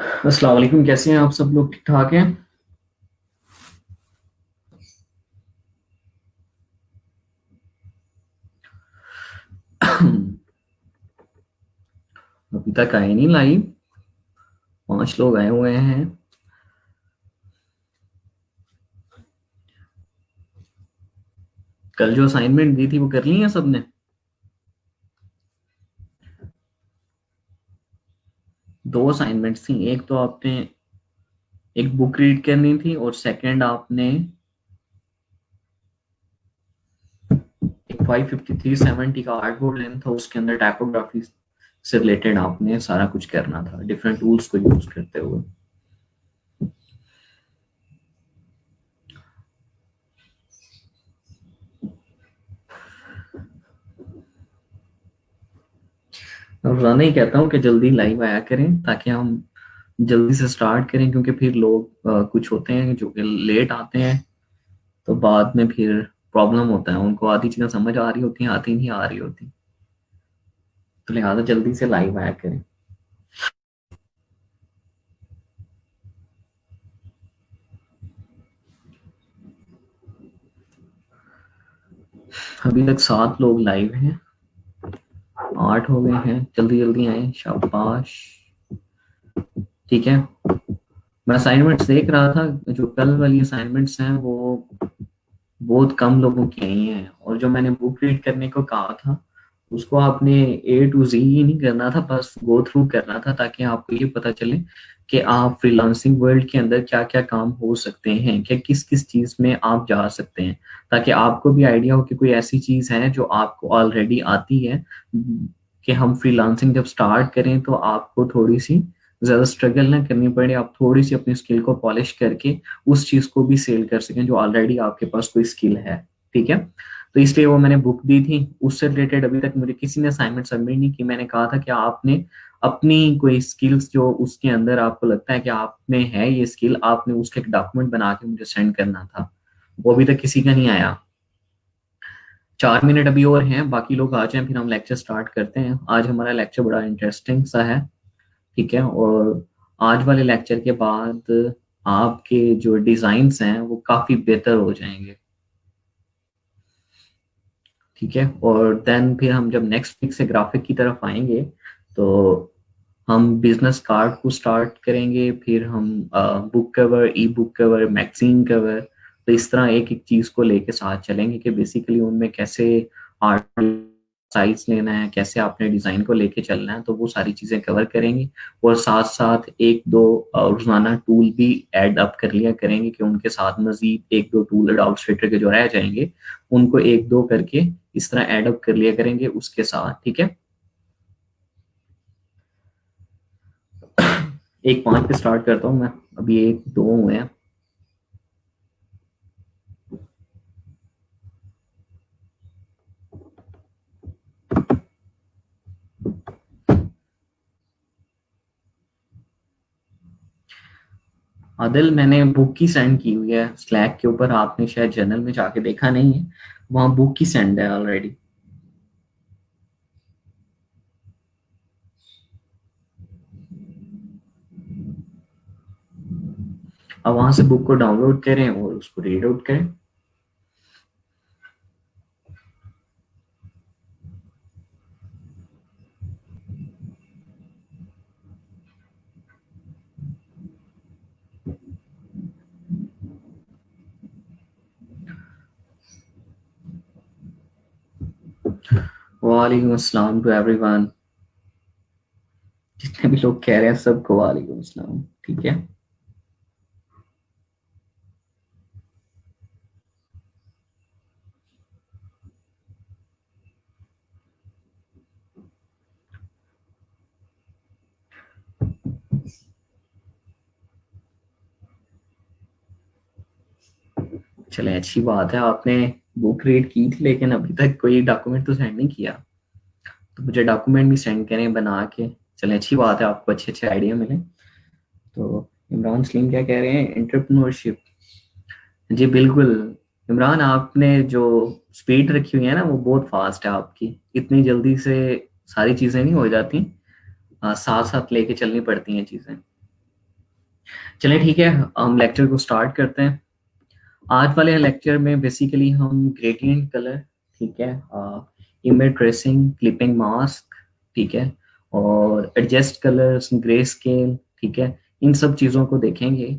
अस्सलाम वालेकुम, कैसे हैं आप सब लोग? ठीक ठाक हैं? अभी तक आए नहीं लाइव। 5 लोग आए हुए हैं। कल जो असाइनमेंट दी थी वो कर ली है सबने? दो असाइनमेंट्स थी, एक तो आपने एक बुक रीड करनी थी और सेकंड आपने एक 55370 का आर्टबोर्ड लेना था, उसके अंदर टाइपोग्राफी से रिलेटेड आपने सारा कुछ करना था डिफरेंट टूल्स को यूज करते हुए। और रोजाना ही कहता हूँ कि जल्दी लाइव आया करें ताकि हम जल्दी से स्टार्ट करें, क्योंकि फिर लोग कुछ होते हैं जो कि लेट आते हैं, तो बाद में फिर प्रॉब्लम होता है। उनको आधी चीजें समझ आ रही होती हैं, आधी नहीं आ रही होती, तो लिहाजा जल्दी से लाइव आया करें। अभी तक 7 लोग लाइव हैं, 8 हो गए हैं। जल्दी जल्दी आए, शाबाश। ठीक है। मैं असाइनमेंट्स देख रहा था, जो कल वाली असाइनमेंट्स हैं वो बहुत कम लोगों की आई हैं, और जो मैंने बुक रीड करने को कहा था उसको आपने ए टू जी ही नहीं करना था, बस गो थ्रू करना था, ताकि आपको ये पता चले कि आप फ्रीलांसिंग वर्ल्ड के अंदर क्या क्या काम हो सकते हैं, क्या किस किस चीज में आप जा सकते हैं, ताकि आपको भी आइडिया हो कि कोई ऐसी चीज है जो आपको ऑलरेडी आती है, कि हम फ्रीलांसिंग जब स्टार्ट करें तो आपको थोड़ी सी ज्यादा स्ट्रगल ना करनी पड़े, आप थोड़ी सी अपनी स्किल को पॉलिश करके उस चीज को भी सेल कर सकें जो ऑलरेडी आपके पास कोई स्किल है। ठीक है। तो इसलिए वो मैंने बुक दी थी, उससे रिलेटेड अभी तक मुझे किसी ने असाइनमेंट सबमिट नहीं की। मैंने कहा था कि आपने अपनी कोई स्किल्स जो उसके अंदर आपको लगता है कि आप में है ये स्किल, आपने उसका एक डॉक्यूमेंट बना के मुझे सेंड करना था। वो अभी तक किसी का नहीं आया। 4 मिनट अभी और हैं, बाकी लोग आ जाएं फिर हम लेक्चर स्टार्ट करते हैं। आज हमारा लेक्चर बड़ा इंटरेस्टिंग सा है। ठीक है। और आज वाले लेक्चर के बाद आपके जो डिजाइन्स हैं वो काफी बेहतर हो जाएंगे। ठीक है। और देन फिर हम जब नेक्स्ट वीक से ग्राफिक की तरफ आएंगे तो हम बिजनेस कार्ड को स्टार्ट करेंगे, फिर हम बुक कवर, ई बुक कवर, मैगजीन कवर, तो इस तरह एक एक चीज को लेके साथ चलेंगे कि बेसिकली उनमें कैसे आर्ट साइज लेना है, कैसे आपने डिजाइन को लेके चलना है, तो वो सारी चीजें कवर करेंगे। और साथ साथ एक दो रोजाना टूल भी ऐड अप कर लिया करेंगे, कि उनके साथ मजीद एक दो टूल एडोस्ट्रेटर के जो रह जाएंगे उनको एक दो करके इस तरह ऐड अप कर लिया करेंगे उसके साथ। ठीक है। एक 5 पे स्टार्ट करता हूँ मैं, अभी एक दो हुए हैं। आदिल, मैंने बुक की सेंड की हुई है स्लैक के ऊपर, आपने शायद जर्नल में जाके देखा नहीं है, वहां बुक की सेंड है ऑलरेडी। अब वहां से बुक को डाउनलोड करें और उसको रीड आउट करें। वालेकुम अस्सलाम टू एवरीवन। जितने भी लोग कह रहे हैं सबको वालेकुम अस्सलाम। ठीक है। चले, अच्छी बात है, आपने बुक रीड की थी लेकिन अभी तक कोई डॉक्यूमेंट तो सेंड नहीं किया, तो मुझे डॉक्यूमेंट भी सेंड करें बना के। चले, अच्छी बात है, आपको अच्छे अच्छे आइडिया मिले। तो इमरान सलीम क्या कह रहे हैं? एंटरप्रेन्योरशिप। जी बिल्कुल। इमरान, आपने जो स्पीड रखी हुई है ना वो बहुत फास्ट है आपकी। इतनी जल्दी से सारी चीजें नहीं हो जाती, साथ साथ लेके चलनी पड़ती हैं चीजें। चलिए ठीक है, हम लेक्चर को स्टार्ट करते हैं। आज वाले लेक्चर में बेसिकली हम ग्रेडियंट कलर, ठीक है, इमेज ट्रेसिंग, क्लिपिंग मास्क, ठीक है, और एडजस्ट कलर्स, ग्रे स्केल, ठीक है, इन सब चीज़ों को देखेंगे।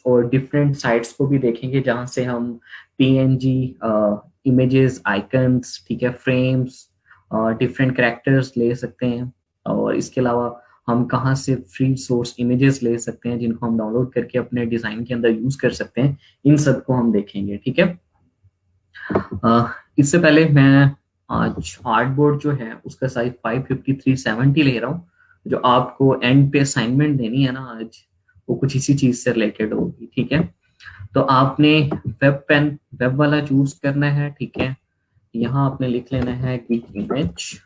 और डिफरेंट साइट्स को भी देखेंगे जहाँ से हम पीएनजी इमेजेस, आइकन्स, ठीक है, फ्रेम्स, डिफरेंट कैरेक्टर्स ले सकते हैं। और इसके अलावा हम कहाँ से फ्री सोर्स इमेजेस ले सकते हैं जिनको हम डाउनलोड करके अपने डिज़ाइन के अंदर यूज़ कर सकते हैं। इन सब को हम देखेंगे, ठीक है। इससे पहले मैं आज आर्टबोर्ड जो है उसका साइज 553/70 ले रहा हूँ। जो आपको एंड पे असाइनमेंट देनी है ना आज, वो कुछ इसी चीज से रिलेटेड होगी, ठीक है। तो आपने वेब पेन, वेब वाला चूज करना है, ठीक है। यहाँ आपने लिख लेना है क्विक इमेज,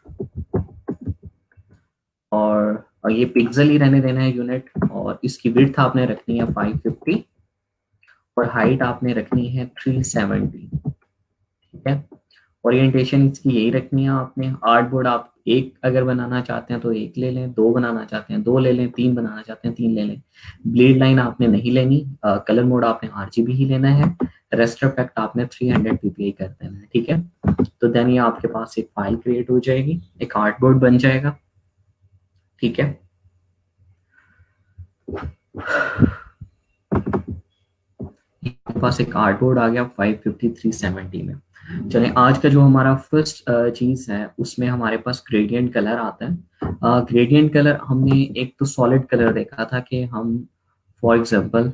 और ये पिक्सल ही रहने देना है यूनिट, और इसकी विड्थ आपने रखनी है 550 और हाइट आपने रखनी है 370, ठीक है। ओरिएंटेशन इसकी यही रखनी है आपने। आर्टबोर्ड आप एक अगर बनाना चाहते हैं तो एक ले लें, दो बनाना चाहते हैं दो ले लें, तीन बनाना चाहते हैं तीन ले लें। ब्लीड लाइन आपने नहीं लेनी, कलर मोड आपने आरजीबी ही लेना है, रेस्टर इफेक्ट आपने 300 ppi कर देना है, ठीक है। तो देन ये आपके पास एक फाइल क्रिएट हो जाएगी, एक आर्टबोर्ड बन जाएगा, ठीक है। पास एक आर्टबोर्ड आ गया 553/70 में। चलें, आज का जो हमारा फर्स्ट चीज है उसमें हमारे पास ग्रेडियंट कलर आता है। ग्रेडियंट कलर हमने एक तो सॉलिड कलर देखा था कि हम फॉर एग्जांपल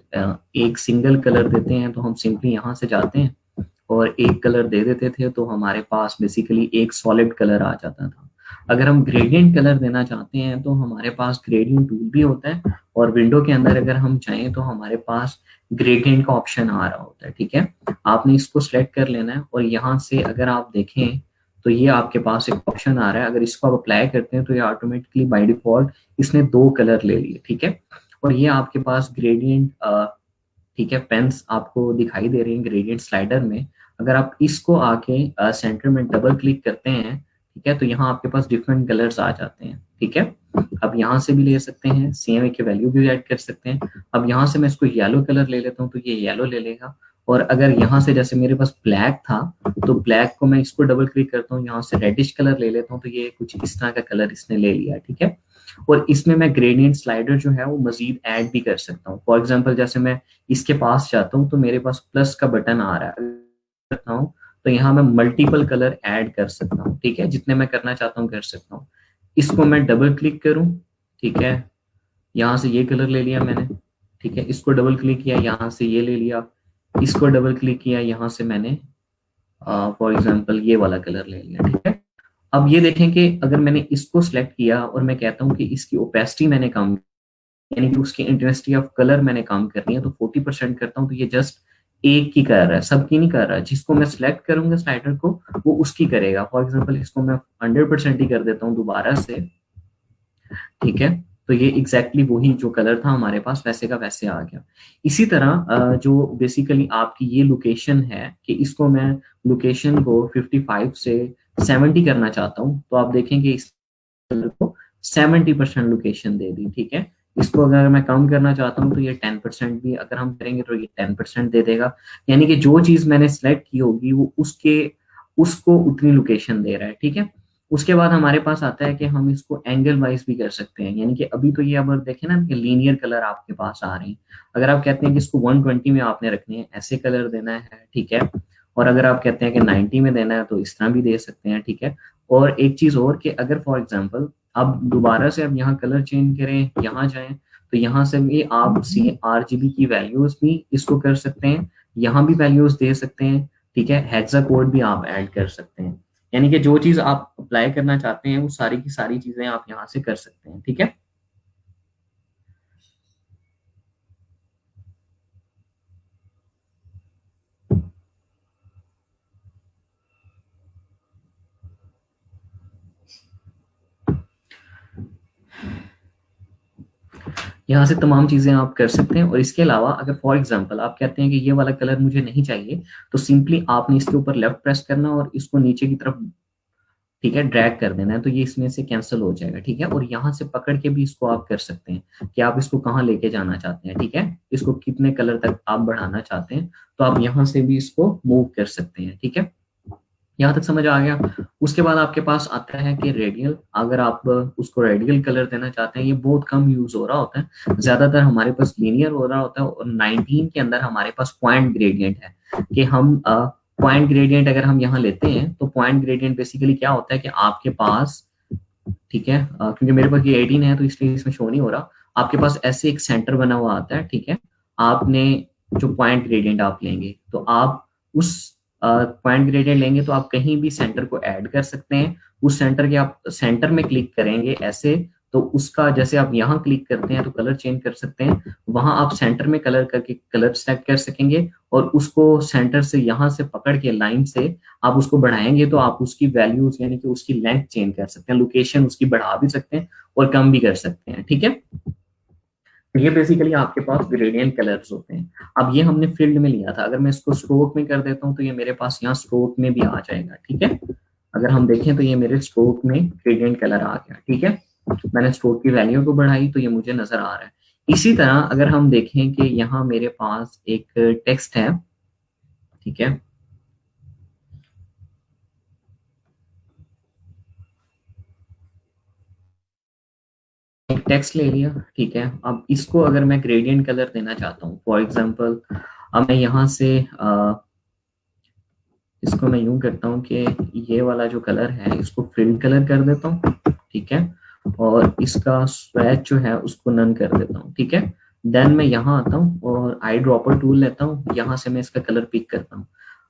एक सिंगल कलर देते हैं तो हम सिंपली यहाँ से जाते हैं और एक कलर दे देते थे तो हमारे पास बेसिकली एक सॉलिड कलर आ जाता था। अगर हम ग्रेडियंट कलर देना चाहते हैं तो हमारे पास ग्रेडियंट टूल भी होता है, और विंडो के अंदर अगर हम चाहें तो हमारे पास ग्रेडियंट का ऑप्शन आ रहा होता है, ठीक है। आपने इसको सिलेक्ट कर लेना है, और यहाँ से अगर आप देखें तो ये आपके पास एक ऑप्शन आ रहा है। अगर इसको आप अप्लाई करते हैं तो ये ऑटोमेटिकली बाय डिफॉल्ट इसने दो कलर ले लिए, ठीक है। और ये आपके पास ग्रेडियंट, ठीक है, पेन्स आपको दिखाई दे रही हैं ग्रेडियंट स्लाइडर में। अगर आप इसको आके सेंटर में डबल क्लिक करते हैं, ठीक है, तो यहाँ आपके पास डिफरेंट कलर्स आ जाते हैं, ठीक है। अब यहाँ से भी ले सकते हैं, CMA के वैल्यू भी ऐड कर सकते हैं। अब यहाँ से मैं इसको येलो कलर ले लेता हूँ तो ये येलो ले लेगा। और अगर यहाँ से जैसे मेरे पास ब्लैक था तो ब्लैक को मैं इसको डबल क्लिक करता हूँ, यहाँ से रेडिश कलर ले लेता हूँ तो ये कुछ इस तरह का कलर इसने ले लिया, ठीक है। और इसमें मैं ग्रेडियंट स्लाइडर जो है वो मजीद ऐड भी कर सकता हूँ। फॉर एग्जाम्पल जैसे मैं इसके पास जाता हूँ तो मेरे पास प्लस का बटन आ रहा है, करता हूँ तो यहाँ मैं मल्टीपल कलर ऐड कर सकता हूँ, ठीक है। जितने मैं करना चाहता हूँ कर सकता हूँ। इसको मैं डबल क्लिक करूँ, ठीक है, यहाँ से ये कलर ले लिया मैंने, ठीक है। इसको डबल क्लिक किया, यहाँ से ये ले लिया। इसको डबल क्लिक किया, यहाँ से मैंने फॉर एग्जाम्पल ये वाला कलर ले लिया, ठीक है। अब ये देखें कि अगर मैंने इसको सिलेक्ट किया और मैं कहता हूँ कि इसकी ओपेसिटी मैंने कम, यानी कि उसकी इंटेंसिटी ऑफ कलर मैंने कम करनी है, तो 40% करता हूँ तो ये जस्ट एक की कर रहा है, सबकी नहीं कर रहा है। जिसको मैं सिलेक्ट करूंगा स्लाइडर को वो उसकी करेगा। फॉर एग्जांपल इसको मैं 100% ही कर देता हूँ दोबारा से, ठीक है। तो ये एग्जैक्टली वही जो कलर था हमारे पास वैसे का वैसे आ गया। इसी तरह जो बेसिकली आपकी ये लोकेशन है कि इसको मैं लोकेशन को 55 से 70 करना चाहता हूँ, तो आप देखेंगे इस कलर को 70% लोकेशन दे दी, ठीक है। इसको अगर मैं कम करना चाहता हूँ तो ये 10% भी अगर हम करेंगे तो ये 10% दे देगा। यानी कि जो चीज मैंने सेलेक्ट की होगी वो उसको उतनी लोकेशन दे रहा है, ठीक है। उसके बाद हमारे पास आता है कि हम इसको एंगल वाइज भी कर सकते हैं। यानी कि अभी तो ये अब देखें ना कि लीनियर कलर आपके पास आ रहे हैं। अगर आप कहते हैं कि इसको 120 में आपने रखने हैं, ऐसे कलर देना है, ठीक है। और अगर आप कहते हैं कि 90 में देना है तो इस तरह भी दे सकते हैं, ठीक है। और एक चीज और कि अगर फॉर एग्जांपल अब दोबारा से अब यहाँ कलर चेंज करें, यहाँ जाएं, तो यहाँ से भी आप RGB की वैल्यूज भी इसको कर सकते हैं, यहाँ भी वैल्यूज दे सकते हैं, ठीक है। हेक्सा कोड भी आप ऐड कर सकते हैं। यानी कि जो चीज आप अप्लाई करना चाहते हैं वो सारी की सारी चीजें आप यहाँ से कर सकते हैं, ठीक है। यहाँ से तमाम चीजें आप कर सकते हैं। और इसके अलावा अगर फॉर एग्जांपल आप कहते हैं कि ये वाला कलर मुझे नहीं चाहिए, तो सिंपली आपने इसके ऊपर लेफ्ट प्रेस करना और इसको नीचे की तरफ, ठीक है, ड्रैग कर देना है तो ये इसमें से कैंसिल हो जाएगा। ठीक है, और यहाँ से पकड़ के भी इसको आप कर सकते हैं कि आप इसको कहाँ लेके जाना चाहते हैं। ठीक है, इसको कितने कलर तक आप बढ़ाना चाहते हैं, तो आप यहाँ से भी इसको मूव कर सकते हैं। ठीक है, यहाँ तक समझ आ गया। उसके बाद आपके पास आता है कि रेडियल, अगर आप उसको रेडियल कलर देना चाहते हैं, ये बहुत कम यूज हो रहा होता है, ज्यादातर हमारे पास लीनियर हो रहा होता है। और 19 के अंदर हमारे पास पॉइंट ग्रेडियंट है कि हम पॉइंट ग्रेडियंट अगर हम यहाँ लेते हैं तो पॉइंट ग्रेडियंट बेसिकली क्या होता है कि आपके पास, ठीक है, क्योंकि मेरे पास ये 18 है तो इसलिए इसमें शो नहीं हो रहा, आपके पास ऐसे एक सेंटर बना हुआ आता है। ठीक है, आपने जो पॉइंट ग्रेडियंट आप लेंगे तो आप उस पॉइंट ग्रेडियंट लेंगे तो आप कहीं भी सेंटर को ऐड कर सकते हैं। उस सेंटर के आप सेंटर में क्लिक करेंगे ऐसे, तो उसका जैसे आप यहाँ क्लिक करते हैं तो कलर चेंज कर सकते हैं, वहां आप सेंटर में कलर करके कलर सेलेक्ट कर सकेंगे और उसको सेंटर से यहाँ से पकड़ के लाइन से आप उसको बढ़ाएंगे तो आप उसकी वैल्यूज यानी कि उसकी लेंथ चेंज कर सकते हैं, लोकेशन उसकी बढ़ा भी सकते हैं और कम भी कर सकते हैं। ठीक है, तो ये बेसिकली आपके पास ग्रेडियंट कलर्स होते हैं। अब ये हमने फील्ड में लिया था, अगर मैं इसको स्ट्रोक में कर देता हूँ तो ये मेरे पास यहाँ स्ट्रोक में भी आ जाएगा। ठीक है, अगर हम देखें तो ये मेरे स्ट्रोक में ग्रेडियंट कलर आ गया। ठीक है, मैंने स्ट्रोक की वैल्यू को बढ़ाई तो ये मुझे नजर आ रहा है। इसी तरह अगर हम देखें कि यहाँ मेरे पास एक टेक्स्ट है, ठीक है, एक टेक्स्ट ले लिया। ठीक है, अब इसको अगर मैं ग्रेडियंट कलर देना चाहता हूँ, फॉर एग्जांपल अब मैं यहाँ से इसको मैं यूं करता हूँ कि ये वाला जो कलर है इसको फिल कलर कर देता हूँ। ठीक है, और इसका स्वैच जो है उसको नन कर देता हूँ। ठीक है, देन मैं यहाँ आता हूँ और आई ड्रॉपर टूल लेता हूँ, यहाँ से मैं इसका कलर पिक करता हूँ।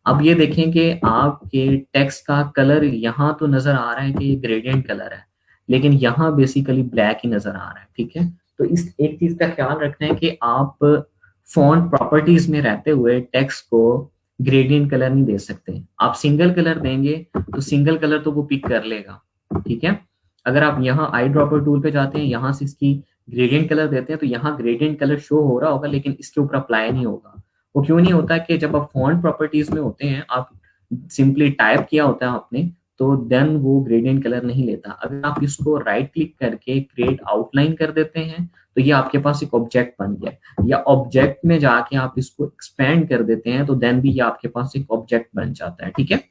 अब ये देखें कि आपके टेक्स्ट का कलर यहाँ तो नजर आ रहा है कि ये ग्रेडियंट कलर है, लेकिन यहाँ बेसिकली ब्लैक ही नजर आ रहा है। ठीक है, तो इस एक चीज का ख्याल रखना है कि आप फॉन्ट प्रॉपर्टीज में रहते हुए टेक्स्ट को ग्रेडियंट कलर नहीं दे सकते। आप सिंगल कलर देंगे तो सिंगल कलर तो वो पिक कर लेगा। ठीक है, अगर आप यहाँ आई ड्रॉपर टूल पे जाते हैं, यहाँ से इसकी ग्रेडियंट कलर देते हैं तो यहाँ ग्रेडियंट कलर शो हो रहा होगा लेकिन इसके ऊपर अप्लाई नहीं होगा। वो क्यों नहीं होता कि जब आप फॉन्ट प्रॉपर्टीज में होते हैं, आप सिंपली टाइप किया होता है आपने, तो देन वो ग्रेडियंट कलर नहीं लेता। अगर आप इसको राइट क्लिक करके क्रिएट आउटलाइन कर देते हैं तो ये आपके पास एक ऑब्जेक्ट बन गया, या ऑब्जेक्ट में जाके आप इसको एक्सपेंड कर देते हैं तो देन भी ये आपके पास एक ऑब्जेक्ट बन जाता है। ठीक है,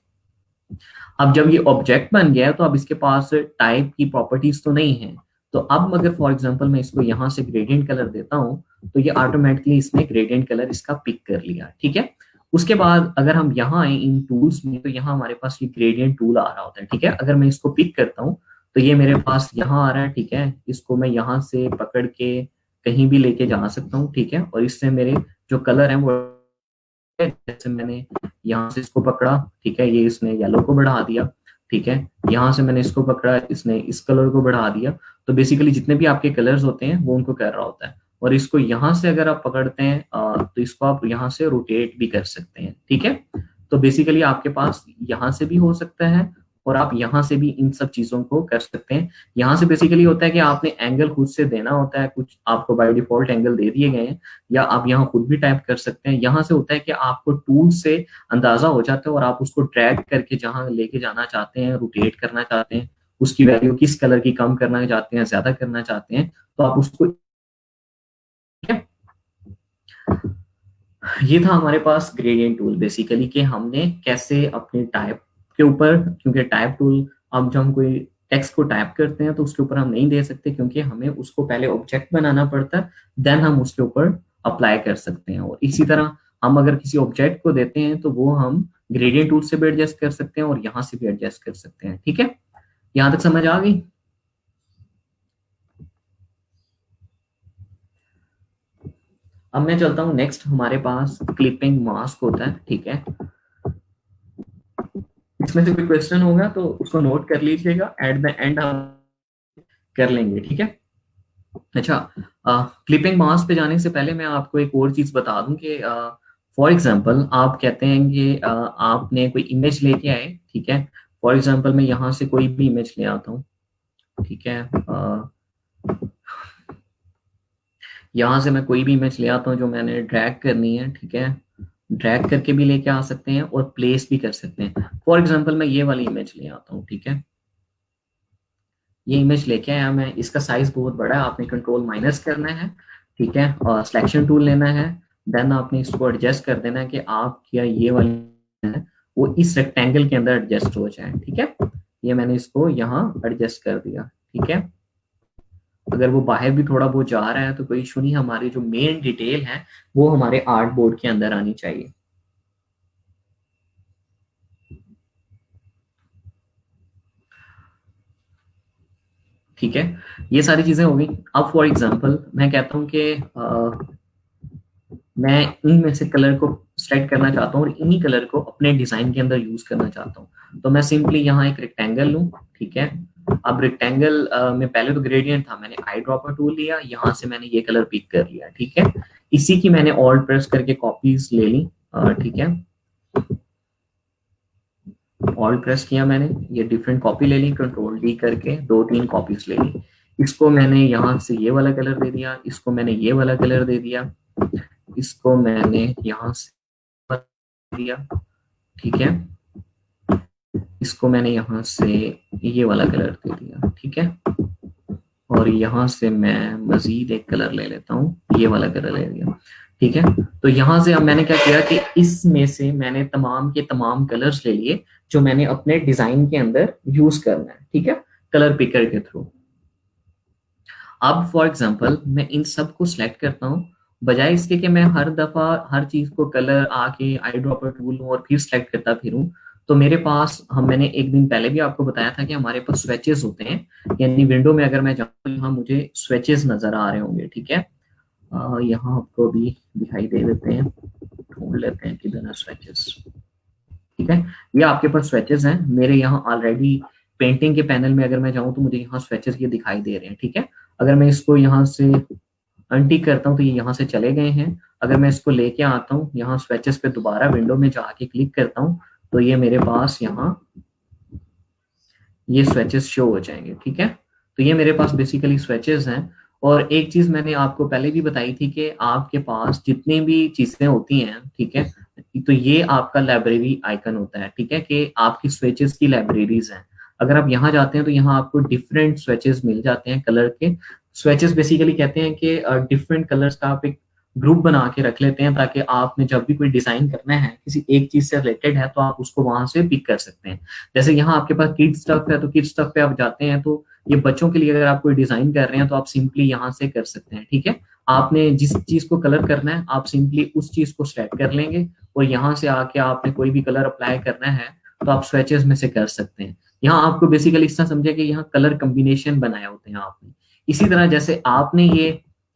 अब जब ये ऑब्जेक्ट बन गया है तो अब इसके पास टाइप की प्रॉपर्टीज तो नहीं है, तो अब अगर फॉर एग्जांपल मैं इसको यहाँ से ग्रेडियंट कलर देता हूँ तो ये ऑटोमेटिकली इसने ग्रेडियंट कलर इसका पिक कर लिया। ठीक है, उसके बाद अगर हम यहाँ आए इन टूल्स में तो यहाँ हमारे पास ये ग्रेडियंट टूल आ रहा होता है। ठीक है, अगर मैं इसको पिक करता हूँ तो ये मेरे पास यहाँ आ रहा है। ठीक है, इसको मैं यहाँ से पकड़ के कहीं भी लेके जा सकता हूँ। ठीक है, और इससे मेरे जो कलर है वो, जैसे मैंने यहाँ से इसको पकड़ा, ठीक है, ये इसने येलो को बढ़ा दिया। ठीक है, यहाँ से मैंने इसको पकड़ा, इसने इस कलर को बढ़ा दिया। तो बेसिकली जितने भी आपके कलर्स होते हैं वो उनको कर रहा होता है। और इसको यहाँ से अगर आप पकड़ते हैं तो इसको आप यहाँ से रोटेट भी कर सकते हैं। ठीक है, तो बेसिकली आपके पास यहाँ से भी हो सकता है और आप यहाँ से भी इन सब चीजों को कर सकते हैं। यहाँ से बेसिकली होता है कि आपने एंगल खुद से देना होता है, कुछ आपको बाय डिफॉल्ट एंगल दे दिए गए हैं, या आप यहाँ खुद भी टाइप कर सकते हैं। यहाँ से होता है कि आपको टूल से अंदाजा हो जाता है और आप उसको ट्रैक करके जहां लेके जाना चाहते हैं, रोटेट करना चाहते हैं, उसकी वैल्यू किस कलर की कम करना चाहते हैं, ज्यादा करना चाहते हैं, तो आप उसको, ये था हमारे पास ग्रेडियंट टूल बेसिकली कि हमने कैसे अपने टाइप के ऊपर, क्योंकि टाइप टूल, अब जब हम कोई टेक्स्ट को टाइप करते हैं तो उसके ऊपर हम नहीं दे सकते क्योंकि हमें उसको पहले ऑब्जेक्ट बनाना पड़ता है, देन हम उसके ऊपर अप्लाई कर सकते हैं। और इसी तरह हम अगर किसी ऑब्जेक्ट को देते हैं तो वो हम ग्रेडियंट टूल से भी एडजस्ट कर सकते हैं और यहाँ से भी एडजस्ट कर सकते हैं। ठीक है, यहाँ तक समझ आ गई। अब मैं चलता हूँ नेक्स्ट, हमारे पास क्लिपिंग मास्क होता है। ठीक है, इसमें से कोई क्वेश्चन होगा तो उसको नोट कर लीजिएगा, एट द एंड हम कर लेंगे। ठीक है, अच्छा, क्लिपिंग मास्क पे जाने से पहले मैं आपको एक और चीज बता दूं कि फॉर एग्जांपल आप कहते हैं कि आपने कोई इमेज लेके आए। ठीक है, फॉर एग्जांपल मैं यहाँ से कोई भी इमेज ले आता हूँ। ठीक है, यहाँ से मैं कोई भी इमेज ले आता हूँ जो मैंने ड्रैग करनी है। ठीक है, ड्रैग करके भी लेके आ सकते हैं और प्लेस भी कर सकते हैं। फॉर एग्जांपल मैं ये वाली इमेज ले आता हूँ। ठीक है, ये इमेज लेके आया मैं, इसका साइज बहुत बड़ा है, आपने कंट्रोल माइनस करना है, ठीक है, और सिलेक्शन टूल लेना है, देन आपने इसको एडजस्ट कर देना है कि आप क्या ये वाली है वो इस रेक्टेंगल के अंदर एडजस्ट हो जाए, ठीक है। ये मैंने इसको यहाँ एडजस्ट कर दिया, ठीक है। अगर वो बाहर भी थोड़ा बहुत जा रहा है तो कोई इशू नहीं, हमारी जो मेन डिटेल है वो हमारे आर्ट बोर्ड के अंदर आनी चाहिए। ठीक है, ये सारी चीजें हो गई। अब फॉर एग्जांपल मैं कहता हूँ कि मैं इनमें से कलर को सेलेक्ट करना चाहता हूँ और इन्हीं कलर को अपने डिजाइन के अंदर यूज करना चाहता हूँ, तो मैं सिंपली यहाँ एक रेक्टेंगल लूँ, ठीक है। अब रेक्टेंगल में पहले तो ग्रेडियंट था, मैंने आई ड्रॉपर टूल लिया, यहाँ से मैंने ये कलर पिक कर लिया, ठीक है। इसी की मैंने ऑल्ट प्रेस करके कॉपीज ले ली, ठीक है, ऑल्ट प्रेस किया मैंने, ये डिफरेंट कॉपी ले ली, कंट्रोल डी करके दो तीन कॉपीज ले ली। इसको मैंने यहाँ से ये वाला कलर दे दिया, इसको मैंने ये वाला कलर दे दिया, इसको मैंने यहाँ से दिया, ठीक है, इसको मैंने यहाँ से ये वाला कलर दे दिया, ठीक है, और यहाँ से मैं मजीद एक कलर ले लेता हूँ, ये वाला कलर ले लिया, ठीक है। तो यहाँ से अब मैंने क्या किया कि इसमें से मैंने तमाम के तमाम कलर्स ले लिए जो मैंने अपने डिजाइन के अंदर यूज करना है, ठीक है, कलर पिकर के थ्रू। अब फॉर एग्जांपल मैं इन सब को सिलेक्ट करता हूँ, बजाय इसके कि मैं हर दफा हर चीज को कलर आके आई ड्रॉपर टूल लूं और फिर सिलेक्ट करता फिरूं, तो मेरे पास हम मैंने एक दिन पहले भी आपको बताया था कि हमारे पास स्विचेस होते हैं, यानी विंडो में अगर मैं जाऊँ तो यहाँ मुझे स्विचेस नजर आ रहे होंगे, ठीक है। यहाँ आपको भी दिखाई दे देते हैं, ढूंढ लेते हैं किधर है स्विचेस, ठीक है। ये आपके पास स्विचेस हैं, मेरे यहाँ ऑलरेडी पेंटिंग के पैनल में अगर मैं जाऊँ तो मुझे यहाँ स्विचेस ये दिखाई दे रहे हैं, ठीक है। अगर मैं इसको यहाँ से अनटिक करता हूँ तो ये यहाँ से चले गए हैं। अगर मैं इसको लेके आता हूँ यहाँ स्विचेस पे, दोबारा विंडो में जाके क्लिक करता हूँ तो ये मेरे पास यहाँ ये स्विचेस शो हो जाएंगे, ठीक है। तो ये मेरे पास बेसिकली स्विचेस हैं। और एक चीज मैंने आपको पहले भी बताई थी कि आपके पास जितनी भी चीजें होती हैं, ठीक है, तो ये आपका लाइब्रेरी आइकन होता है, ठीक है, कि आपकी स्विचेस की लाइब्रेरीज हैं। अगर आप यहाँ जाते हैं तो यहाँ आपको डिफरेंट स्विचेस मिल जाते हैं कलर के। स्विचेस बेसिकली कहते हैं कि डिफरेंट कलर्स का आप एक ग्रुप बना के रख लेते हैं, ताकि आपने जब भी कोई डिजाइन करना है किसी एक चीज से रिलेटेड है तो आप उसको वहां से पिक कर सकते हैं। जैसे यहाँ आपके पास किड स्टफ है तो किड स्टफ पे आप जाते हैं तो ये बच्चों के लिए अगर आप कोई डिजाइन कर रहे हैं तो आप सिंपली यहाँ से कर सकते हैं, ठीक है। आपने जिस चीज को कलर करना है आप सिंपली उस चीज को सेलेक्ट कर लेंगे और यहाँ से आके आपने कोई भी कलर अप्लाई करना है तो आप स्वेचेस में से कर सकते हैं। यहाँ आपको बेसिकली इस तरह समझे कि यहाँ कलर कॉम्बिनेशन बनाए होते हैं आपने। इसी तरह जैसे आपने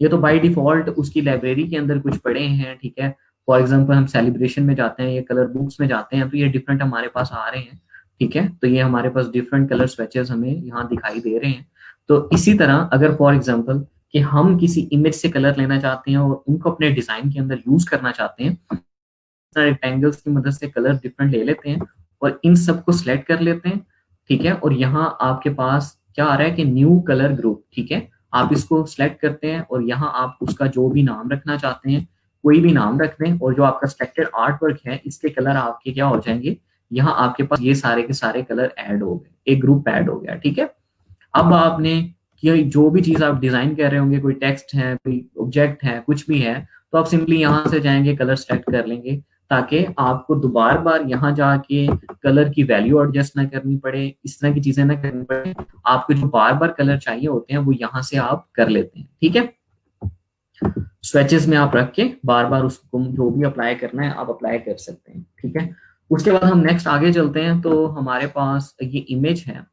ये तो बाय डिफॉल्ट उसकी लाइब्रेरी के अंदर कुछ पड़े हैं, ठीक है। फॉर एग्जाम्पल हम सेलिब्रेशन में जाते हैं, ये कलर बुक्स में जाते हैं तो ये डिफरेंट हमारे पास आ रहे हैं, ठीक है। तो ये हमारे पास डिफरेंट कलर स्वेचेस हमें यहाँ दिखाई दे रहे हैं। तो इसी तरह अगर फॉर एग्जाम्पल कि हम किसी इमेज से कलर लेना चाहते हैं और उनको अपने डिजाइन के अंदर यूज करना चाहते हैं, रेक्टेंगल्स की मदद से कलर डिफरेंट ले लेते हैं और इन सबको सिलेक्ट कर लेते हैं, ठीक है। और यहाँ आपके पास क्या आ रहा है कि न्यू कलर ग्रुप, ठीक है, आप इसको सिलेक्ट करते हैं और यहाँ आप उसका जो भी नाम रखना चाहते हैं कोई भी नाम रख दें और जो आपका सिलेक्टेड आर्ट वर्क है इसके कलर आपके क्या हो जाएंगे, यहाँ आपके पास ये सारे के सारे कलर ऐड हो गए, एक ग्रुप ऐड हो गया, ठीक है। अब आपने कि जो भी चीज आप डिजाइन कर रहे होंगे, कोई टेक्स्ट है, कोई ऑब्जेक्ट है, कुछ भी है, तो आप सिंपली यहाँ से जाएंगे कलर सेलेक्ट कर लेंगे ताकि आपको दोबार बार यहाँ जाके कलर की वैल्यू एडजस्ट ना करनी पड़े, इस तरह की चीजें ना करनी पड़े। आपको जो बार बार कलर चाहिए होते हैं वो यहाँ से आप कर लेते हैं, ठीक है। स्वेचेस में आप रख के बार बार उसको जो भी अप्लाई करना है आप अप्लाई कर सकते हैं, ठीक है। उसके बाद हम नेक्स्ट आगे चलते हैं। तो हमारे पास ये इमेज है,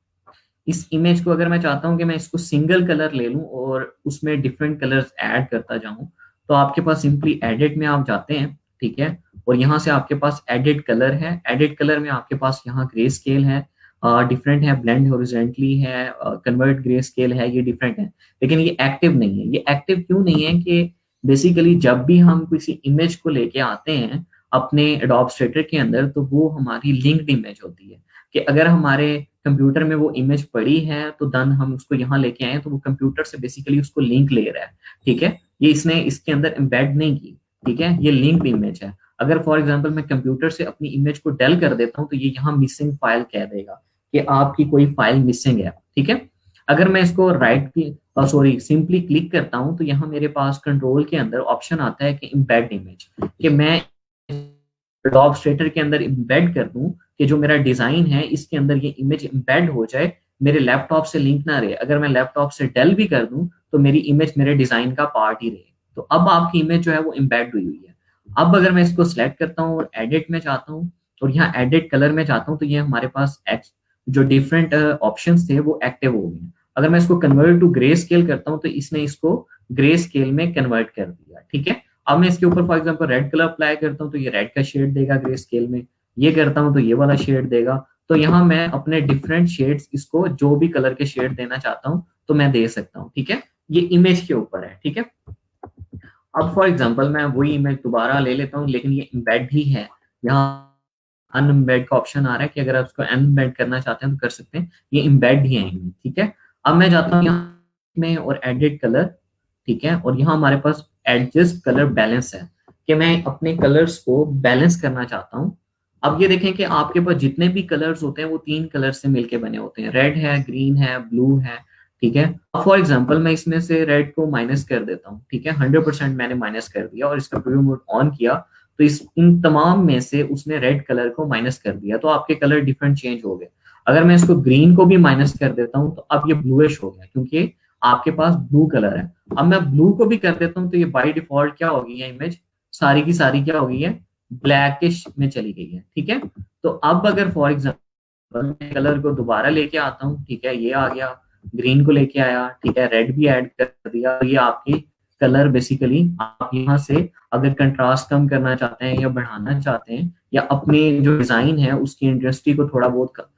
इस इमेज को अगर मैं चाहता हूं कि मैं इसको सिंगल कलर ले लूं और उसमें डिफरेंट कलर्स ऐड करता जाऊं, तो आपके पास सिंपली एडिट में आप जाते हैं, ठीक है। और यहाँ से आपके पास एडिट कलर है, एडिट कलर में आपके पास यहाँ ग्रे स्केल है, डिफरेंट है, ब्लेंड हॉरिजॉन्टली है, कन्वर्ट ग्रे स्केल है, ये डिफरेंट है। लेकिन ये एक्टिव नहीं है। ये एक्टिव क्यों नहीं है कि बेसिकली जब भी हम किसी इमेज को लेके आते हैं अपने एडोब इलस्ट्रेटर के अंदर तो वो हमारी लिंक्ड इमेज होती है, कि अगर हमारे कंप्यूटर में वो इमेज पड़ी है तो देन हम उसको यहाँ लेके आए तो वो कंप्यूटर से बेसिकली उसको लिंक ले रहा है, ठीक है। ये इसने इसके अंदर एम्बेड नहीं की, ठीक है, ये लिंक्ड इमेज है। अगर फॉर एग्जांपल मैं कंप्यूटर से अपनी इमेज को डेल कर देता हूँ तो ये यहाँ मिसिंग फाइल कह देगा कि आपकी कोई फाइल मिसिंग है, ठीक है। अगर मैं इसको सॉरी सिंपली क्लिक करता हूं तो यहाँ मेरे पास कंट्रोल के अंदर ऑप्शन आता है कि इम्बेड इमेज, कि मैं इलस्ट्रेटर के अंदर इम्बेड कर दूं कि जो मेरा डिजाइन है इसके अंदर ये इमेज इम्बेड हो जाए, मेरे लैपटॉप से लिंक ना रहे। अगर मैं लैपटॉप से डेल भी कर दूं तो मेरी इमेज मेरे डिजाइन का पार्ट ही रहे। तो अब आपकी इमेज जो है वो इम्बेड हुई हुई है। अब अगर मैं इसको सिलेक्ट करता हूँ और एडिट में जाता हूँ और यहाँ एडिट कलर में जाता हूँ तो ये हमारे पास जो डिफरेंट ऑप्शंस थे वो एक्टिव हो गए हैं। अगर मैं इसको कन्वर्ट टू ग्रे स्केल करता हूँ तो इसने इसको ग्रे स्केल में कन्वर्ट कर दिया। ठीक है, अब मैं इसके ऊपर for example red colour apply करता हूँ तो ये रेड का शेड देगा ग्रे स्केल में, ये करता हूँ तो ये वाला शेड देगा। तो यहाँ मैं अपने डिफरेंट शेड्स, इसको जो भी कलर के शेड देना चाहता हूँ तो मैं दे सकता हूँ। ठीक है, ये इमेज के ऊपर है। ठीक है, अब फॉर एग्जांपल मैं वही इमेज दोबारा ले लेता हूँ लेकिन ये एम्बेड ही है। यहाँ अनएम्बेड का ऑप्शन आ रहा है कि अगर आप इसको अनएम्बेड करना चाहते हैं तो कर सकते हैं, ये एम्बेड ही है इमेज। ठीक है, अब मैं जाता हूँ यहाँ में और एडिट कलर। ठीक है, और यहाँ हमारे पास एडजस्ट कलर बैलेंस है कि मैं अपने कलर्स को बैलेंस करना चाहता हूँ। अब ये देखें कि आपके पास जितने भी कलर्स होते हैं वो 3 कलर से मिलके बने होते हैं, रेड है, ग्रीन है, ब्लू है। ठीक है, अब फॉर एग्जांपल मैं इसमें से रेड को माइनस कर देता हूँ। ठीक है, 100% मैंने माइनस कर दिया और इसका प्रीव्यू मोड ऑन किया तो इस इन तमाम में से उसने रेड कलर को माइनस कर दिया, तो आपके कलर डिफरेंट चेंज हो गए। अगर मैं इसको ग्रीन को भी माइनस कर देता हूँ तो अब ये ब्लूइश हो गया क्योंकि आपके पास ब्लू कलर है। अब मैं ब्लू को भी कर देता हूँ तो ये बाय डिफॉल्ट क्या हो गई है, इमेज सारी की सारी क्या हो गई है, ब्लैकिश में चली गई है। ठीक है, तो अब अगर फॉर एग्जाम्पल मैं कलर को दोबारा लेके आता हूँ, ठीक है, ये आ गया, ग्रीन को लेके आया, ठीक है, रेड भी ऐड कर दिया, तो ये आपकी कलर बेसिकली आप यहाँ से अगर कंट्रास्ट कम करना चाहते हैं या बढ़ाना चाहते हैं या अपनी जो डिजाइन है उसकी इंडस्ट्री को थोड़ा बहुत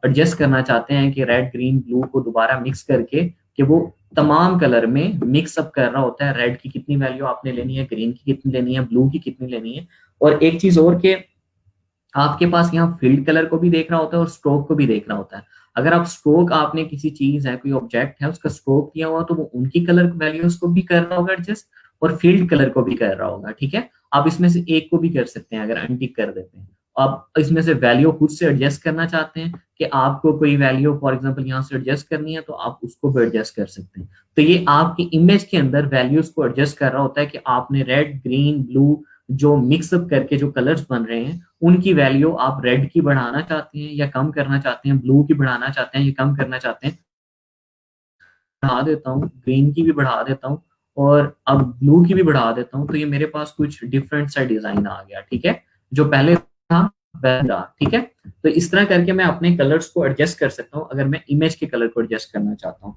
एडजस्ट करना चाहते हैं कि रेड ग्रीन ब्लू को दोबारा मिक्स करके कि वो तमाम कलर में मिक्स अप कर रहा होता है, रेड की कितनी वैल्यू आपने लेनी है, ग्रीन की कितनी लेनी है, ब्लू की कितनी लेनी है। और एक चीज और के आपके पास यहाँ फील्ड कलर को भी देख रहा होता है और स्ट्रोक को भी देख रहा होता है। अगर आप स्ट्रोक, आपने किसी चीज है, कोई ऑब्जेक्ट है, उसका स्ट्रोक दिया हुआ तो वो उनकी कलर वैल्यूज को भी कर रहा होगा एडजस्ट और फील्ड कलर को भी कर रहा होगा। ठीक है, आप इसमें से एक को भी कर सकते हैं अगर अनटिक कर देते हैं। आप इसमें से वैल्यू खुद से एडजस्ट करना चाहते हैं कि आपको कोई वैल्यू फॉर एग्जांपल यहाँ से एडजस्ट करनी है तो आप उसको भी एडजस्ट कर सकते हैं। तो ये आपकी इमेज के अंदर वैल्यूज को एडजस्ट कर रहा होता है कि आपने रेड ग्रीन ब्लू जो मिक्सअप करके जो कलर्स बन रहे हैं उनकी वैल्यू आप रेड की बढ़ाना चाहते हैं या कम करना चाहते हैं, ब्लू की बढ़ाना चाहते हैं या कम करना चाहते हैं। बढ़ा देता हूँ, ग्रीन की भी बढ़ा देता हूँ और अब ब्लू की भी बढ़ा देता हूँ तो ये मेरे पास कुछ डिफरेंट सा डिजाइन आ गया। ठीक है, जो पहले था वह था। ठीक है, तो इस तरह करके मैं अपने कलर्स को एडजस्ट कर सकता हूँ अगर मैं इमेज के कलर को एडजस्ट करना चाहता हूँ।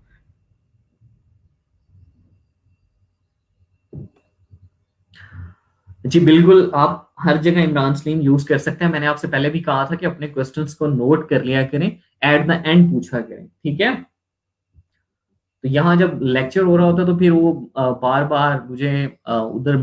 जी बिल्कुल, आप हर जगह इमरान सलीम यूज कर सकते हैं। मैंने आपसे पहले भी कहा था कि अपने क्वेश्चंस को नोट कर लिया करें, एट द एंड पूछा करें। ठीक है, तो यहाँ जब लेक्चर हो रहा होता है तो फिर वो बार बार मुझे उधर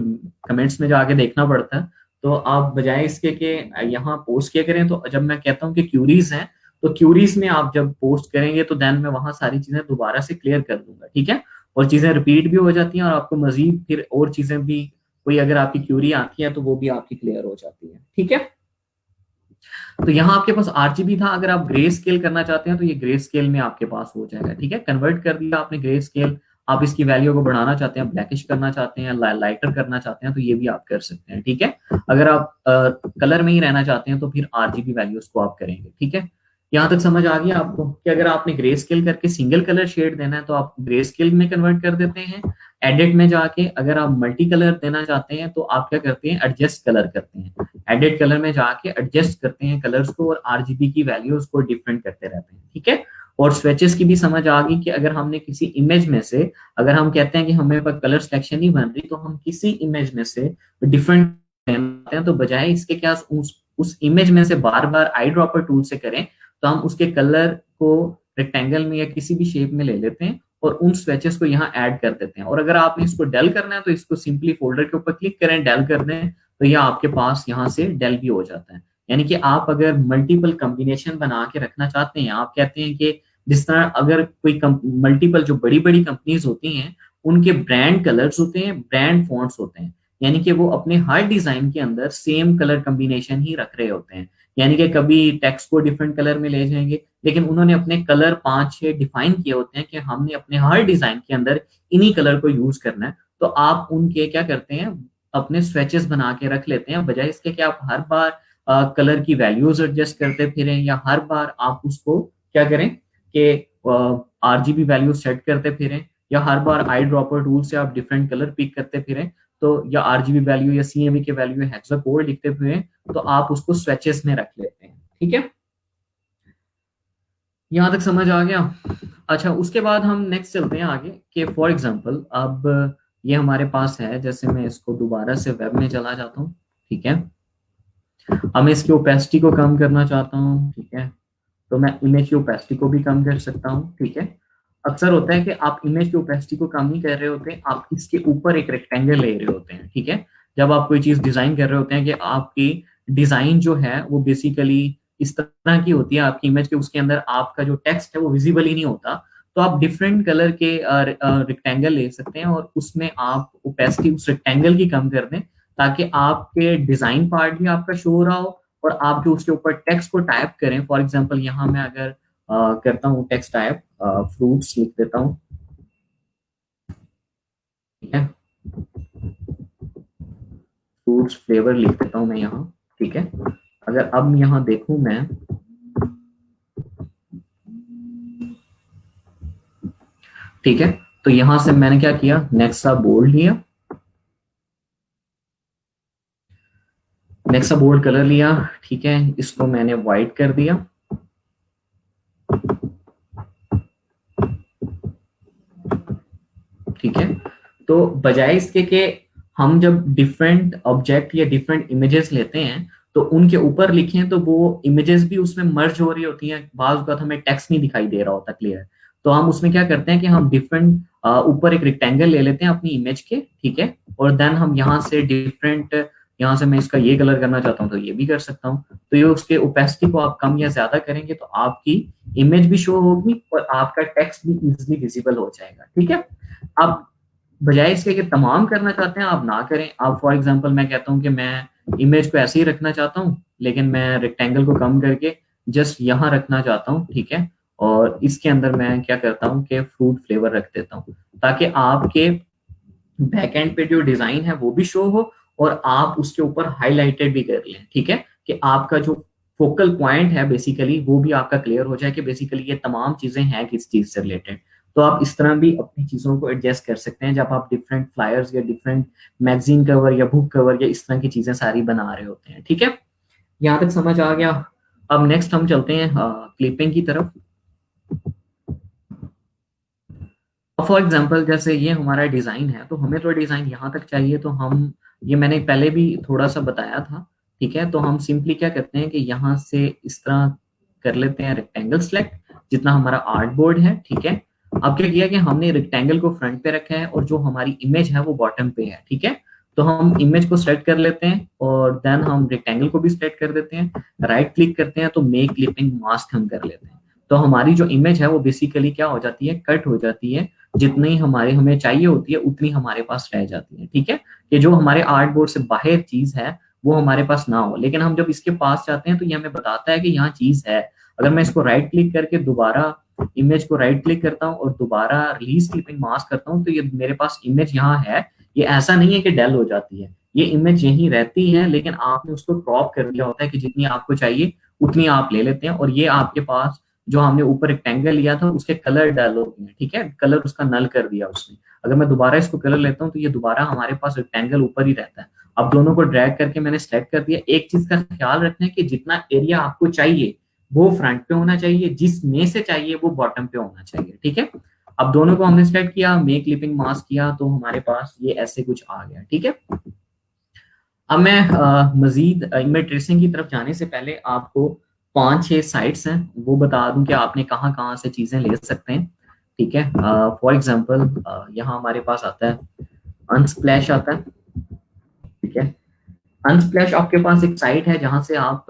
कमेंट्स में जाके देखना पड़ता है। तो आप बजाय इसके कि यहाँ पोस्ट किया करें, तो जब मैं कहता हूँ कि क्यूरीज हैं तो क्यूरीज में आप जब पोस्ट करेंगे तो देन मैं वहां सारी चीजें दोबारा से क्लियर कर दूंगा। ठीक है, और चीजें रिपीट भी हो जाती हैं और आपको मजीद फिर और चीजें भी, कोई अगर आपकी क्यूरी आती है तो वो भी आपकी क्लियर हो जाती है। ठीक है, तो यहाँ आपके पास आरजीबी था, अगर आप ग्रे स्केल करना चाहते हैं तो ये ग्रे स्केल में आपके पास हो जाएगा। ठीक है, कन्वर्ट कर दिया आपने ग्रे स्केल। आप इसकी वैल्यू को बढ़ाना चाहते हैं, ब्लैकिश करना चाहते हैं, लाइटर करना चाहते हैं तो ये भी आप कर सकते हैं। ठीक है, अगर आप कलर में ही रहना चाहते हैं तो फिर आरजीबी वैल्यूज को आप करेंगे। ठीक है, यहाँ तक समझ आ गया आपको कि अगर आपने ग्रे स्केल करके सिंगल कलर शेड देना है तो आप ग्रे स्केल में कन्वर्ट कर देते हैं। एडिट में जाके अगर आप मल्टी कलर देना चाहते हैं तो आप क्या करते हैं, एडजस्ट कलर करते हैं। एडिट कलर में जाके एडजस्ट करते हैं कलर्स को और आरजीबी की वैल्यूज को डिफरेंट करते रहते हैं। ठीक है, और स्विचेस की भी समझ आ गई कि अगर हमने किसी इमेज में से, अगर हम कहते हैं कि हमें पर कलर सिलेक्शन नहीं बन रही तो हम किसी इमेज में से डिफरेंट हैं तो बजाय इसके क्या उस इमेज में से बार बार आई ड्रॉपर टूल से करें तो हम उसके कलर को रेक्टेंगल में या किसी भी शेप में ले लेते हैं और उन स्विचेस को यहाँ ऐड कर देते हैं। और अगर आपने इसको डेल करना है तो इसको सिंपली फोल्डर के ऊपर क्लिक करें, डेल कर दें तो यह आपके पास यहाँ से डेल भी हो जाता है। यानी कि आप अगर मल्टीपल कॉम्बिनेशन बना के रखना चाहते हैं, आप कहते हैं कि जिस तरह अगर कोई मल्टीपल जो बड़ी बड़ी कंपनीज होती हैं उनके ब्रांड कलर्स होते हैं, ब्रांड फॉन्ट्स होते हैं, यानी कि वो अपने हर डिजाइन के अंदर सेम कलर कॉम्बिनेशन ही रख रहे होते हैं। यानी कि कभी टेक्स्ट को डिफरेंट कलर में ले जाएंगे, लेकिन उन्होंने अपने कलर 5-6 डिफाइन किए होते हैं कि हमने अपने हर डिजाइन के अंदर इन्हीं कलर को यूज करना है। तो आप उनके क्या करते हैं, अपने स्वेचेस बना के रख लेते हैं, बजाय इसके कि आप हर बार कलर की वैल्यूज एडजस्ट करते फिरें, या हर बार आप उसको क्या करें कि आरजीबी वैल्यू सेट करते फिरें, या हर बार आई ड्रॉपर टूल से आप डिफरेंट कलर पिक करते फिरें। तो या आरजीबी वैल्यू या सीएमई के वैल्यू हेक्सा कोड लिखते फिरें, तो आप उसको स्वेचेस में रख लेते हैं। ठीक है, यहां तक समझ आ गया। अच्छा, उसके बाद हम नेक्स्ट चलते हैं आगे कि फॉर एग्जांपल अब ये हमारे पास है, जैसे मैं इसको दोबारा से वेब में चला जाता हूँ। ठीक है, अब मैं इसकी ओपेसिटी को कम करना चाहता हूँ। ठीक है, तो मैं इमेज की ओपेसिटी को भी कम कर सकता हूँ। ठीक है, अक्सर होता है कि आप इमेज की ओपेसिटी को कम नहीं कर रहे होते, आप इसके ऊपर एक रेक्टेंगल ले रहे होते हैं। ठीक है, जब आप कोई चीज डिजाइन कर रहे होते हैं कि आपकी डिजाइन जो है वो बेसिकली इस तरह की होती है आपकी इमेज के, उसके अंदर आपका जो टेक्स्ट है वो विजिबल ही नहीं होता, तो आप डिफरेंट कलर के रेक्टेंगल ले सकते हैं और उसमें आप ओपेसिटी उस रेक्टेंगल की कम कर दें, ताकि आपके डिजाइन पार्ट भी आपका शो हो रहा हो, और आप जो उसके ऊपर टेक्स्ट को टाइप करें, फॉर एग्जांपल यहाँ मैं अगर करता हूँ टेक्स्ट टाइप फ्रूट्स लिख देता हूँ। ठीक है, फ्रूट्स फ्लेवर लिख देता हूँ मैं यहाँ। ठीक है, अगर अब यहाँ देखूं मैं, ठीक है, तो यहां से मैंने क्या किया, नेक्सा बोल्ड लिया, नेक्सा बोल्ड कलर लिया। ठीक है, इसको मैंने व्हाइट कर दिया। ठीक है, तो बजाय इसके कि हम जब डिफरेंट ऑब्जेक्ट या डिफरेंट इमेजेस लेते हैं तो उनके ऊपर लिखें तो वो इमेजेस भी उसमें मर्ज हो रही होती हैं, बाज़ वक़्त हमें टेक्स्ट नहीं दिखाई दे रहा होता क्लियर। तो हम उसमें क्या करते हैं कि हम डिफरेंट ऊपर एक रेक्टेंगल ले लेते हैं अपनी इमेज के। ठीक है, और देन हम यहाँ से डिफरेंट, यहाँ से मैं इसका ये कलर करना चाहता हूँ तो ये भी कर सकता हूँ। तो ये उसके ओपेसिटी को आप कम या ज्यादा करेंगे तो आपकी इमेज भी शो होगी और आपका टेक्स्ट भी इजिली विजिबल हो जाएगा। ठीक है, अब बजाय इसके कि तमाम करना चाहते हैं आप ना करें। आप फॉर एग्जांपल मैं कहता हूं कि मैं इमेज को ऐसे ही रखना चाहता हूं, लेकिन मैं रेक्टेंगल को कम करके जस्ट यहाँ रखना चाहता हूं। ठीक है, और इसके अंदर मैं क्या करता हूं कि फ्रूट फ्लेवर रख देता हूं, ताकि आपके बैकएंड पे जो डिजाइन है वो भी शो हो और आप उसके ऊपर हाईलाइटेड भी कर लें। ठीक है, कि आपका जो फोकल पॉइंट है बेसिकली वो भी आपका क्लियर हो जाए कि बेसिकली ये तमाम चीजें हैं किस चीज से रिलेटेड। तो आप इस तरह भी अपनी चीजों को एडजस्ट कर सकते हैं जब आप डिफरेंट फ्लायर्स या डिफरेंट मैगजीन कवर या बुक कवर या इस तरह की चीजें सारी बना रहे होते हैं। ठीक है, यहाँ तक समझ आ गया। अब नेक्स्ट हम चलते हैं क्लिपिंग की तरफ। फॉर एग्जाम्पल जैसे ये हमारा डिजाइन है, तो हमें तो डिजाइन यहाँ तक चाहिए, तो हम ये मैंने पहले भी थोड़ा सा बताया था। ठीक है, तो हम सिंपली क्या करते हैं कि यहाँ से इस तरह कर लेते हैं रेक्टेंगल सेलेक्ट जितना हमारा आर्ट बोर्ड है। ठीक है, अब क्या किया कि हमने रेक्टेंगल को फ्रंट पे रखा है और जो हमारी इमेज है वो बॉटम पे है। ठीक है, तो हम इमेज को सेलेक्ट कर लेते हैं और देन हम रेक्टेंगल को भी सेलेक्ट कर देते हैं, राइट क्लिक करते हैं तो मेक क्लिपिंग मास्क हम कर लेते हैं। तो हमारी जो इमेज है वो बेसिकली क्या हो जाती है, कट हो जाती है, जितनी हमारे हमें चाहिए होती है उतनी हमारे पास रह जाती है। ठीक है, कि जो हमारे आर्ट बोर्ड से बाहर चीज है वो हमारे पास ना हो, लेकिन हम जब इसके पास जाते हैं तो ये हमें बताता है कि यहाँ चीज है। अगर मैं इसको राइट क्लिक करके दोबारा इमेज को राइट क्लिक करता हूँ और दोबारा रिलीज क्लिपिंग मास्क करता हूँ तो ये मेरे पास इमेज यहाँ है। ये ऐसा नहीं है कि डेल हो जाती है, ये इमेज यहीं रहती है, लेकिन आपने उसको क्रॉप कर दिया होता है कि जितनी आपको चाहिए उतनी आप ले लेते हैं और ये आपके पास जो हमने ऊपर रेक्टेंगल लिया था उसके कलर डल हो गए। ठीक है, कलर उसका नल कर दिया उसने। अगर मैं दोबारा इसको कलर लेता हूँ तो ये दोबारा हमारे पास रेक्टेंगल ऊपर ही रहता है। अब दोनों को ड्रैग करके मैंने सेलेक्ट कर दिया। एक चीज का ख्याल रखना है कि जितना एरिया आपको चाहिए वो फ्रंट पे होना चाहिए, जिसमें से चाहिए वो बॉटम पे होना चाहिए। ठीक है, अब दोनों को हमने सेलेक्ट किया, मेक क्लिपिंग मास्क किया तो हमारे पास ये ऐसे कुछ आ गया। ठीक है, अब मैं मजीद इमेज ट्रेसिंग की तरफ जाने से पहले आपको 5-6 साइट्स हैं वो बता दूं कि आपने कहाँ कहाँ से चीजें ले सकते हैं। ठीक है, फॉर एग्जांपल यहाँ हमारे पास आता है अनस्प्लैश आता है। ठीक है, अनस्प्लैश आपके पास एक साइट है जहां से आप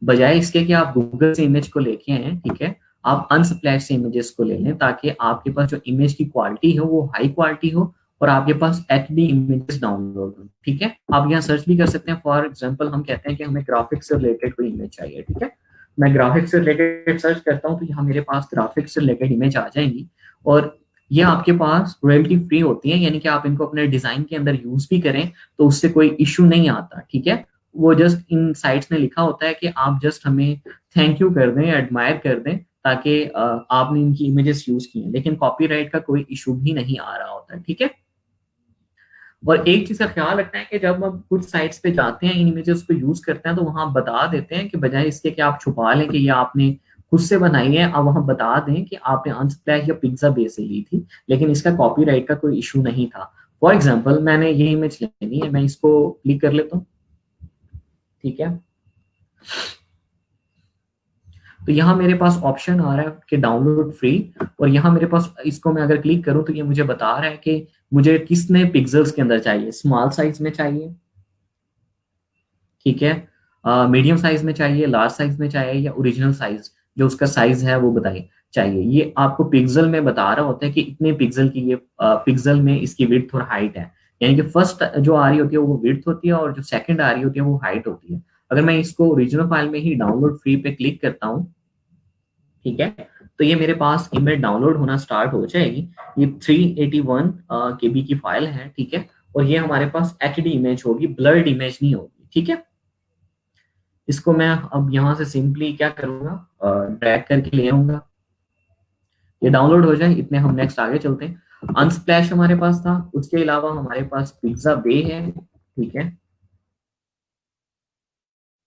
बजाय इसके कि आप गूगल से इमेज को लेके आए, ठीक है, आप अनस्प्लैश से इमेजेस को ले लें ताकि आपके पास जो इमेज की क्वालिटी है वो हाई क्वालिटी हो और आपके पास एचडी इमेजेस डाउनलोड हो, ठीक है। आप यहाँ सर्च भी कर सकते हैं। फॉर एग्जांपल हम कहते हैं कि हमें ग्राफिक्स से रिलेटेड कोई इमेज चाहिए, ठीक है। मैं ग्राफिक्स से रिलेटेड सर्च करता हूँ तो यहाँ मेरे पास ग्राफिक्स से रिलेटेड इमेज आ जाएंगी, और ये आपके पास रॉयल्टी फ्री होती है, यानी कि आप इनको अपने डिजाइन के अंदर यूज भी करें तो उससे कोई इश्यू नहीं आता, ठीक है। वो जस्ट इन साइट्स में लिखा होता है कि आप जस्ट हमें थैंक यू कर दें, एडमायर कर दें, ताकि आपने इनकी इमेजेस यूज की हैं, लेकिन कॉपीराइट का कोई इशू भी नहीं आ रहा होता है, ठीक है। और एक चीज का ख्याल रखना है कि जब हम कुछ साइट्स पे जाते हैं, इन इमेजेस को यूज करते हैं, तो वहां बता देते हैं कि बजाय इसके कि आप छुपा लें कि ये आपने खुद से बनाई है, आप वहां बता दें कि आपने अनस्प्लैश या पिज्जा बेस से ली थी, लेकिन इसका कॉपीराइट का कोई इशू नहीं था। फॉर एग्जाम्पल मैंने ये इमेज लेनी है, मैं इसको क्लिक कर लेता हूँ, ठीक है। तो यहाँ मेरे पास ऑप्शन आ रहा है कि डाउनलोड फ्री, और यहाँ मेरे पास इसको मैं अगर क्लिक करूँ तो ये मुझे बता रहा है कि मुझे किसने पिक्सल्स के अंदर चाहिए, स्मॉल साइज में चाहिए, ठीक है, मीडियम साइज में चाहिए, लार्ज साइज में चाहिए, या ओरिजिनल साइज जो उसका साइज है वो बताइए चाहिए। ये आपको पिक्सल में बता रहा होता है कि इतने पिक्सल की ये पिक्सल में इसकी विड्थ और हाइट है, यानी कि फर्स्ट जो आ रही होती है वो विड्थ होती है, और जो सेकंड आ रही होती है वो हाइट होती है। अगर मैं इसको ओरिजिनल फाइल में ही डाउनलोड फ्री पे क्लिक करता हूँ, ठीक है, तो ये मेरे पास इमेज डाउनलोड होना स्टार्ट हो जाएगी। ये 381 केबी की फाइल है, ठीक है, और ये हमारे पास एचडी इमेज होगी, ब्लर्ड इमेज नहीं होगी, ठीक है। इसको मैं अब यहाँ से सिंपली क्या करूंगा, ड्रैग करके ले आऊंगा, ये डाउनलोड हो जाए, इतने हम नेक्स्ट आगे चलते हैं। अनस्प्लैश हमारे पास था, उसके अलावा हमारे पास पिज्जा बे है, ठीक है।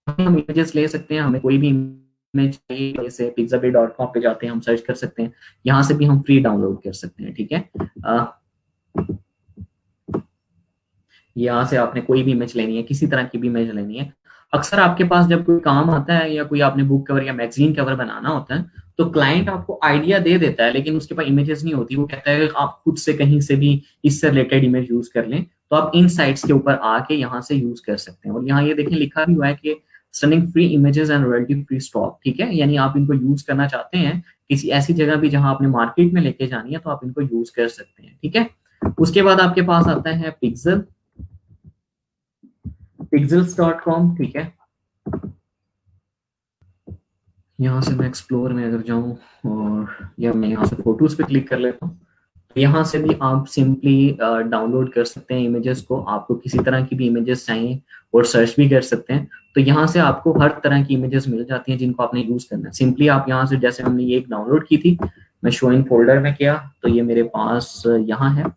हम इमेजेस ले सकते हैं, हमें कोई भी इमेज चाहिए, जैसे pizzabay.com पे जाते हैं, हम सर्च कर सकते हैं, यहाँ से भी हम फ्री डाउनलोड कर सकते हैं, ठीक है। यहाँ से आपने कोई भी इमेज लेनी है, किसी तरह की भी इमेज लेनी है। अक्सर आपके पास जब कोई काम आता है या कोई आपने बुक कवर या मैगजीन कवर बनाना होता है, तो क्लाइंट आपको आइडिया दे देता है, लेकिन उसके पास इमेजेस नहीं होती। वो कहता है कि आप खुद से कहीं से भी इससे रिलेटेड इमेज यूज कर लें, तो आप इन साइट्स के ऊपर आके यहाँ से यूज कर सकते हैं। और यहाँ ये देखें लिखा भी हुआ है कि stunning free images and royalty free stock, ठीक है, यानी आप इनको यूज करना चाहते हैं किसी ऐसी जगह भी जहां आपने मार्केट में लेके जानी है, तो आप इनको यूज कर सकते हैं, ठीक है। उसके बाद आपके पास आता है पिक्सल, pixels.com, ठीक है। यहाँ से मैं एक्सप्लोर में अगर जाऊँ, और या मैं यहाँ से फोटोज पे क्लिक कर लेता हूँ, तो यहाँ से भी आप सिंपली डाउनलोड कर सकते हैं इमेजेस को। आपको किसी तरह की भी इमेजेस चाहिए और सर्च भी कर सकते हैं, तो यहाँ से आपको हर तरह की इमेजेस मिल जाती हैं जिनको आपने यूज करना है। सिंपली आप यहाँ से, जैसे हमने ये एक डाउनलोड की थी, मैं शो इन फोल्डर में किया तो ये मेरे पास यहाँ है,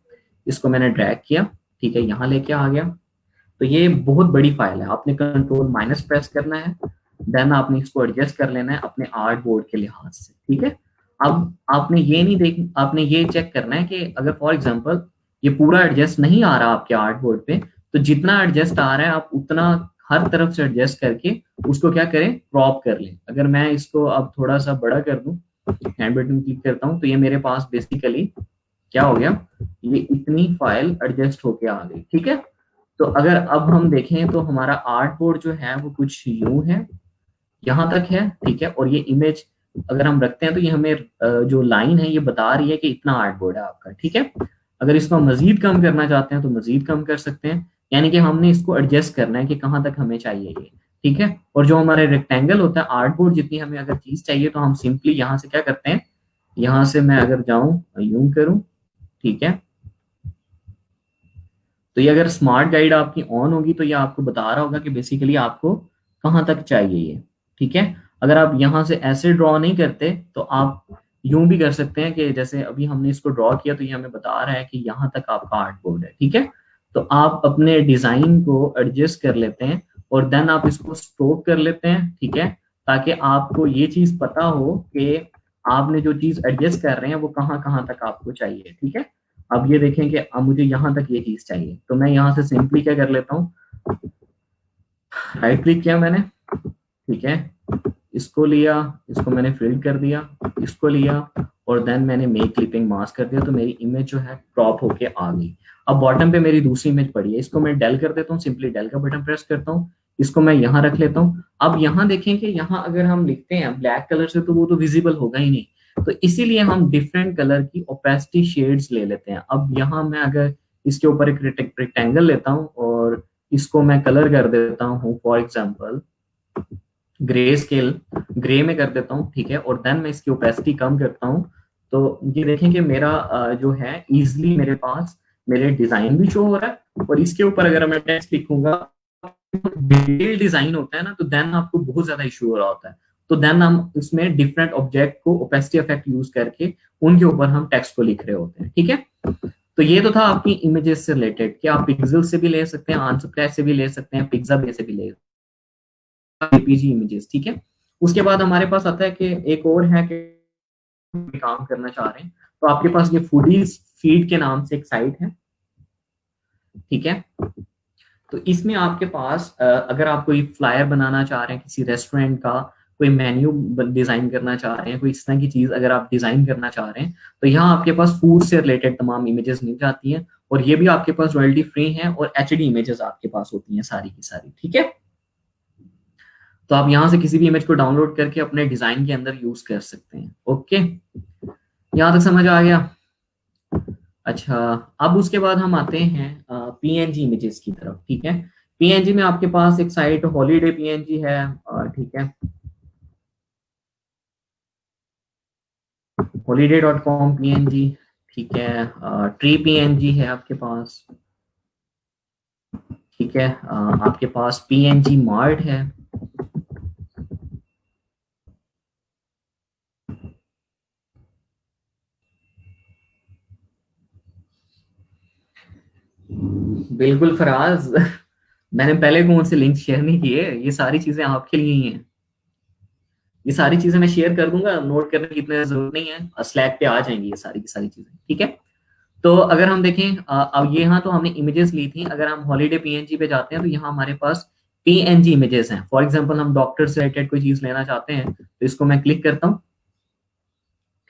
इसको मैंने ड्रैग किया, ठीक है, यहाँ लेके आ गया। तो ये बहुत बड़ी फाइल है, आपने कंट्रोल माइनस प्रेस करना है, देन आपने इसको एडजस्ट कर लेना है अपने आर्ट बोर्ड के लिहाज से, ठीक है। अब आपने ये नहीं देख, आपने ये चेक करना है कि अगर फॉर एग्जांपल ये पूरा एडजस्ट नहीं आ रहा आपके आर्ट बोर्ड पे, तो जितना एडजस्ट आ रहा है आप उतना हर तरफ से एडजस्ट करके उसको क्या करें, क्रॉप कर लें। अगर मैं इसको अब थोड़ा सा बड़ा कर दूं, हैंड बटन क्लिक करता हूं, तो ये मेरे पास बेसिकली क्या हो गया, ये इतनी फाइल एडजस्ट होके आ गई, ठीक है। तो अगर अब हम देखें तो हमारा आर्ट बोर्ड जो है वो कुछ यूं है, यहाँ तक है, ठीक है। और ये इमेज अगर हम रखते हैं तो ये हमें जो लाइन है ये बता रही है कि इतना आर्ट बोर्ड है आपका, ठीक है। अगर इसको हम मजीद कम करना चाहते हैं तो मजीद कम कर सकते हैं, यानी कि हमने इसको एडजस्ट करना है कि कहाँ तक हमें चाहिए ये, ठीक है। और जो हमारे रेक्टेंगल होता है आर्ट बोर्ड जितनी हमें अगर चीज चाहिए, तो हम सिंपली यहाँ से क्या करते हैं, यहाँ से मैं अगर जाऊं यूं करूं, ठीक है, तो ये अगर स्मार्ट गाइड आपकी ऑन होगी तो ये आपको बता रहा होगा कि बेसिकली आपको कहाँ तक चाहिए ये, ठीक है। अगर आप यहाँ से ऐसे ड्रॉ नहीं करते तो आप यूं भी कर सकते हैं कि जैसे अभी हमने इसको ड्रॉ किया तो ये हमें बता रहा है कि यहाँ तक आपका आर्ट बोर्ड है, ठीक है। तो आप अपने डिजाइन को एडजस्ट कर लेते हैं और देन आप इसको स्टोर कर लेते हैं, ठीक है, ताकि आपको ये चीज पता हो कि आपने जो चीज एडजस्ट कर रहे हैं वो कहाँ कहाँ तक आपको चाहिए, ठीक है। अब ये देखें कि अब मुझे यहाँ तक ये चीज चाहिए, तो मैं यहाँ से सिंपली क्या कर लेता हूँ, राइट क्लिक किया मैंने, ठीक है, इसको लिया, इसको मैंने फिल्ड कर दिया, इसको लिया, और देन मैंने मेक क्लिपिंग मास्क कर दिया, तो मेरी इमेज जो है क्रॉप होके आ गई। अब बॉटम पे मेरी दूसरी इमेज पड़ी है, इसको मैं डेल कर देता हूँ, सिंपली डेल का बटन प्रेस करता हूँ, इसको मैं यहाँ रख लेता हूँ। अब यहाँ देखें कि यहाँ अगर हम लिखते हैं ब्लैक कलर से तो वो तो विजिबल होगा ही नहीं, तो इसीलिए हम डिफरेंट कलर की ओपेसिटी शेड्स ले लेते हैं। अब यहाँ मैं अगर इसके ऊपर एक रेक्टेंगल लेता हूँ और इसको मैं कलर कर देता हूँ for example grey scale, grey में कर देता हूँ, ठीक है। और देन मैं इसकी ओपेसिटी कम करता हूँ, तो ये देखें कि मेरा जो है इजिली मेरे पास मेरे डिजाइन भी शो हो रहा है। और इसके ऊपर अगर मैं टेक्स्ट लिखूंगा, डिटेल डिजाइन होता है ना, तो देन आपको बहुत ज्यादा इशू हो रहा होता है। तो देन हम इसमें डिफरेंट ऑब्जेक्ट को ओपेसिटी इफेक्ट यूज करके उनके ऊपर हम टेक्स्ट को लिख रहे होते हैं, ठीक है। तो ये तो था आपकी इमेजेस से रिलेटेड कि आप पिक्सल से भी ले सकते हैं, आंसरफ्लैश से भी ले सकते हैं, पिक्साबे से भी ले जेपीजी इमेजेस, ठीक है। उसके बाद हमारे पास आता है कि एक और है कि काम करना चाह रहे हैं, तो आपके पास ये फूडीज फीड के नाम से एक साइट है, ठीक है। तो इसमें आपके पास अगर आप कोई फ्लायर बनाना चाह रहे हैं किसी रेस्टोरेंट का, कोई मेन्यू डिजाइन करना चाह रहे हैं, कोई इस तरह की चीज अगर आप डिजाइन करना चाह रहे हैं, तो यहाँ आपके पास फूड से रिलेटेड तमाम इमेजेस मिल जाती हैं। और ये भी आपके पास रॉयल्टी फ्री है और एचडी इमेजेस आपके पास होती हैं सारी की सारी, ठीक है। तो आप यहाँ से किसी भी इमेज को डाउनलोड करके अपने डिजाइन के अंदर यूज कर सकते हैं। ओके, यहाँ तक समझ आ गया। अच्छा, अब उसके बाद हम आते हैं पीएनजी इमेजेस की तरफ, ठीक है। पीएनजी में आपके पास एक साइट हॉलीडे पीएनजी है, ठीक है, holiday.com पीएनजी, ठीक है। ट्री पीएनजी है आपके पास, ठीक है। आपके पास पीएनजी मार्ट है, बिल्कुल फराज। मैंने पहले कौन से लिंक शेयर नहीं किए, ये सारी चीजें आपके लिए ही हैं। ये सारी चीजें मैं शेयर कर दूंगा, नोट करने की इतनी जरूरत नहीं है, स्लैक पे आ जाएंगी ये सारी की सारी चीजें, ठीक है। तो अगर हम देखें अब ये, यहाँ तो हमने इमेजेस ली थी, अगर हम हॉलीडे पीएनजी पे जाते हैं तो यहाँ हमारे पास पीएनजी इमेजेस हैं। फॉर एग्जांपल हम डॉक्टर से रिलेटेड कोई चीज लेना चाहते हैं, तो इसको मैं क्लिक करता हूँ,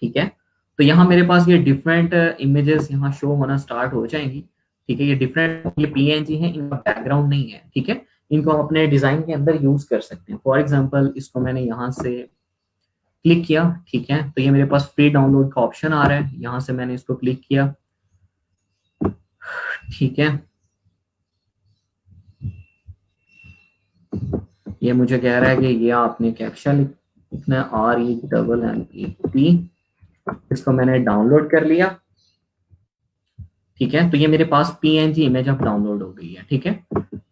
ठीक है। तो यहाँ मेरे पास ये डिफरेंट इमेजेस यहाँ शो होना स्टार्ट हो जाएंगी, ठीक है। ये डिफरेंट ये पीएनजी है, इनका बैकग्राउंड नहीं है, ठीक है। इनको हम अपने डिजाइन के अंदर यूज कर सकते हैं। फॉर एग्जाम्पल इसको मैंने यहाँ से क्लिक किया, ठीक है, तो ये मेरे पास फ्री डाउनलोड का ऑप्शन आ रहा है, यहाँ से मैंने इसको क्लिक किया, ठीक है। ये मुझे कह रहा है कि ये आपने कैप्शन लिखना है, RENNET, इसको मैंने डाउनलोड कर लिया, ठीक है। तो ये मेरे पास पीएनजी इमेज अब डाउनलोड हो गई है, ठीक है।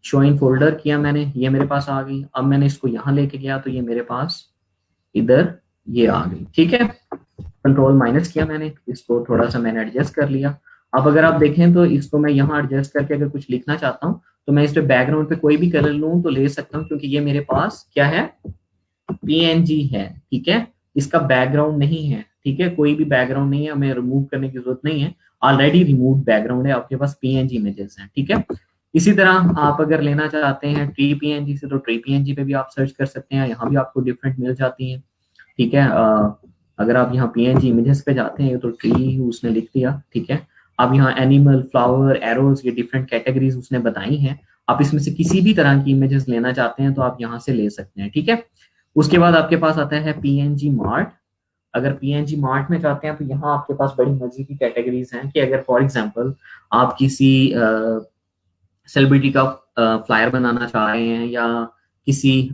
शो इन फोल्डर किया मैंने, ये मेरे पास आ गई। अब मैंने इसको यहाँ लेके गया तो ये मेरे पास इधर ये आ गई, ठीक है। कंट्रोल माइनस किया मैंने, इसको थोड़ा सा मैंने एडजस्ट कर लिया। अब अगर आप देखें तो इसको मैं यहाँ एडजस्ट करके अगर कुछ लिखना चाहता हूँ, तो मैं इस पे बैकग्राउंड पे कोई भी कलर लूँ तो ले सकता हूँ, क्योंकि ये मेरे पास क्या है, पीएनजी है, ठीक है। इसका बैकग्राउंड नहीं है, ठीक है, कोई भी बैकग्राउंड नहीं है, हमें रिमूव करने की जरूरत नहीं है, ऑलरेडी रिमूव बैकग्राउंड है, आपके पास पीएनजी इमेजेस हैं, ठीक है। इसी तरह आप अगर लेना चाहते हैं ट्री पीएनजी से, तो ट्री पीएनजी पे भी आप सर्च कर सकते हैं, यहाँ भी आपको डिफरेंट मिल जाती हैं, ठीक है। अगर आप यहाँ पीएनजी इमेजेस पे जाते हैं तो ट्री उसने लिख दिया, ठीक है। अब यहाँ एनिमल, फ्लावर, एरोज, ये डिफरेंट कैटेगरीज उसने बताई हैं। आप इसमें से किसी भी तरह की इमेजेस लेना चाहते हैं तो आप यहाँ से ले सकते हैं, ठीक है। उसके बाद आपके पास आता है पीएनजी मार्ट। अगर पीएनजी मार्ट में जाते हैं तो यहाँ आपके पास बड़ी मजे की कैटेगरीज हैं कि अगर फॉर एग्जांपल आप किसी सेलिब्रिटी का फ्लायर बनाना चाह रहे हैं, या किसी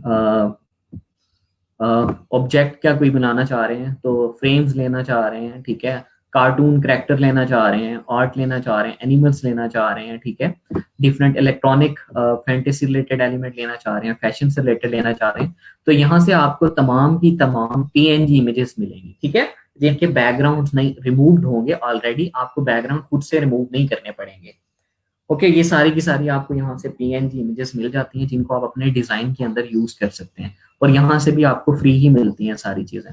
ऑब्जेक्ट का कोई बनाना चाह रहे हैं, तो फ्रेम्स लेना चाह रहे हैं, ठीक है, कार्टून करेक्टर लेना चाह रहे हैं, आर्ट लेना चाह रहे हैं, एनिमल्स लेना चाह रहे हैं, ठीक है, different electronic fantasy related element लेना चाह रहे हैं, फैशन से रिलेटेड लेना चाह रहे हैं, तो यहाँ से आपको तमाम की तमाम पीएनजी इमेजेस मिलेंगी, ठीक है, जिनके बैकग्राउंड नहीं रिमूव्ड होंगे ऑलरेडी, आपको बैकग्राउंड खुद से रिमूव नहीं करने पड़ेंगे। ओके, ये सारी की सारी आपको यहाँ से पीएनजी इमेजेस मिल जाती हैं, जिनको आप अपने डिजाइन के अंदर यूज कर सकते हैं, और यहाँ से भी आपको फ्री ही मिलती हैं सारी चीजें।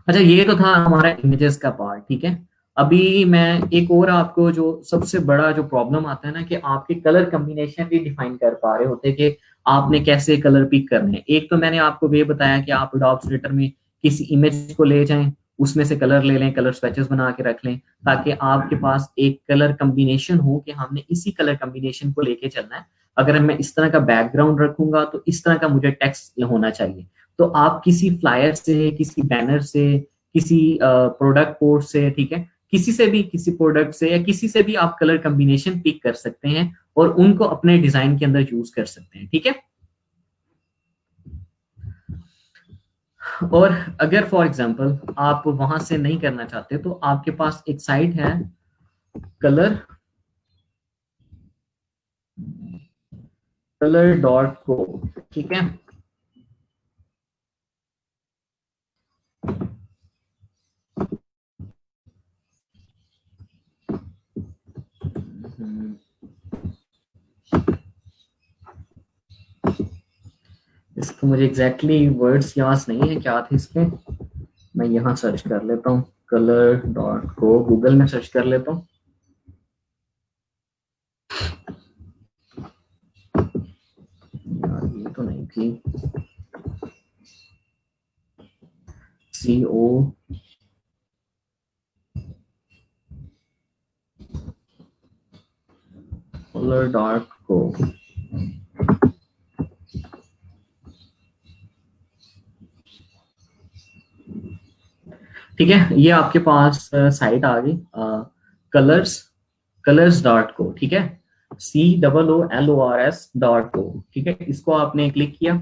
अच्छा, ये तो था हमारा इमेजेस का पार्ट, ठीक है। अभी मैं एक और आपको जो सबसे बड़ा जो प्रॉब्लम आता है ना, कि आपके कलर कॉम्बिनेशन भी डिफाइन कर पा रहे होते कि आपने कैसे कलर पिक करने हैं। एक तो मैंने आपको ये बताया कि आप एडोब इलस्ट्रेटर में किसी इमेज को ले जाएं, उसमें से कलर ले लें, कलर स्वेचेस बना के रख लें, ताकि आपके पास एक कलर कॉम्बिनेशन हो कि हमने इसी कलर कॉम्बिनेशन को लेके चलना है। अगर मैं इस तरह का बैकग्राउंड रखूंगा तो इस तरह का मुझे टेक्स्ट होना चाहिए। तो आप किसी फ्लायर से, किसी बैनर से, किसी प्रोडक्ट पोर्ट से, ठीक है, किसी से भी, किसी प्रोडक्ट से या किसी से भी आप कलर कॉम्बिनेशन पिक कर सकते हैं और उनको अपने डिजाइन के अंदर यूज कर सकते हैं, ठीक है। और अगर फॉर एग्जांपल आप वहां से नहीं करना चाहते तो आपके पास एक साइट है कलर color.co, ठीक है। इसको मुझे एग्जैक्टली वर्ड्स याद नहीं है क्या थे इसके, मैं यहाँ सर्च कर लेता हूँ color.co, गूगल में सर्च कर लेता हूँ। यार ये तो नहीं थी, CO color.co, ठीक है। ये आपके पास साइट आ गई colors.co, ठीक है। COOLORS.co, ठीक है। इसको आपने क्लिक किया,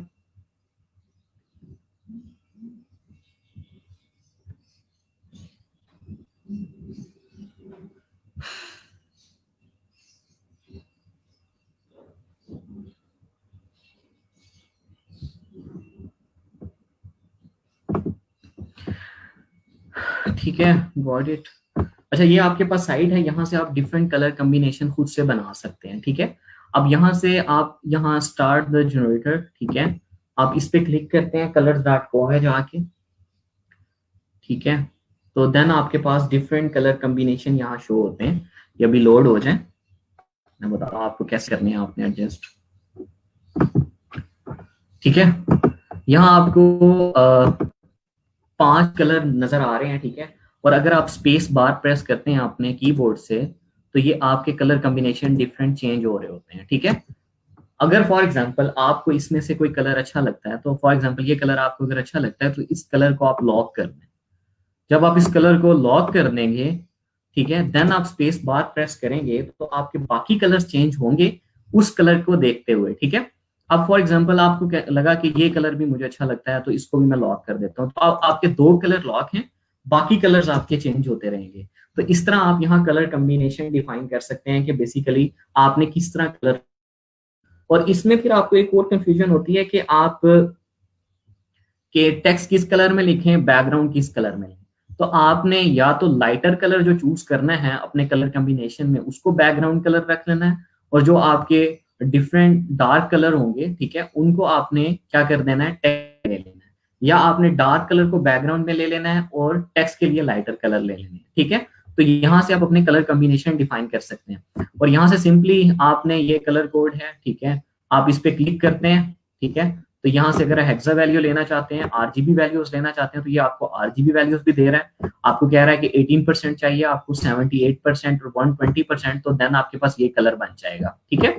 ठीक है, गॉट इट। अच्छा, ये आपके पास साइट है, यहाँ से आप डिफरेंट कलर कॉम्बिनेशन खुद से बना सकते हैं, ठीक है। अब यहाँ से आप यहाँ स्टार्ट द जनरेटर, ठीक है, आप इस पे क्लिक करते हैं, colors.co है जाके, ठीक है। तो देन आपके पास डिफरेंट कलर कॉम्बिनेशन यहाँ शो होते हैं। ये अभी लोड हो जाए, मैं बता रहा हूँ आपको कैसे करने हैं आपने एडजस्ट, ठीक है। यहाँ आपको 5 कलर नजर आ रहे हैं, ठीक है। और अगर आप स्पेस बार प्रेस करते हैं अपने कीबोर्ड से तो ये आपके कलर कॉम्बिनेशन डिफरेंट चेंज हो रहे होते हैं, ठीक है। अगर फॉर एग्जांपल आपको इसमें से कोई कलर अच्छा लगता है, तो फॉर एग्जांपल ये कलर आपको अगर अच्छा लगता है तो इस कलर को आप लॉक कर दें। जब आप इस कलर को लॉक कर देंगे, ठीक है, देन आप स्पेस बार प्रेस करेंगे तो आपके बाकी कलर्स चेंज होंगे उस कलर को देखते हुए, ठीक है। अब फॉर एग्जांपल आपको लगा कि ये कलर भी मुझे अच्छा लगता है तो इसको भी मैं लॉक कर देता हूँ, तो आपके 2 कलर लॉक हैं, बाकी कलर्स आपके चेंज होते रहेंगे। तो इस तरह आप यहाँ कलर कॉम्बिनेशन डिफाइन कर सकते हैं कि बेसिकली आपने किस तरह कलर। और इसमें फिर आपको एक और कंफ्यूजन होती है कि आप के टेक्स्ट किस कलर में लिखें, बैकग्राउंड किस कलर में लिखें। तो आपने या तो लाइटर कलर जो चूज करना है अपने कलर कॉम्बिनेशन में उसको बैकग्राउंड कलर रख लेना है, और जो आपके डिफरेंट डार्क कलर होंगे, ठीक है, उनको आपने क्या कर देना है, टेक्स्ट ले लेना है। या आपने डार्क कलर को बैकग्राउंड में ले लेना है और टेक्स्ट के लिए लाइटर कलर ले लेना है, ठीक है। तो यहाँ से आप अपने कलर कॉम्बिनेशन डिफाइन कर सकते हैं। और यहाँ से सिंपली आपने ये कलर कोड है, ठीक है, आप इस पे क्लिक करते हैं, ठीक है। तो यहाँ से अगर हेक्सा वैल्यू लेना चाहते हैं, RGB वैल्यूज लेना चाहते हैं, तो ये आपको RGB वैल्यूज भी दे रहा है। आपको कह रहा है कि 18% चाहिए, आपको 78% और 120%, तो देन आपके पास ये कलर बन जाएगा, ठीक है।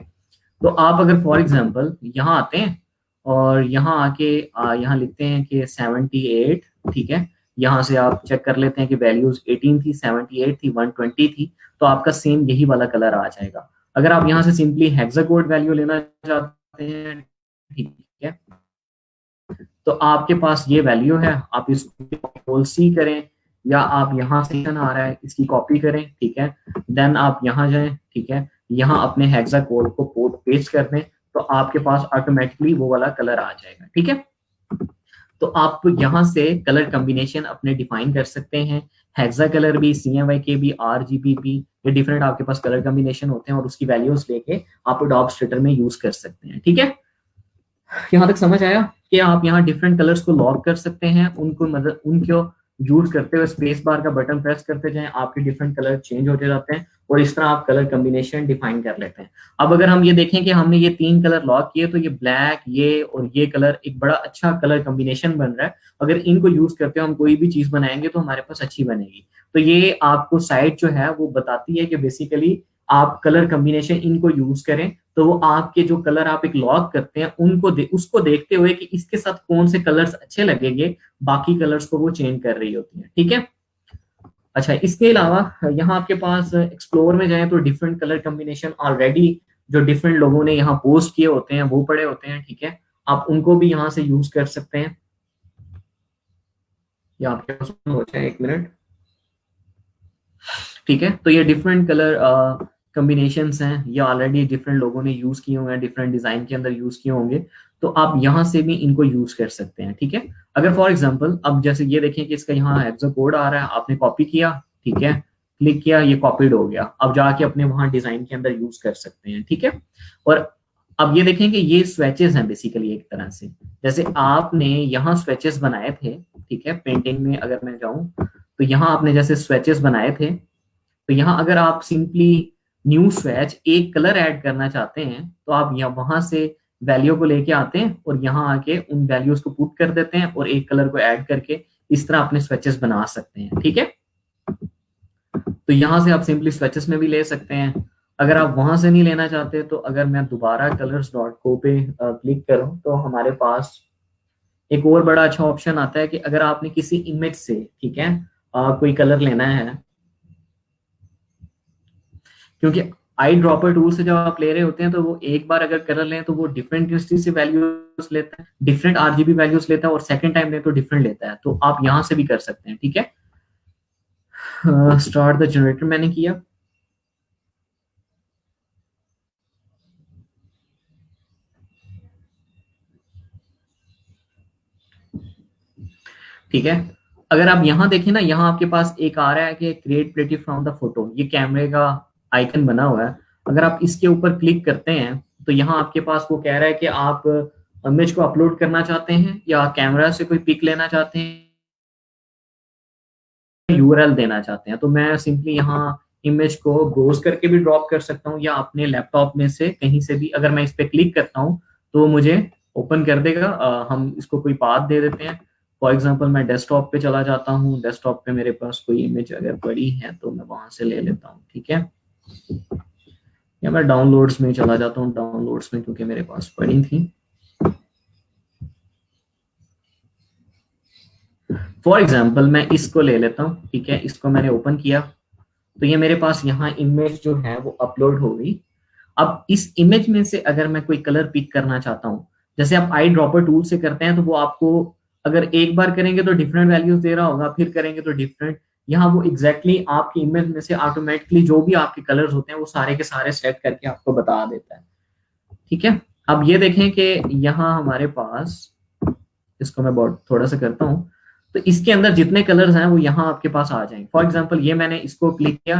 तो आप अगर फॉर एग्जांपल यहाँ आते हैं और यहाँ आके यहाँ लिखते हैं कि 78, ठीक है। यहाँ से आप चेक कर लेते हैं कि वैल्यूज 18 थी, 78 थी, 120 थी, तो आपका सेम यही वाला कलर आ जाएगा। अगर आप यहाँ से सिंपली हेक्साकोड वैल्यू लेना चाहते हैं, ठीक है, तो आपके पास ये वैल्यू है, आप इसको कंट्रोल C करें या आप यहाँ से आ रहा है इसकी कॉपी करें, ठीक है। देन आप यहाँ जाएं, ठीक है, यहाँ अपने हेक्सा कोड को पेस्ट कर दें, तो आपके पास ऑटोमेटिकली वो वाला कलर आ जाएगा, ठीक है। तो आप यहाँ से कलर कॉम्बिनेशन अपने डिफाइन कर सकते हैं, हेक्सा कलर भी, CMYK भी, RGB भी, ये डिफरेंट आपके पास कलर कॉम्बिनेशन होते हैं और उसकी वैल्यूज लेके आप एडोब स्ट्रक्टर में यूज कर सकते हैं, ठीक है। यहाँ तक समझ आया कि आप यहाँ डिफरेंट कलर्स को लॉक कर सकते हैं, उनको मतलब उनको यूज करते हुए स्पेस बार का बटन प्रेस करते जाएं, आपके डिफरेंट कलर चेंज होते जाते हैं और इस तरह आप कलर कॉम्बिनेशन डिफाइन कर लेते हैं। अब अगर हम ये देखें कि हमने ये 3 कलर लॉक किए तो ये ब्लैक, ये और ये कलर एक बड़ा अच्छा कलर कॉम्बिनेशन बन रहा है। अगर इनको यूज करते हुए हम कोई भी चीज बनाएंगे तो हमारे पास अच्छी बनेगी। तो ये आपको साइट जो है वो बताती है कि बेसिकली आप कलर कॉम्बिनेशन इनको यूज करें, तो वो आपके जो कलर आप एक लॉक करते हैं उनको उसको देखते हुए कि इसके साथ कौन से कलर्स अच्छे लगेंगे, बाकी कलर्स को वो चेंज कर रही होती है, ठीक है। अच्छा, इसके अलावा यहाँ आपके पास एक्सप्लोर में जाएं तो डिफरेंट कलर कॉम्बिनेशन ऑलरेडी जो डिफरेंट लोगों ने यहाँ पोस्ट किए होते हैं वो पड़े होते हैं, ठीक है। आप उनको भी यहाँ से यूज कर सकते हैं। ये आपके पास हो जाए, 1 मिनट। ठीक है, तो ये डिफरेंट कलर कॉम्बिनेशंस हैं, ये ऑलरेडी डिफरेंट लोगों ने यूज किए हुए हैं, डिफरेंट डिजाइन के अंदर यूज किए होंगे। तो आप यहाँ से भी इनको यूज कर सकते हैं, ठीक है। अगर फॉर एग्जांपल अब जैसे ये देखें कि इसका यहाँ हेक्सा कोड आ रहा है, आपने कॉपी किया, ठीक है, क्लिक किया, ये कॉपीड हो गया। अब जाके अपने वहां डिजाइन के अंदर यूज कर सकते हैं, ठीक है। और अब ये देखें कि ये स्वेचेस हैं बेसिकली एक तरह से, जैसे आपने यहाँ स्वेचेस बनाए थे, ठीक है। पेंटिंग में अगर मैं जाऊं तो यहाँ आपने जैसे स्वेचेस बनाए थे, तो यहाँ अगर आप सिंपली न्यू स्वेच एक कलर ऐड करना चाहते हैं तो आप यहाँ वहां से वैल्यू को लेके आते हैं और यहाँ आके उन वैल्यूज को पुट कर देते हैं और एक कलर को ऐड करके इस तरह अपने स्वेचेस बना सकते हैं, ठीक है। तो यहाँ से आप सिंपली स्वेचेस में भी ले सकते हैं। अगर आप वहां से नहीं लेना चाहते तो अगर मैं दोबारा कलर्स डॉट को पे क्लिक करूं तो हमारे पास एक और बड़ा अच्छा ऑप्शन आता है कि अगर आपने किसी इमेज से, ठीक है, कोई कलर लेना है, क्योंकि आई ड्रॉपर टूल से जब आप ले रहे होते हैं तो वो एक बार अगर कलर लें तो वो डिफरेंट इंटेंसिटी से वैल्यूज लेता है, डिफरेंट आरजीबी वैल्यूज लेता है, और सेकंड टाइम लें तो डिफरेंट लेता है। तो आप यहां से भी कर सकते हैं, ठीक है। स्टार्ट द जनरेटर मैंने किया। ठीक है, अगर आप यहाँ देखें ना, यहाँ आपके पास एक आ रहा है कि क्रिएट प्लेटिव फ्रॉम द फोटो, ये कैमरे का आइकन बना हुआ है। अगर आप इसके ऊपर क्लिक करते हैं तो यहाँ आपके पास वो कह रहा है कि आप इमेज को अपलोड करना चाहते हैं या कैमरा से कोई पिक लेना चाहते हैं, यूआरएल देना चाहते हैं। तो मैं सिंपली यहाँ इमेज को ब्राउज करके भी ड्रॉप कर सकता हूँ या अपने लैपटॉप में से कहीं से भी, अगर मैं इस पे क्लिक करता हूँ तो मुझे ओपन कर देगा। हम इसको कोई पाथ दे देते हैं। फॉर एग्जांपल मैं डेस्कटॉप पे चला जाता हूँ, डेस्कटॉप पे मेरे पास कोई इमेज अगर पड़ी है तो मैं वहां से ले लेता हूँ, ठीक है। या मैं डाउनलोड्स में चला जाता हूँ, डाउनलोड्स में क्योंकि मेरे पास पड़ी थी। फॉर एग्जाम्पल मैं इसको ले लेता हूँ, ठीक है, इसको मैंने ओपन किया तो ये मेरे पास यहाँ इमेज जो है वो अपलोड हो गई। अब इस इमेज में से अगर मैं कोई कलर पिक करना चाहता हूँ, जैसे आप आई ड्रॉपर टूल से करते हैं तो वो आपको अगर एक बार करेंगे तो डिफरेंट वैल्यूज दे रहा होगा, फिर करेंगे तो डिफरेंट। यहाँ वो एग्जैक्टली exactly आपकी इमेज में से ऑटोमेटिकली जो भी आपके कलर्स होते हैं वो सारे के सारे सेट करके आपको बता देता है, ठीक है। अब ये देखें कि यहाँ हमारे पास, इसको मैं बहुत थोड़ा सा करता हूँ तो इसके अंदर जितने कलर्स हैं वो यहाँ आपके पास आ जाएंगे। फॉर एग्जाम्पल ये मैंने इसको क्लिक किया,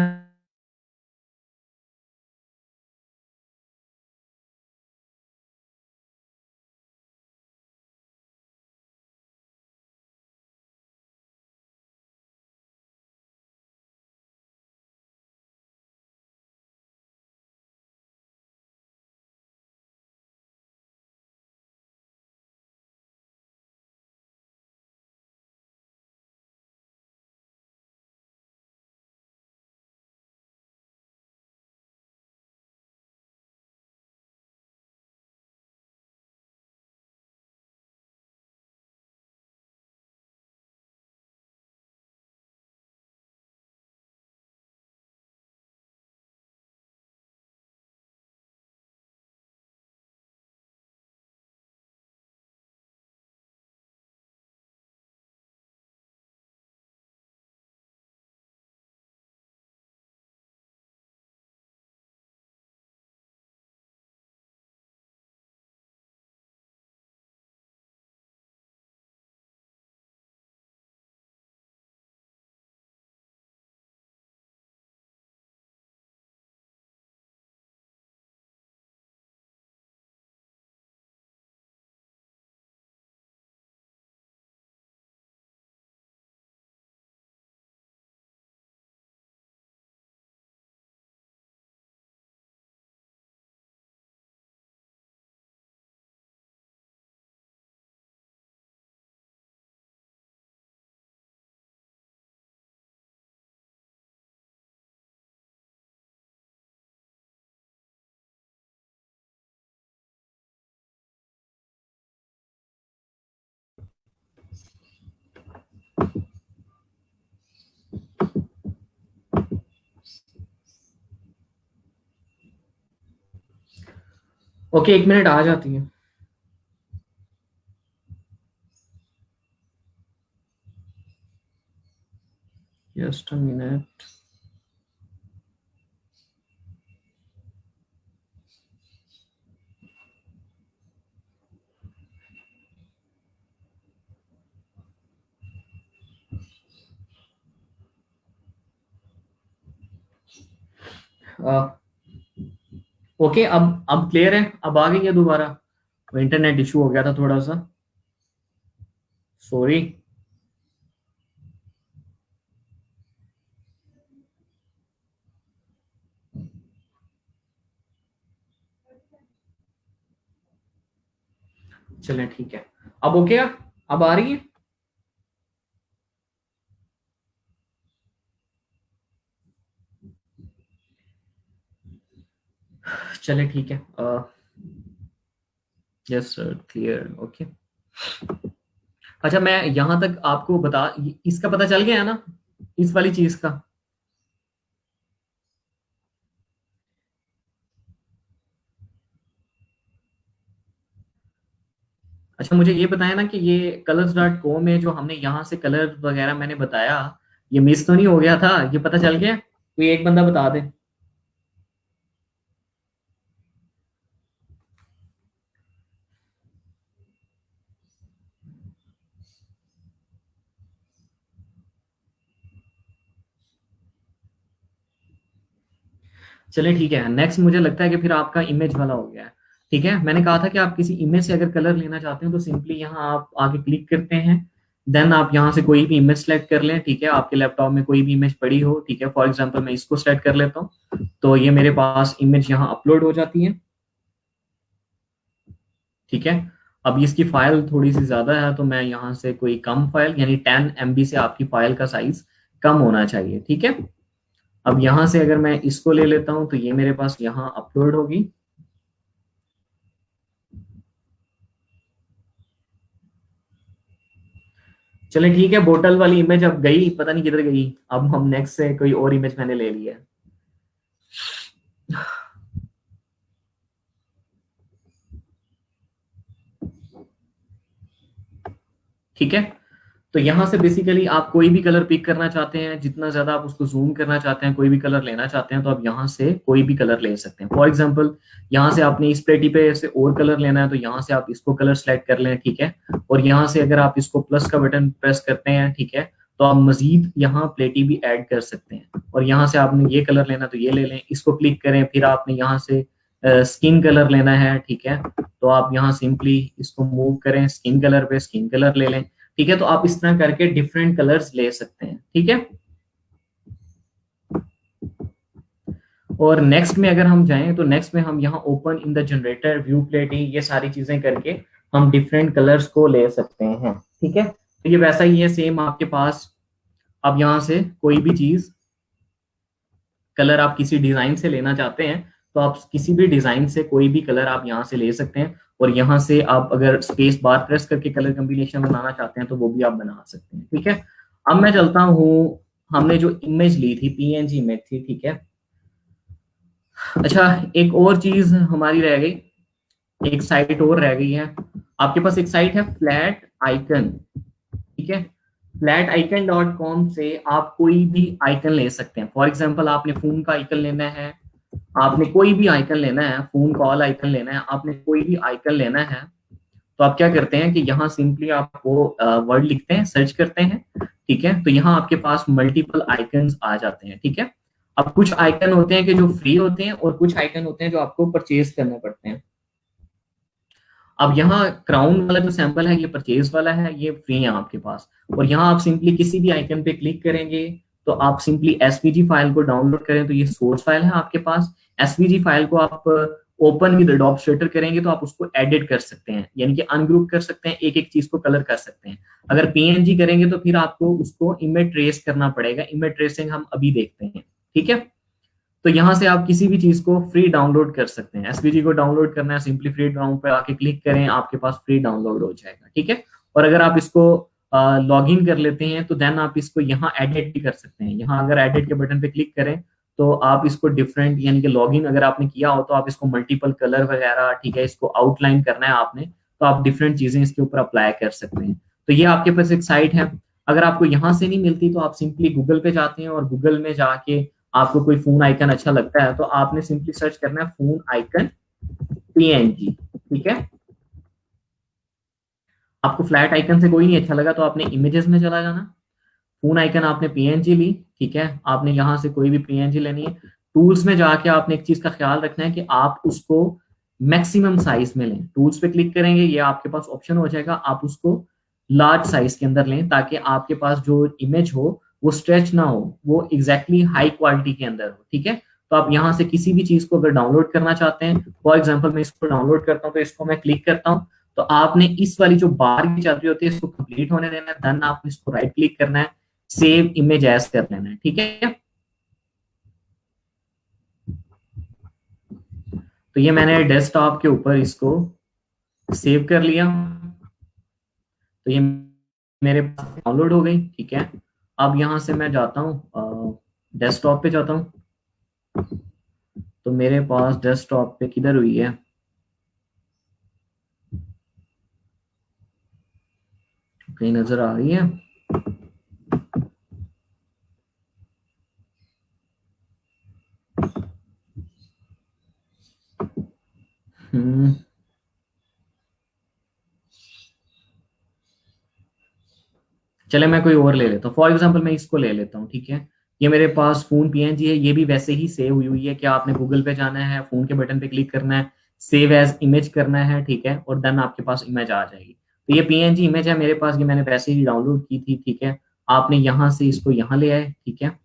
ओके, 1 मिनट, आ जाती है। Just a minute. ओके, अब क्लियर है, अब आ गई है दोबारा। वो इंटरनेट इशू हो गया था थोड़ा सा, सॉरी। चलें ठीक है। अब ओके, अब आ रही है। चले ठीक है। Yes sir, clear, okay. अच्छा, मैं यहां तक आपको बता, इसका पता चल गया है ना, इस वाली चीज का। अच्छा, मुझे ये बताया ना कि ये colors.com में जो हमने यहाँ से कलर वगैरह मैंने बताया, ये मिस तो नहीं हो गया था? ये पता चल गया? कोई एक बंदा बता दे। चलिए ठीक है, नेक्स्ट मुझे लगता है कि फिर आपका इमेज वाला हो गया है। ठीक है, मैंने कहा था कि आप किसी इमेज से अगर कलर लेना चाहते हैं तो सिंपली यहाँ आप आगे क्लिक करते हैं। देन आप यहाँ से कोई भी इमेज सेलेक्ट कर लें। ठीक है, आपके लैपटॉप में कोई भी इमेज पड़ी हो। ठीक है, फॉर एग्जांपल मैं इसको सेलेक्ट कर लेता हूँ, तो ये मेरे पास इमेज यहाँ अपलोड हो जाती है। ठीक है, अब इसकी फाइल थोड़ी सी ज्यादा है, तो मैं यहाँ से कोई कम फाइल, यानी 10 MB से आपकी फाइल का साइज कम होना चाहिए। ठीक है, अब यहाँ से अगर मैं इसको ले लेता हूँ तो ये मेरे पास यहाँ अपलोड होगी। चले ठीक है, बोतल वाली इमेज अब गई, पता नहीं किधर गई। अब हम नेक्स्ट से कोई और इमेज मैंने ले लिया है। ठीक है, तो यहाँ से बेसिकली आप कोई भी कलर पिक करना चाहते हैं, जितना ज्यादा आप उसको जूम करना चाहते हैं, कोई भी कलर लेना चाहते हैं, तो आप यहाँ से कोई भी कलर ले सकते हैं। फॉर एग्जांपल, यहाँ से आपने इस प्लेटी पे से और कलर लेना है, तो यहाँ से आप इसको कलर सेलेक्ट कर लें। ठीक है, और यहाँ से अगर आप इसको प्लस का बटन प्रेस करते हैं, ठीक है, तो आप मजीद यहाँ प्लेटी भी ऐड कर सकते हैं। और यहाँ से आपने ये कलर लेना तो ये ले लें, इसको क्लिक करें, फिर आपने यहाँ से स्किन कलर लेना है। ठीक है, तो आप यहाँ सिंपली इसको मूव करें, स्किन कलर पे स्किन कलर ले लें। ठीक है, तो आप इस तरह करके डिफरेंट कलर्स ले सकते हैं। ठीक है, और नेक्स्ट में अगर हम जाएं तो नेक्स्ट में हम यहाँ open in the generator view प्लेटी, ये सारी चीजें करके हम डिफरेंट कलर्स को ले सकते हैं। ठीक है, तो ये वैसा ही है सेम आपके पास। अब यहाँ से कोई भी चीज, कलर आप किसी डिजाइन से लेना चाहते हैं, तो आप किसी भी डिजाइन से कोई भी कलर आप यहाँ से ले सकते हैं। और यहाँ से आप अगर स्पेस बार प्रेस करके कलर कॉम्बिनेशन बनाना चाहते हैं तो वो भी आप बना सकते हैं। ठीक है, अब मैं चलता हूँ, हमने जो इमेज ली थी PNG इमेज थी। ठीक है, अच्छा, एक और चीज हमारी रह गई, एक साइट और रह गई है। आपके पास एक साइट है फ्लैट आइकन। ठीक है, फ्लैट आइकन डॉट कॉम से आप कोई भी आइकन ले सकते हैं। फॉर एग्जाम्पल, आपने फोन का आइकन लेना है, आपने कोई भी आइकन लेना है, फोन कॉल आइकन लेना है, आपने कोई भी आइकन लेना है, तो आप क्या करते हैं कि यहाँ सिंपली आपको वर्ड लिखते हैं, सर्च करते हैं। ठीक है, तो यहाँ आपके पास मल्टीपल आइकन्स आ जाते हैं। ठीक है, अब कुछ आइकन होते हैं कि जो फ्री होते हैं और कुछ आइकन होते हैं जो आपको परचेज करने पड़ते हैं। अब यहाँ क्राउन वाला जो सैंपल है ये परचेज वाला है, ये फ्री है आपके पास। और यहाँ आप सिंपली किसी भी आइकन पे क्लिक करेंगे, तो आप सिंपली एसवीजी फाइल को डाउनलोड करें, तो ये सोर्स फाइल है आपके पास। एसवीजी फाइल को आप ओपन विद एडोब करेंगे तो आप उसको एडिट कर सकते हैं, यानी कि अनग्रुप कर सकते हैं, एक एक चीज को कलर कर सकते हैं। अगर पीएनजी करेंगे तो फिर आपको उसको इमेज ट्रेस करना पड़ेगा, इमेज ट्रेसिंग हम अभी देखते हैं। ठीक है, तो यहाँ से आप किसी भी चीज को फ्री डाउनलोड कर सकते हैं। एसवीजी को डाउनलोड करना है, सिंपली फ्री डाउन पे आके क्लिक करें, आपके पास फ्री डाउनलोड हो जाएगा। ठीक है, और अगर आप इसको लॉग इन कर लेते हैं तो देन आप इसको यहाँ एडिट भी कर सकते हैं। यहाँ अगर एडिट के बटन पे क्लिक करें तो आप इसको डिफरेंट यानी कि लॉगिन अगर आपने किया हो तो आप इसको मल्टीपल कलर वगैरह, ठीक है, इसको आउटलाइन करना है आपने, तो आप डिफरेंट चीजें इसके ऊपर अप्लाई कर सकते हैं। तो ये आपके पास एक साइट है। अगर आपको यहाँ से नहीं मिलती तो आप सिंपली गूगल पे जाते हैं और गूगल में जाके आपको कोई फोन आइकन अच्छा लगता है तो आपने सिंपली सर्च करना है फोन आइकन पीएनजी, ठीक है। आपको फ्लैट आइकन से कोई नहीं अच्छा लगा तो आपने इमेजेस में चला जाना, फोन आइकन आपने पीएनजी ली, ठीक है, आपने यहां से कोई भी पीएनजी लेनी है। टूल्स में जाके आपने एक चीज का ख्याल रखना है कि आप उसको मैक्सिमम साइज में लें। टूल्स पे क्लिक करेंगे, ये आपके पास ऑप्शन हो जाएगा, आप उसको लार्ज साइज के अंदर लें ताकि आपके पास जो इमेज हो वो स्ट्रेच ना हो, वो एग्जैक्टली हाई क्वालिटी के अंदर हो, ठीक है। तो आप यहाँ से किसी भी चीज को अगर डाउनलोड करना चाहते हैं, फॉर एग्जाम्पल मैं इसको डाउनलोड करता हूँ तो इसको मैं क्लिक करता हूँ, तो आपने इस वाली जो बार की चल रही होती है इसको कंप्लीट होने देना है, देन आपने इसको राइट क्लिक करना है, सेव इमेज एज कर लेना है, ठीक है। तो ये मैंने डेस्कटॉप के ऊपर इसको सेव कर लिया, तो ये मेरे पास डाउनलोड हो गई, ठीक है। अब यहां से मैं जाता हूँ डेस्कटॉप पे जाता हूँ, तो मेरे पास डेस्कटॉप पे किधर हुई है, कहीं नजर आ रही है। हम्म चले मैं कोई और ले लेता हूँ, फॉर एग्जांपल मैं इसको ले लेता हूँ, ठीक है। ये मेरे पास फोन पीएनजी है, ये भी वैसे ही सेव हुई हुई है कि आपने गूगल पे जाना है, फोन के बटन पे क्लिक करना है, सेव एज इमेज करना है, ठीक है, और देन आपके पास इमेज आ जाएगी। तो ये पीएनजी इमेज है मेरे पास, ये मैंने वैसे ही डाउनलोड की थी, ठीक है। आपने यहाँ से इसको यहाँ ले आए, ठीक है।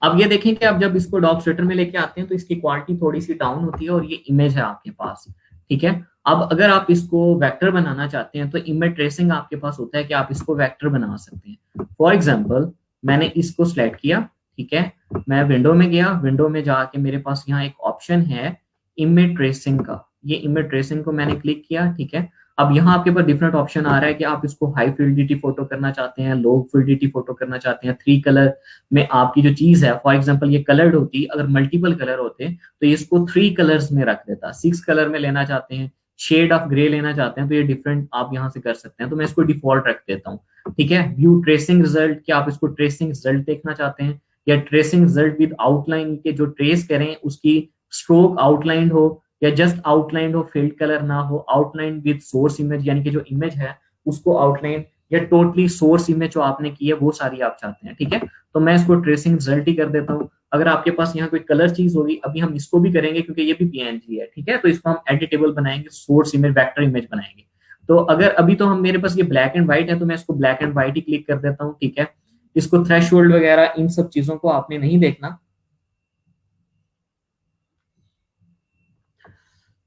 अब ये देखें कि आप जब इसको डॉक स्वेटर में लेके आते हैं तो इसकी क्वालिटी थोड़ी सी डाउन होती है और ये इमेज है आपके पास, ठीक है। अब अगर आप इसको वेक्टर बनाना चाहते हैं तो इमेज ट्रेसिंग आपके पास होता है कि आप इसको वेक्टर बना सकते हैं। फॉर एग्जांपल मैंने इसको सिलेक्ट किया, ठीक है, मैं विंडो में गया, विंडो में जाके मेरे पास यहाँ एक ऑप्शन है इमेज ट्रेसिंग का, ये इमेज ट्रेसिंग को मैंने क्लिक किया, ठीक है। अब यहाँ आपके पास डिफरेंट ऑप्शन आ रहा है कि आप इसको हाई फिल्डिटी फोटो करना चाहते हैं, लो फिल्डिटी फोटो करना चाहते हैं, 3 कलर में आपकी जो चीज है, फॉर एग्जांपल ये कलर्ड होती, अगर मल्टीपल कलर होते तो ये इसको 3 कलर्स में रख देता, 6 कलर में लेना चाहते हैं, शेड ऑफ ग्रे लेना चाहते हैं तो ये डिफरेंट आप यहाँ से कर सकते हैं, तो मैं इसको डिफॉल्ट रख देता हूँ, ठीक है। व्यू ट्रेसिंग रिजल्ट, क्या आप इसको ट्रेसिंग रिजल्ट देखना चाहते हैं या ट्रेसिंग रिजल्ट विद आउटलाइन के जो ट्रेस करें उसकी स्ट्रोक आउटलाइन हो या जस्ट आउटलाइन हो, फील्ड कलर ना हो, आउटलाइन विद सोर्स इमेज यानी कि जो इमेज है उसको आउटलाइन, या टोटली सोर्स इमेज जो आपने की है वो सारी आप चाहते हैं, ठीक है। तो मैं इसको ट्रेसिंग रिजल्ट ही कर देता हूँ। अगर आपके पास यहाँ कोई कलर चीज होगी, अभी हम इसको भी करेंगे क्योंकि ये भी पीएनजी है, ठीक है, तो इसको हम एडिटेबल बनाएंगे, सोर्स इमेज वेक्टर इमेज बनाएंगे। तो अगर अभी तो हम मेरे पास ये ब्लैक एंड व्हाइट है तो मैं इसको black and white he click कर देता हूँ, ठीक है। इसको थ्रेशोल्ड वगैरह इन सब चीजों को आपने नहीं देखना,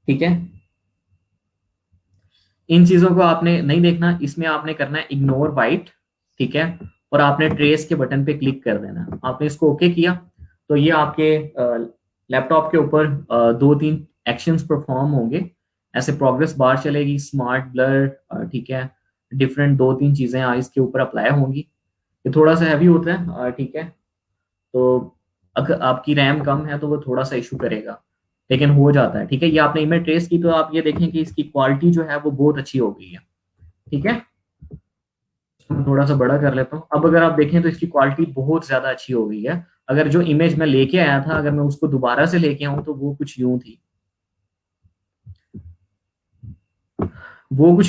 ठीक है, इन चीजों को आपने नहीं देखना, इसमें आपने करना है इग्नोर व्हाइट, ठीक है, और आपने ट्रेस के बटन पे क्लिक कर देना। आपने इसको ओके किया तो ये आपके लैपटॉप के ऊपर 2-3 एक्शंस परफॉर्म होंगे, ऐसे प्रोग्रेस बार चलेगी, स्मार्ट ब्लर, ठीक है, डिफरेंट 2-3 चीजें इसके ऊपर अप्लाई होंगी। ये थोड़ा सा हैवी होता है, ठीक है, तो अगर आपकी रैम कम है तो वो थोड़ा सा इशू करेगा, लेकिन हो जाता है, ठीक है। ये आपने इमेज ट्रेस की तो आप ये देखें कि इसकी क्वालिटी जो है वो बहुत अच्छी हो गई है, ठीक है। मैं थोड़ा सा बड़ा कर लेता हूँ, अब अगर आप देखें तो इसकी क्वालिटी बहुत ज्यादा अच्छी हो गई है। अगर जो इमेज मैं लेके आया था अगर मैं उसको दोबारा से लेके आऊं तो वो कुछ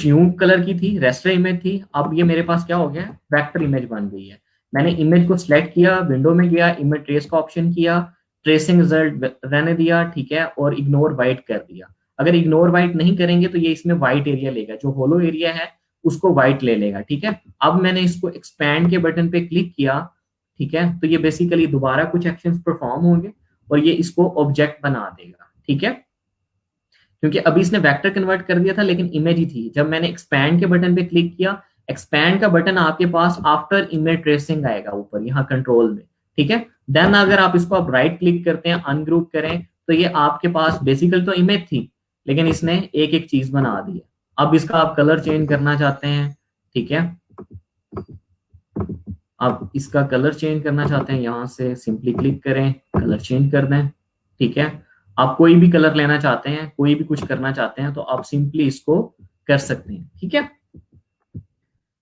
यूं कलर की थी, रेस्टर इमेज थी, अब ये मेरे पास क्या हो गया, वेक्टर इमेज बन गई है। मैंने इमेज को सिलेक्ट किया, विंडो में गया, इमेज ट्रेस का ऑप्शन किया, ट्रेसिंग रिजल्ट रहने दिया, ठीक है, और इग्नोर वाइट कर दिया। अगर इग्नोर वाइट नहीं करेंगे तो ये इसमें व्हाइट एरिया लेगा, जो होलो एरिया है उसको व्हाइट ले लेगा, ठीक है। अब मैंने इसको एक्सपैंड के बटन पे क्लिक किया, ठीक है, तो ये बेसिकली दोबारा कुछ एक्शंस परफॉर्म होंगे और ये इसको ऑब्जेक्ट बना देगा, ठीक है, क्योंकि अभी इसने वेक्टर कन्वर्ट कर दिया था लेकिन इमेज ही थी। जब मैंने एक्सपैंड के बटन पे क्लिक किया, एक्सपैंड का बटन आपके पास आफ्टर इमेज ट्रेसिंग आएगा ऊपर यहाँ कंट्रोल में, ठीक है। देन अगर आप इसको आप राइट क्लिक करते हैं, अनग्रुप करें, तो ये आपके पास बेसिकल तो इमेज थी लेकिन इसने एक एक चीज बना दी है। अब इसका आप कलर चेंज करना चाहते हैं, ठीक है, आप इसका कलर चेंज करना चाहते हैं, यहाँ से सिंपली क्लिक करें, कलर चेंज कर दें। ठीक है, आप कोई भी कलर लेना चाहते हैं, कोई भी कुछ करना चाहते हैं तो आप सिंपली इसको कर सकते हैं। ठीक है,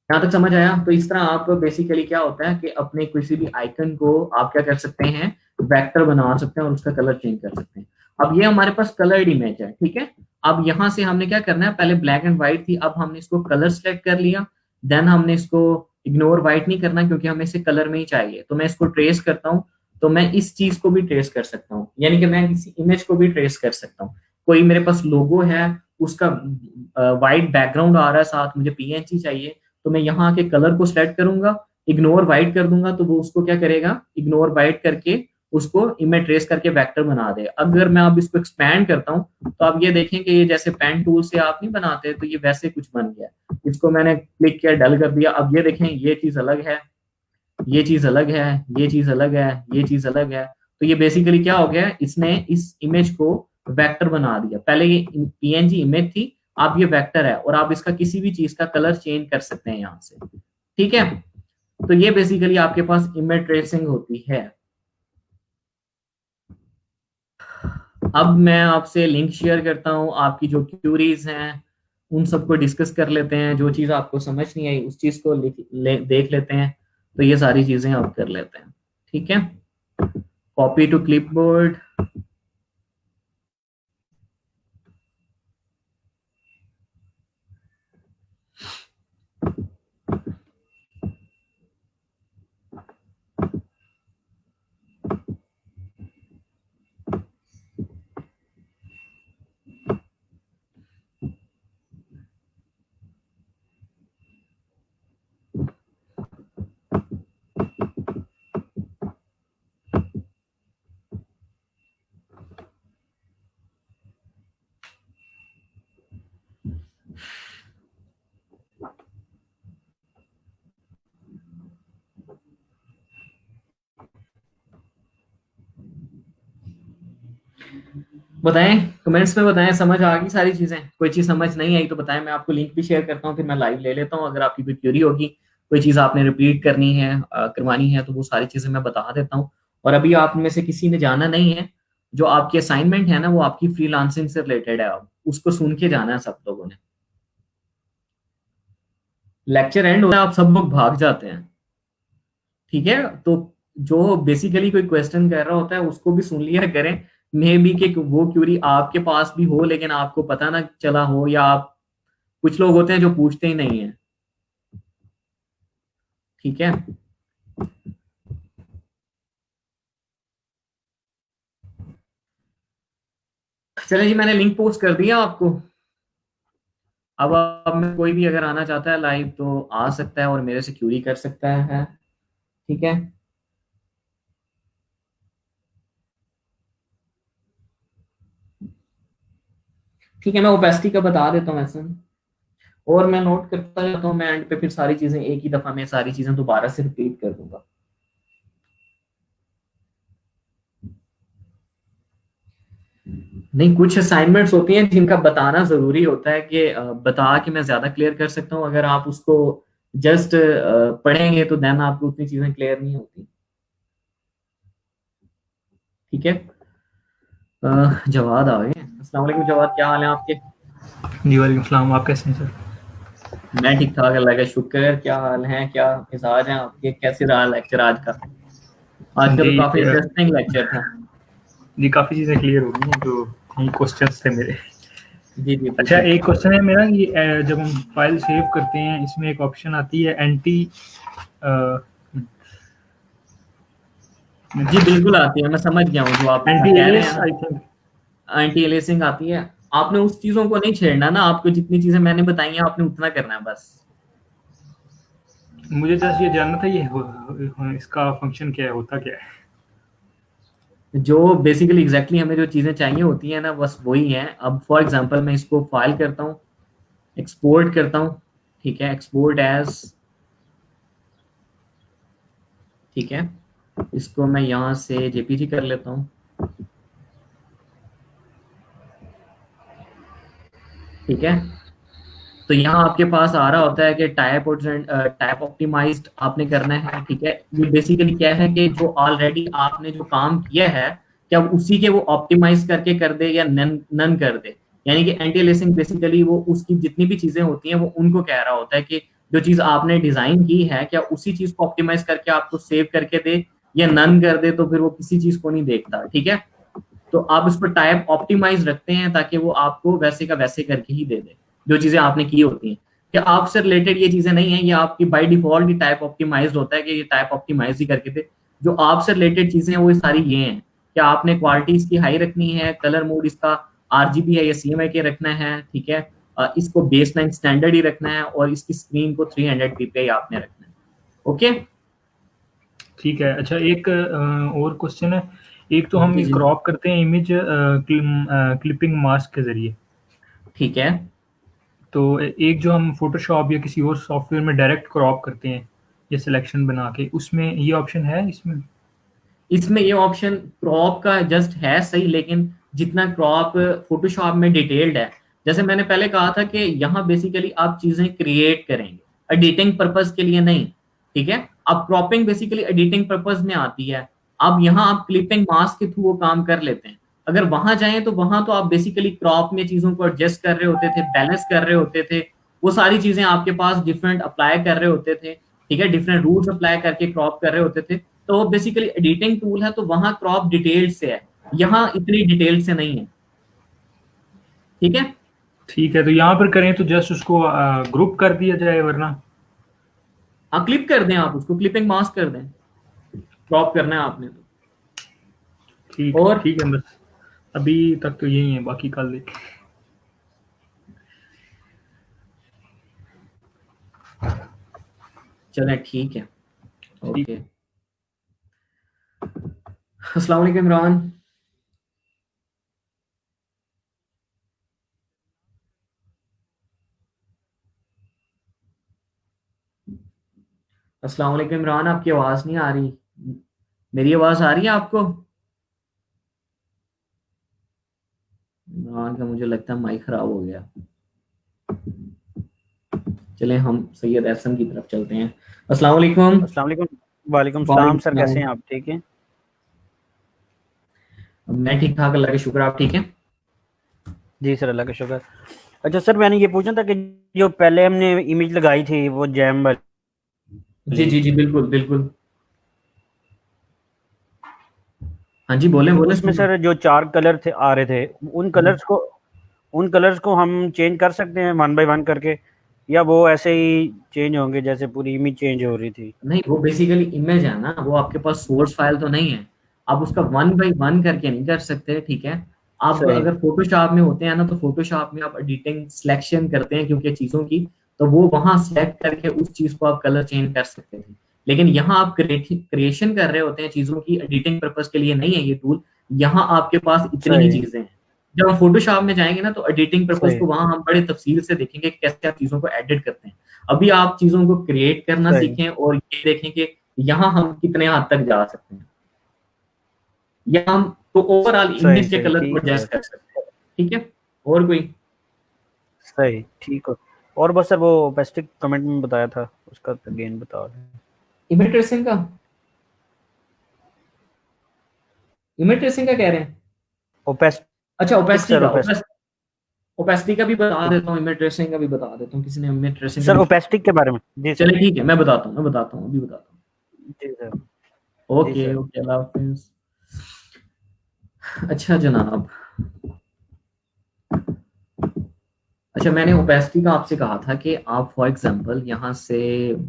यहाँ तक समझ आया? तो इस तरह आप बेसिकली क्या होता है कि अपने किसी भी आइकन को आप क्या कर सकते हैं, वेक्टर बना सकते हैं और उसका कलर चेंज कर सकते हैं। अब ये हमारे पास कलर्ड इमेज है। ठीक है, अब यहाँ से हमने क्या करना है, पहले ब्लैक एंड व्हाइट थी, अब हमने इसको कलर सेलेक्ट कर लिया। देन हमने इसको इग्नोर व्हाइट नहीं करना क्योंकि हमें इसे कलर में ही चाहिए। तो मैं इसको ट्रेस करता हूँ, तो मैं इस चीज को भी ट्रेस कर सकता हूँ, यानी कि मैं किसी इमेज को भी ट्रेस कर सकता हूँ। कोई मेरे पास लोगो है, उसका व्हाइट बैकग्राउंड आ रहा है, साथ मुझे पीएनजी चाहिए, तो मैं यहाँ के कलर को सेलेक्ट करूंगा, इग्नोर व्हाइट कर दूंगा, तो वो उसको क्या करेगा, इग्नोर व्हाइट करके उसको इमेज ट्रेस करके वेक्टर बना दे। अगर मैं अब इसको एक्सपैंड करता हूँ तो आप ये देखें कि ये जैसे पेन टूल से आप नहीं बनाते, तो ये वैसे कुछ बन गया। इसको मैंने क्लिक किया, डल कर दिया, अब ये देखें ये चीज अलग है, ये चीज अलग है, ये चीज अलग है, ये चीज अलग है। तो ये बेसिकली क्या हो गया, इसने इस इमेज को वेक्टर बना दिया। पहले ये पीएनजी इमेज थी, अब ये वेक्टर है और आप इसका किसी भी चीज का कलर चेंज कर सकते हैं यहाँ से। ठीक है, तो ये बेसिकली आपके पास इमेज ट्रेसिंग होती है। अब मैं आपसे लिंक शेयर करता हूँ, आपकी जो क्यूरीज हैं उन सबको डिस्कस कर लेते हैं। जो चीज आपको समझ नहीं आई उस चीज को देख लेते हैं, तो ये सारी चीजें आप कर लेते हैं। ठीक है, कॉपी टू क्लिपबोर्ड। बताएं, कमेंट्स में बताएं, समझ आ गई सारी चीजें? कोई चीज समझ नहीं आई तो बताएं, मैं आपको लिंक भी शेयर करता हूँ, फिर मैं लाइव ले लेता हूँ। अगर आपकी कोई क्वेरी होगी, कोई चीज आपने रिपीट करनी है, करवानी है, तो वो सारी चीजें मैं बता देता हूँ। और अभी आप में से किसी ने जाना नहीं है, जो आपकी असाइनमेंट है ना वो आपकी फ्रीलांसिंग से रिलेटेड है, अब उसको सुन के जाना है सब लोगों ने। लेक्चर एंड होता है, आप सब लोग भाग जाते हैं। ठीक है, तो जो बेसिकली कोई क्वेश्चन कर रहा होता है उसको भी सुन लिया करें। मे बी कि वो क्यूरी आपके पास भी हो लेकिन आपको पता ना चला हो, या आप, कुछ लोग होते हैं जो पूछते ही नहीं है। ठीक है, चले जी, मैंने लिंक पोस्ट कर दिया आपको। अब में कोई भी अगर आना चाहता है लाइव तो आ सकता है और मेरे से क्यूरी कर सकता है। ठीक है, ठीक है, मैं ओपेसिटी का बता देता हूँ ऐसा, और मैं नोट करता जाता हूँ। मैं एंड पे फिर सारी चीजें एक ही दफा में सारी चीजें दोबारा से रिपीट कर दूंगा। नहीं, कुछ असाइनमेंट्स होती हैं जिनका बताना जरूरी होता है कि बता के मैं ज्यादा क्लियर कर सकता हूँ। अगर आप उसको जस्ट पढ़ेंगे तो देन आपको उतनी चीजें क्लियर नहीं होती। ठीक है, जवाद आ गए। अस्सलाम वालेकुम जवाद, क्या हाल है आपके? जी वालेकुम सलाम। आप कैसे हैं सर? मैं ठीक ठाक, अल्लाह का शुक्र। क्या हाल है, क्या मिजाज है आपके? कैसे रहा लेक्चर आज का? आज का जी तो काफी इंटरेस्टिंग लेक्चर था। जी, काफ़ी चीज़ें क्लियर हो गई हैं जो क्वेश्चंस थे मेरे। जी जी, अच्छा, पूछे एक पूछे। क्वेश्चन है मेरा कि जब हम फाइल सेव करते हैं इसमें एक ऑप्शन आती है एंटी जी बिल्कुल आती है, मैं समझ गया हूँ जो आप एंटी कह रहे हैं एलियस ना। I think. एंटी एलिसिंग आती है। आपने उस चीजों को नहीं छेड़ना ना, आपको जितनी चीजें मैंने बताई हैं आपने उतना करना है बस। मुझे जस्ट ये जानना था इसका फंक्शन क्या है, होता क्या है? जो बेसिकली एग्जैक्टली हमें जो चीजें चाहिए होती है ना बस वही है। अब फॉर एग्जांपल मैं इसको फाइल करता हूँ, एक्सपोर्ट करता हूँ। ठीक है, एक्सपोर्ट एज। ठीक है, इसको मैं यहाँ से जेपीजी कर लेता हूँ। ठीक है, तो यहाँ आपके पास आ रहा होता है कि टाइप ऑप्टिमाइज्ड आपने करना है, ठीक है। ये बेसिकली क्या है कि जो ऑलरेडी आपने जो काम किया है, क्या उसी के वो ऑप्टिमाइज करके कर दे या नन नन कर दे। यानी कि एंटी अलियासिंग बेसिकली वो उसकी जितनी भी चीजें होती हैं वो उनको कह रहा होता है कि जो चीज आपने डिजाइन की है क्या उसी चीज को ऑप्टिमाइज करके आपको सेव करके दे, या नन कर दे, तो फिर वो किसी चीज को नहीं देखता, ठीक है। तो आप उस पर टाइप ऑप्टिमाइज रखते हैं ताकि वो आपको वैसे का वैसे करके ही दे दे जो चीजें आपने की होती हैं। क्या आपसे रिलेटेड ये चीजें नहीं है, ये आपकी बाय डिफॉल्ट ही टाइप ऑप्टिमाइज होता है कि ये टाइप ऑप्टिमाइज ही करके दे। जो आपसे रिलेटेड चीजें हैं वो सारी ये हैं। क्या आपने क्वालिटी इसकी हाई रखनी है, कलर मोड इसका आरजीबी है या सीएमआई के रखना है, ठीक है। इसको बेसलाइन स्टैंडर्ड ही रखना है और इसकी स्क्रीन को 300 ppi आपने रखना है। ओके, ठीक है। अच्छा, एक और क्वेश्चन है। एक तो हम जी जी, क्रॉप करते हैं इमेज क्लिपिंग मास्क के जरिए, ठीक है। तो एक जो हम फोटोशॉप या किसी और सॉफ्टवेयर में डायरेक्ट क्रॉप करते हैं ये सिलेक्शन बना के, उसमें ये ऑप्शन है इसमें? इसमें ये ऑप्शन क्रॉप का जस्ट है सही, लेकिन जितना क्रॉप फोटोशॉप में डिटेल्ड है, जैसे मैंने पहले कहा था कि यहाँ बेसिकली आप चीजें क्रिएट करेंगे एडिटिंग पर्पज के लिए नहीं, ठीक है। अब क्रॉपिंग बेसिकली एडिटिंग पर्पज में आती है। अब यहाँ आप क्लिपिंग मास्क के थ्रू वो काम कर लेते हैं। अगर वहां जाएं तो वहां तो आप बेसिकली क्रॉप में चीजों को एडजस्ट कर रहे होते थे, बैलेंस कर रहे होते थे, वो सारी चीजें आपके पास डिफरेंट अप्लाई कर रहे होते थे, ठीक है, डिफरेंट रूल्स अप्लाई करके क्रॉप कर रहे होते थे। तो वो बेसिकली एडिटिंग टूल है, तो वहां क्रॉप डिटेल से है, यहाँ इतनी डिटेल से नहीं है, ठीक है। ठीक है, तो यहाँ पर करें तो जस्ट उसको ग्रुप कर दिया जाए, वरना? हाँ, क्लिप कर दें, आप उसको क्लिपिंग मास्क कर दें, क्रॉप करना है आपने तो। ठीक और ठीक है, बस अभी तक तो यही है, बाकी कल देख। चलें, ठीक है। ठीक। ओके, अस्सलाम वालेकुम इमरान। अस्सलाम वालेकुम इमरान, आपकी आवाज नहीं आ रही। मेरी आवाज आ रही है आपको? इमरान का मुझे लगता है माइक खराब हो गया। चलें, हम सैयद एहसन की तरफ चलते हैं। अस्सलाम वालेकुम। अस्सलाम वालेकुम। वालेकुम सलाम वालेकुम सर, कैसे हैं सलाम। आप? ठीक हैं? मैं ठीक ठाक, अल्लाह का शुक्र, आप ठीक हैं? जी सर, अल्लाह का शुक्र। अच्छा सर, मैंने ये पूछना था कि जो पहले हमने इमेज लगाई थी वो जैम जी वाली, जी जी, बिल्कुल बिल्कुल। हाँ जी, बोलें तो बोलें, उसमें सुन रहा हूं। सर जो 4 कलर थे आ रहे थे, उन कलर्स को हम चेंज कर सकते हैं वन बाय वन करके, या वो ऐसे ही चेंज होंगे जैसे पूरी इमेज चेंज हो रही थी? नहीं, वो बेसिकली इमेज है ना, वो आपके पास सोर्स फाइल तो नहीं है। आप उसका वन बाई वन करके नहीं कर सकते, ठीक है। आप सही। अगर फोटोशॉप में होते हैं ना, तो फोटोशॉप में आप एडिटिंग सिलेक्शन करते हैं क्योंकि चीजों की, तो वो वहां सेलेक्ट करके उस चीज को आप कलर चेंज कर सकते थे। लेकिन यहाँ आप क्रिएशन कर रहे होते हैं चीजों की, एडिटिंग पर्पज के लिए नहीं है ये टूल। यहाँ आपके पास इतनी ही सही। चीजें हैं। जब हम फोटोशॉप में जाएंगे ना, तो एडिटिंग पर्पज सही। को वहां हम बड़े तफसील से देखेंगे कि कैसे आप चीजों को एडिट करते हैं। अभी आप चीजों को क्रिएट करना सही। सीखें और ये देखें कि यहाँ हम कितने हद तक जा सकते हैं, या हम तो ओवरऑल सही। इमेज के सही, कलर को ठीक है एडजस्ट सर। कर सकते हैं, ठीक है। और कोई सही, ठीक है। और बस सर वो पेस्टिक कमेंट में बताया था, उसका अगेन बता दें। इमेज ट्रेसिंग का, इमेज ट्रेसिंग का कह रहे हैं? अच्छा, ओपेस्टिक ओपेसिटी सर, का, ओपेसिटी का भी बता देता हूँ, इमेज ट्रेसिंग का भी बता देता हूँ, किसी ने इमेज ट्रेसिंग का सर भी पूछा। ओपेस्टिक के बारे में। जी सर। चलिए ठीक है, मैं बताता हूँ अभी बताता जी सर। हूँ। जी ओके सर। ओके, अल्लाह हाफिज। अच्छा जनाब, अच्छा, मैंने ओपेसिटी का आपसे कहा था कि आप फॉर एग्जांपल यहाँ से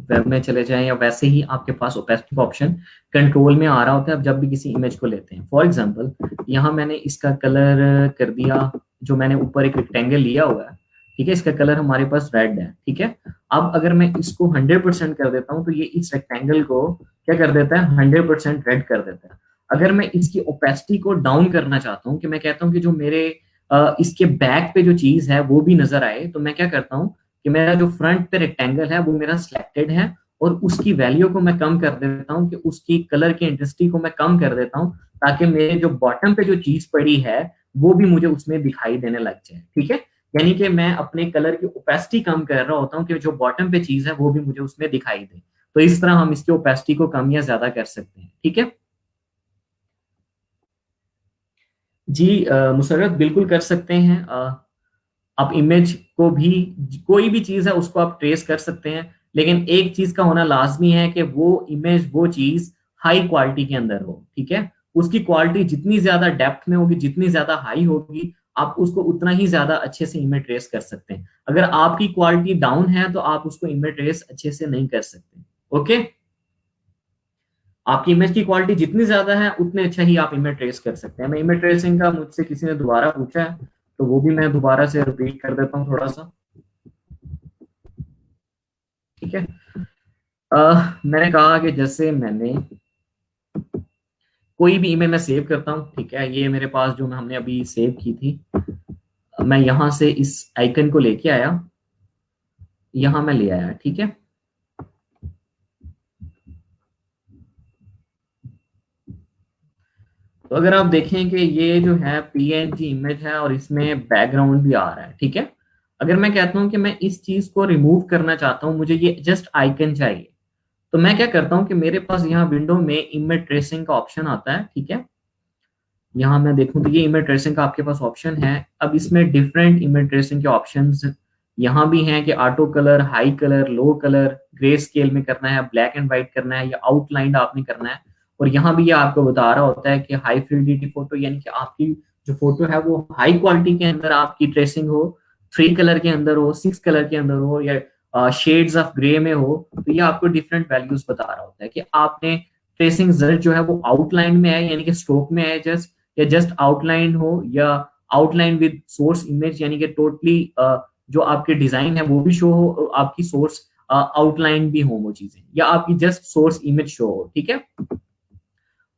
वेब में चले जाएं, या वैसे ही आपके पास ओपेसिटी का ऑप्शन कंट्रोल में आ रहा होता है। अब जब भी किसी इमेज को लेते हैं, फॉर एग्जांपल यहाँ मैंने इसका कलर कर दिया, जो मैंने ऊपर एक रेक्टेंगल लिया हुआ है, ठीक है, इसका कलर हमारे पास रेड है, ठीक है। अब अगर मैं इसको 100% कर देता हूँ, तो ये इस रेक्टेंगल को क्या कर देता है, 100% रेड कर देता है। अगर मैं इसकी ओपेसिटी को डाउन करना चाहता हूँ, कि मैं कहता हूँ कि जो मेरे इसके बैक पे जो चीज है वो भी नजर आए, तो मैं क्या करता हूँ कि मेरा जो फ्रंट पे रेक्टेंगल है वो मेरा सिलेक्टेड है, और उसकी वैल्यू को मैं कम कर देता हूँ, कि उसकी कलर की इंटेंसिटी को मैं कम कर देता हूँ, ताकि मेरे जो बॉटम पे जो चीज पड़ी है वो भी मुझे उसमें दिखाई देने लग जाए, ठीक है। यानी कि मैं अपने कलर की ओपेसिटी कम कर रहा होता हूँ कि जो बॉटम पे चीज है वो भी मुझे उसमें दिखाई दे। तो इस तरह हम इसकी ओपेसिटी को कम या ज्यादा कर सकते हैं। ठीक है जी, मुसर्रत बिल्कुल कर सकते हैं। आप इमेज को भी, कोई भी चीज है उसको आप ट्रेस कर सकते हैं, लेकिन एक चीज का होना लाजमी है कि वो इमेज, वो चीज हाई क्वालिटी के अंदर हो। ठीक है, उसकी क्वालिटी जितनी ज्यादा डेप्थ में होगी, जितनी ज्यादा हाई होगी, आप उसको उतना ही ज्यादा अच्छे से इमेज ट्रेस कर सकते हैं। अगर आपकी क्वालिटी डाउन है तो आप उसको इमेज ट्रेस अच्छे से नहीं कर सकते। ओके, आपकी इमेज की क्वालिटी जितनी ज्यादा है उतने अच्छा ही आप इमेज ट्रेस कर सकते हैं। मैं इमेज ट्रेसिंग का मुझसे किसी ने दोबारा पूछा है, तो वो भी मैं दोबारा से रिपीट कर देता हूँ थोड़ा सा। ठीक है, मैंने कहा कि जैसे मैंने कोई भी इमेज मैं सेव करता हूँ, ठीक है, ये मेरे पास जो हमने अभी सेव की थी, मैं यहां से इस आइकन को लेके आया, यहां मैं ले आया। ठीक है, तो अगर आप देखें कि ये जो है पीएनजी इमेज है और इसमें बैकग्राउंड भी आ रहा है। ठीक है, अगर मैं कहता हूं कि मैं इस चीज को रिमूव करना चाहता हूं, मुझे ये जस्ट आइकन चाहिए, तो मैं क्या करता हूं कि मेरे पास यहाँ विंडो में इमेज ट्रेसिंग का ऑप्शन आता है। ठीक है, यहाँ मैं देखूं तो ये इमेज ट्रेसिंग का आपके पास ऑप्शन है। अब इसमें डिफरेंट इमेज ट्रेसिंग के ऑप्शंस यहाँ भी हैं कि ऑटो कलर, हाई कलर, लो कलर, ग्रे स्केल में करना है, ब्लैक एंड व्हाइट करना है, या आउटलाइन आपने करना है। और यहाँ भी ये आपको बता रहा होता है कि हाई फिdelity फोटो, यानी कि आपकी जो फोटो है वो हाई क्वालिटी के अंदर आपकी ट्रेसिंग हो, 3 कलर के अंदर हो, 6 कलर के अंदर हो, या शेड्स ऑफ ग्रे में हो। तो ये आपको डिफरेंट वैल्यूज बता रहा होता है कि आपने ट्रेसिंग रिजल्ट जो है वो आउटलाइन में है, यानी कि स्ट्रोक में है जस्ट, या जस्ट आउटलाइन हो, या आउटलाइन विद सोर्स इमेज, यानी कि टोटली जो आपके डिजाइन है वो भी शो हो, आपकी सोर्स आउटलाइन भी हो वो चीजें, या आपकी जस्ट सोर्स इमेज शो हो। ठीक है,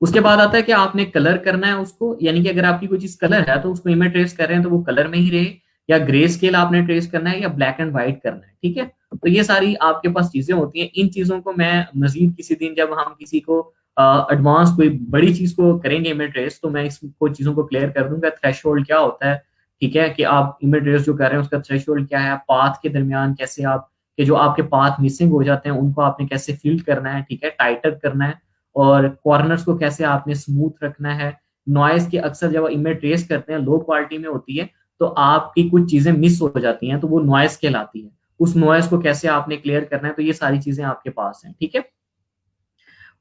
उसके बाद आता है कि आपने कलर करना है उसको, यानी कि अगर आपकी कोई चीज कलर है तो उसको इमेज ट्रेस कर रहे हैं तो वो कलर में ही रहे, या ग्रे स्केल आपने ट्रेस करना है, या ब्लैक एंड व्हाइट करना है। ठीक है, तो ये सारी आपके पास चीजें होती हैं। इन चीजों को मैं मजीद किसी दिन जब हम किसी को एडवांस कोई बड़ी चीज को करेंगे इमेज ट्रेस, तो मैं इसको चीजों को क्लियर कर दूंगा। थ्रेशोल्ड क्या होता है, ठीक है, कि आप इमेज ट्रेस जो कर रहे हैं उसका थ्रेशोल्ड क्या है, पाथ के दरमियान कैसे आप कि जो आपके पाथ मिसिंग हो जाते हैं उनको आपने कैसे फिल करना है, ठीक है, टाइटर करना है, और कॉर्नर्स को कैसे आपने स्मूथ रखना है। नॉइज की अक्सर जब इमेज ट्रेस करते हैं लो क्वालिटी में होती है तो आपकी कुछ चीजें मिस हो जाती हैं, तो वो नॉइज कहलाती है। उस नॉइज को कैसे आपने क्लियर करना है, तो ये सारी चीजें आपके पास हैं। ठीक है,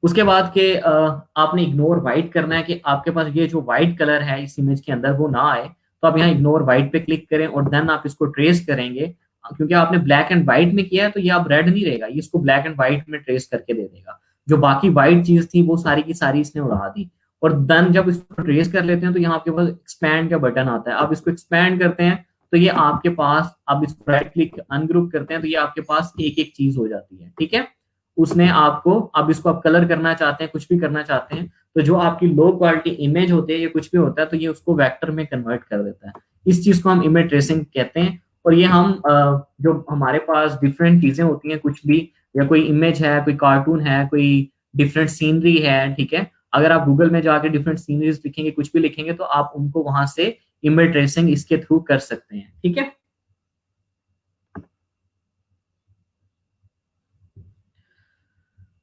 उसके बाद के आपने इग्नोर व्हाइट करना है कि आपके पास ये जो व्हाइट कलर है इस इमेज के अंदर वो ना आए, तो आप यहाँ इग्नोर व्हाइट पे क्लिक करें और देन आप इसको ट्रेस करेंगे। क्योंकि आपने ब्लैक एंड व्हाइट में किया है तो ये आप रेड नहीं रहेगा, ये इसको ब्लैक एंड व्हाइट में ट्रेस करके दे देगा। जो बाकी व्हाइट चीज थी वो सारी की सारी इसने उड़ा दी। और देन जब इसको ट्रेस कर लेते हैं तो यहाँ आपके पास एक्सपैंड का बटन आता है, आप इसको एक्सपैंड करते हैं तो ये आपके पास, आप इसको राइट क्लिक अनग्रुप करते हैं तो ये आपके पास एक एक चीज हो जाती है। ठीक है, उसने आपको, अब इसको आप कलर करना चाहते हैं, कुछ भी करना चाहते हैं, तो जो आपकी लो क्वालिटी इमेज होती है या कुछ भी होता है तो ये उसको वेक्टर में कन्वर्ट कर देता है। इस चीज को हम इमेज ट्रेसिंग कहते हैं। और ये हम जो हमारे पास डिफरेंट चीजें होती हैं, कुछ भी, या कोई इमेज है, कोई कार्टून है, कोई डिफरेंट सीनरी है, ठीक है, अगर आप गूगल में जाके डिफरेंट सीनरीज लिखेंगे, कुछ भी लिखेंगे, तो आप उनको वहां से इमेज ट्रेसिंग इसके थ्रू कर सकते हैं। ठीक है,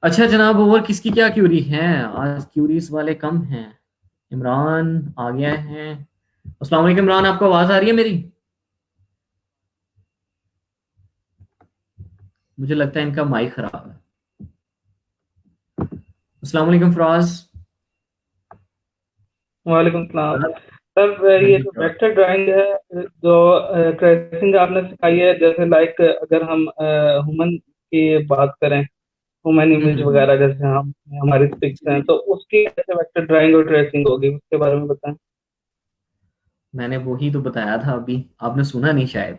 अच्छा जनाब, और किसकी क्या क्यूरी है? आज क्यूरीज वाले कम हैं। इमरान आ गया है। अस्सलाम वालेकुम इमरान, आपको आवाज आ रही है मेरी? मुझे लगता है इनका माइक खराब है। अस्सलाम वालेकुम फराज। वालेकुम सलाम सर। हाँ ये जी जो फराज। वेक्टर ड्राइंग है, जो ट्रेसिंग आपने सिखाई है, जैसे लाइक अगर हम ह्यूमन की बात करें, ह्यूमन इमेज हम्म। वगैरह, जैसे हम हमारी पिक्स हैं, तो उसकी कैसे वेक्टर ड्राइंग और ट्रेसिंग होगी, उसके बारे में बताएं। मैंने वही तो बताया था अभी, आपने सुना नहीं शायद।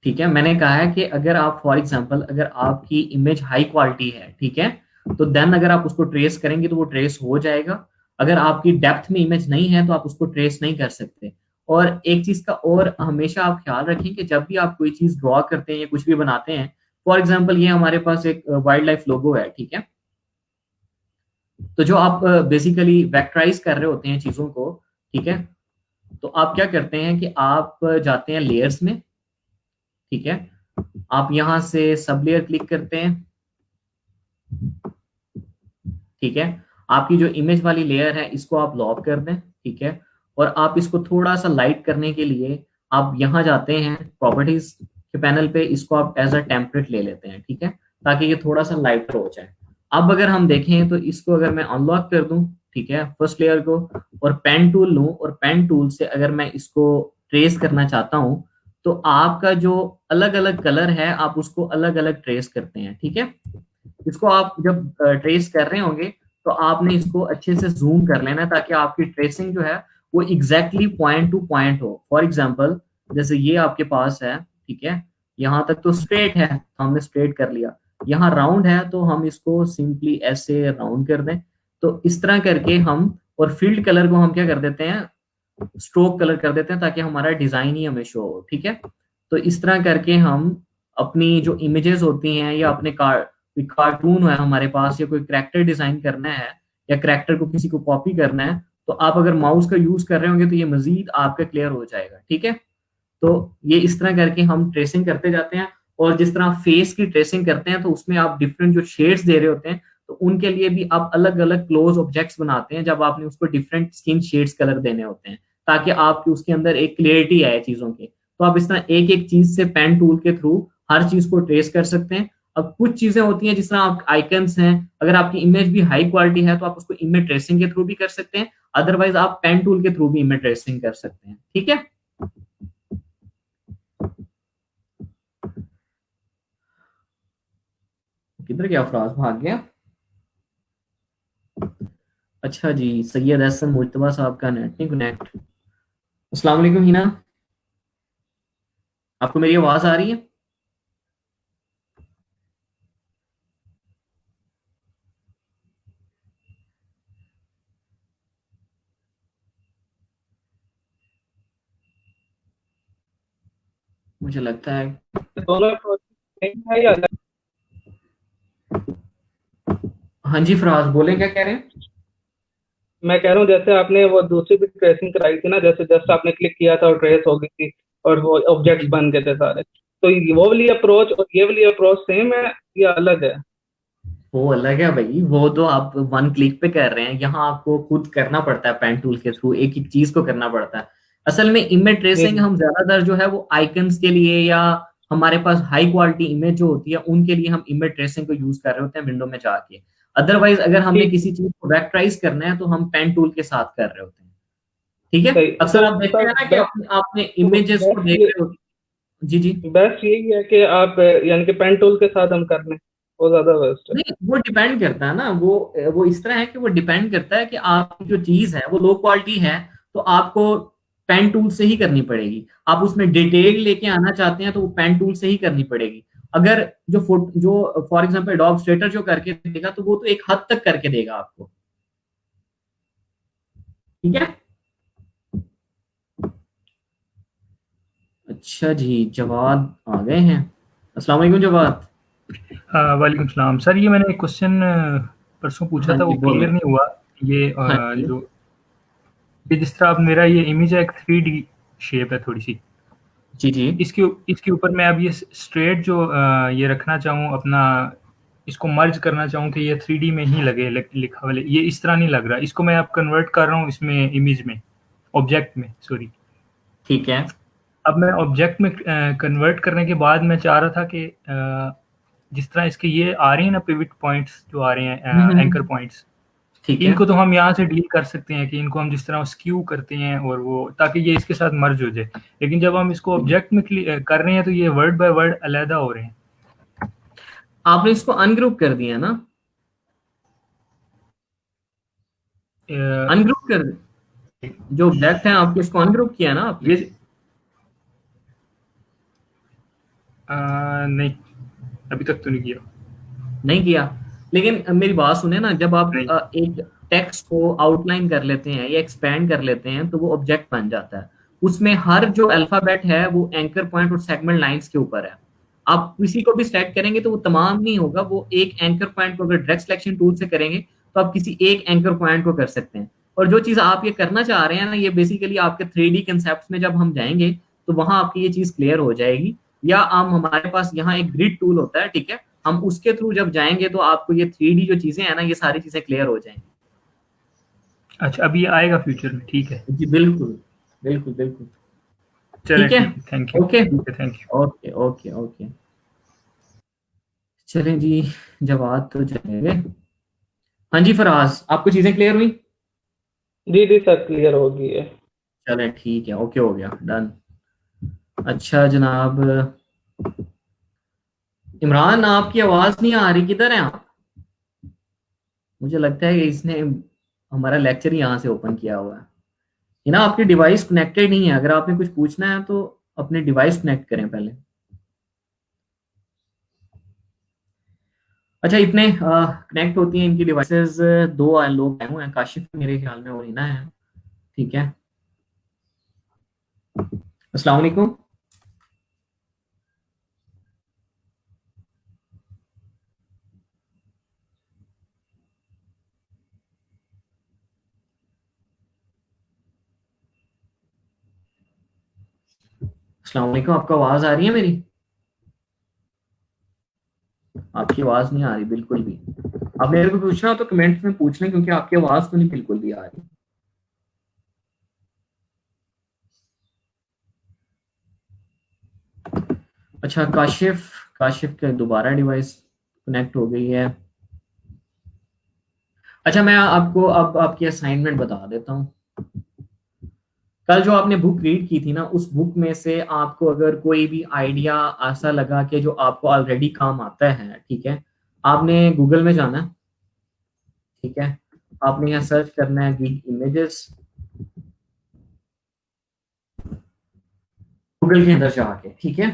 ठीक है, मैंने कहा है कि अगर आप फॉर एग्जांपल अगर आपकी इमेज हाई क्वालिटी है, ठीक है, तो देन अगर आप उसको ट्रेस करेंगे तो वो ट्रेस हो जाएगा। अगर आपकी डेप्थ में इमेज नहीं है तो आप उसको ट्रेस नहीं कर सकते। और एक चीज का और हमेशा आप ख्याल रखें कि जब भी आप कोई चीज ड्रॉ करते हैं या कुछ भी बनाते हैं, फॉर एग्जाम्पल ये हमारे पास एक वाइल्ड लाइफ लोगो है, ठीक है, तो जो आप बेसिकली वेक्टराइज कर रहे होते हैं चीजों को, ठीक है, तो आप क्या करते हैं कि आप जाते हैं लेयर्स में, ठीक है, आप यहां से सब लेयर क्लिक करते हैं, ठीक है, आपकी जो इमेज वाली लेयर है इसको आप लॉक कर दें, ठीक है, और आप इसको थोड़ा सा लाइट करने के लिए आप यहां जाते हैं प्रॉपर्टीज के पैनल पे, इसको आप एज अ टेम्पलेट ले लेते हैं, ठीक है, ताकि ये थोड़ा सा लाइटर हो जाए। अब अगर हम देखें तो इसको अगर मैं अनलॉक कर दूं, ठीक है, फर्स्ट लेयर को, और पेन टूल लूं, और पेन टूल से अगर मैं इसको ट्रेस करना चाहता हूं, तो आपका जो अलग अलग कलर है आप उसको अलग अलग ट्रेस करते हैं, ठीक है। इसको आप जब ट्रेस कर रहे होंगे तो आपने इसको अच्छे से जूम कर लेना है ताकि आपकी ट्रेसिंग जो है वो एग्जैक्टली पॉइंट टू पॉइंट हो। फॉर एग्जांपल जैसे ये आपके पास है, ठीक है, यहाँ तक तो स्ट्रेट है तो हमने स्ट्रेट कर लिया, यहाँ राउंड है तो हम इसको सिंपली ऐसे राउंड कर दें। तो इस तरह करके हम, और फील्ड कलर को हम क्या कर देते हैं, स्ट्रोक कलर कर देते हैं ताकि हमारा डिजाइन ही हमें शो हो, ठीक है। तो इस तरह करके हम अपनी जो इमेजेस होती हैं या अपने कोई कार्टून है हमारे पास, या कोई कैरेक्टर डिजाइन करना है या कैरेक्टर को किसी को कॉपी करना है, तो आप अगर माउस का यूज कर रहे होंगे तो ये मजीद आपका क्लियर हो जाएगा, ठीक है। तो ये इस तरह करके हम ट्रेसिंग करते जाते हैं, और जिस तरह फेस की ट्रेसिंग करते हैं तो उसमें आप डिफरेंट जो शेड्स दे रहे होते हैं तो उनके लिए भी आप अलग अलग क्लोज ऑब्जेक्ट्स बनाते हैं जब आपने उसको डिफरेंट स्किन शेड्स कलर देने होते हैं, ताकि आपकी उसके अंदर एक क्लियरिटी आए चीजों की। तो आप इस तरह एक एक चीज से पेन टूल के थ्रू हर चीज को ट्रेस कर सकते हैं। अब कुछ चीजें होती हैं जिस तरह आप आइकन्स हैं, अगर आपकी इमेज भी हाई क्वालिटी है तो आप उसको इमेज ट्रेसिंग के थ्रू भी कर सकते हैं, अदरवाइज आप पेन टूल के थ्रू भी इमेज ट्रेसिंग कर सकते हैं, ठीक है। किधर गया फराज, भाग गया। अच्छा जी, सैयद एहसन मुज्तबा साहब का नेट नहीं कनेक्ट। अस्सलाम वालेकुम हिना, आपको मेरी आवाज आ रही है? मुझे लगता है दोनों प्रोसेस है या अलग? हाँ जी फराज बोले, क्या कह रहे हैं? मैं कह रहा हूँ जैसे आपने वो दूसरी भी ट्रेसिंग कराई थी ना, जैसे जस्ट आपने क्लिक किया था और ट्रेस हो गई थी और वो ऑब्जेक्ट्स बन गए थे सारे, तो वो वाली अप्रोच और ये वाली अप्रोच सेम है या अलग है? वो अलग है भाई, वो तो आप वन क्लिक पे कर रहे हैं, यहाँ आपको खुद करना पड़ता है पेन टूल के थ्रू, एक एक चीज को करना पड़ता है। असल में इमेज ट्रेसिंग हम ज्यादातर जो है वो आइकन्स के लिए, या हमारे पास हाई क्वालिटी इमेज जो होती है उनके लिए हम इमेज ट्रेसिंग को यूज कर रहे होते हैं विंडो में जाके। अदरवाइज अगर हमने ठीक किसी चीज को वेक्टराइज करना है तो हम पेन टूल के साथ कर रहे होते हैं, ठीक है। सही। अक्सर तो आप देखते हैं ना कि आपने इमेजेस को बेस्ट देख ये रहे हो। जी जी। बेस्ट यही है कि आप यानी कि पेन टूल के साथ हम कर लें, वो ज्यादा बेस्ट है। नहीं, वो डिपेंड करता है ना, वो इस तरह है कि वो डिपेंड करता है कि आपकी जो चीज है वो लो क्वालिटी है तो आपको पेन टूल से ही करनी पड़ेगी। आप उसमें डिटेल लेके आना चाहते हैं तो वो पेन टूल से ही करनी पड़ेगी। अगर जो फॉर एग्जांपल एडोब इलस्ट्रेटर जो करके देगा तो वो तो एक हद तक करके देगा आपको, ठीक है। अच्छा जी, जवाद आ गए हैं। अस्सलाम वालेकुम जवाद। वालेकुम सलाम सर, ये मैंने एक क्वेश्चन परसों पूछा हाँ था, वो जी बोलो। क्लियर नहीं हुआ। ये हाँ जी जो ये जिस तरह आप, मेरा ये इमेज है एक 3D शेप है थोड़ी सी, जी जी। इसके ऊपर मैं अब ये स्ट्रेट जो ये रखना चाहूँ अपना, इसको मर्ज करना चाहूँ कि ये 3D में ही लगे, लिखा वाले ये इस तरह नहीं लग रहा, इसको मैं अब कन्वर्ट कर रहा हूँ इसमें इमेज में, ऑब्जेक्ट में, सॉरी। ठीक है। अब मैं ऑब्जेक्ट में कन्वर्ट करने के बाद मैं चाह रहा था कि जिस तरह इसके ये आ रही है ना पिवट पॉइंट्स जो आ रहे हैं, एंकर पॉइंट्स, ठीक है। इनको तो हम यहाँ से डील कर सकते हैं कि इनको हम जिस तरह स्क्यू करते हैं और वो, ताकि ये इसके साथ मर्ज हो जाए। लेकिन जब हम इसको ऑब्जेक्ट में कर रहे हैं तो ये वर्ड बाय वर्ड अलहदा हो रहे हैं। आपने इसको अनग्रुप कर दिया ना? अनग्रुप कर, जो ऑब्जेक्ट है आपको इसको अनग्रुप किया ना आपने? ये नहीं, अभी तक तो नहीं किया। नहीं किया, लेकिन मेरी बात सुने ना, जब आप नहीं। एक टेक्स्ट को आउटलाइन कर लेते हैं या एक्सपैंड कर लेते हैं तो वो ऑब्जेक्ट बन जाता है। उसमें हर जो अल्फाबेट है वो एंकर पॉइंट और सेगमेंट लाइंस के ऊपर है। आप किसी को भी सेलेक्ट करेंगे तो वो तमाम नहीं होगा, वो एक एंकर पॉइंट को अगर डायरेक्ट सिलेक्शन टूल से करेंगे तो आप किसी एक एंकर पॉइंट को कर सकते हैं। और जो चीज आप ये करना चाह रहे हैं ना, ये बेसिकली आपके 3D कंसेप्ट में जब हम जाएंगे तो वहां आपकी ये चीज क्लियर हो जाएगी। या हम हमारे पास यहाँ एक ग्रिड टूल होता है, ठीक है, हम उसके थ्रू जब जाएंगे तो आपको ये 3D जो चीजें हैं ना, ये सारी चीजें क्लियर हो जाएंगी। अच्छा, अभी आएगा फ्यूचर में, ठीक है। जी बिल्कुल बिल्कुल बिल्कुल। चलिए, ठीक है, thank you. Okay thank you. Okay okay okay. चलें जी, जवाब तो चलेंगे। हाँ जी फराज, आपको चीजें क्लियर हुई? जी जी सर, क्लियर हो गई है। चलें ठीक है, ओके हो गया, डन। अच्छा जनाब इमरान, आपकी आवाज नहीं आ रही, किधर हैं आप? मुझे लगता है कि इसने हमारा लेक्चर ही यहाँ से ओपन किया हुआ है। ये ना आपकी डिवाइस कनेक्टेड नहीं है, अगर आपने कुछ पूछना है तो अपने डिवाइस कनेक्ट करें पहले। अच्छा, इतने कनेक्ट होती हैं इनकी डिवाइसेस। दो लोग आए हुए हैं, काशिफ मेरे ख्याल में, और हिना है, ठीक है। अस्सलाम वालेकुम। अस्सलाम वालेकुम, आपको आवाज आ रही है मेरी? आपकी आवाज नहीं आ रही बिल्कुल भी। आप मेरे को पूछना हो तो कमेंट्स में पूछ लें, क्योंकि आपकी आवाज तो नहीं बिल्कुल भी आ रही। अच्छा काशिफ, काशिफ के दोबारा डिवाइस कनेक्ट हो गई है। अच्छा मैं आपको अब आपकी असाइनमेंट बता देता हूँ। कल जो आपने बुक रीड की थी ना, उस बुक में से आपको अगर कोई भी आइडिया ऐसा लगा कि जो आपको ऑलरेडी काम आता है, ठीक है, आपने गूगल में जाना है, ठीक है, आपने यहाँ सर्च करना है गिग इमेजेस, गूगल के अंदर जाके, ठीक है।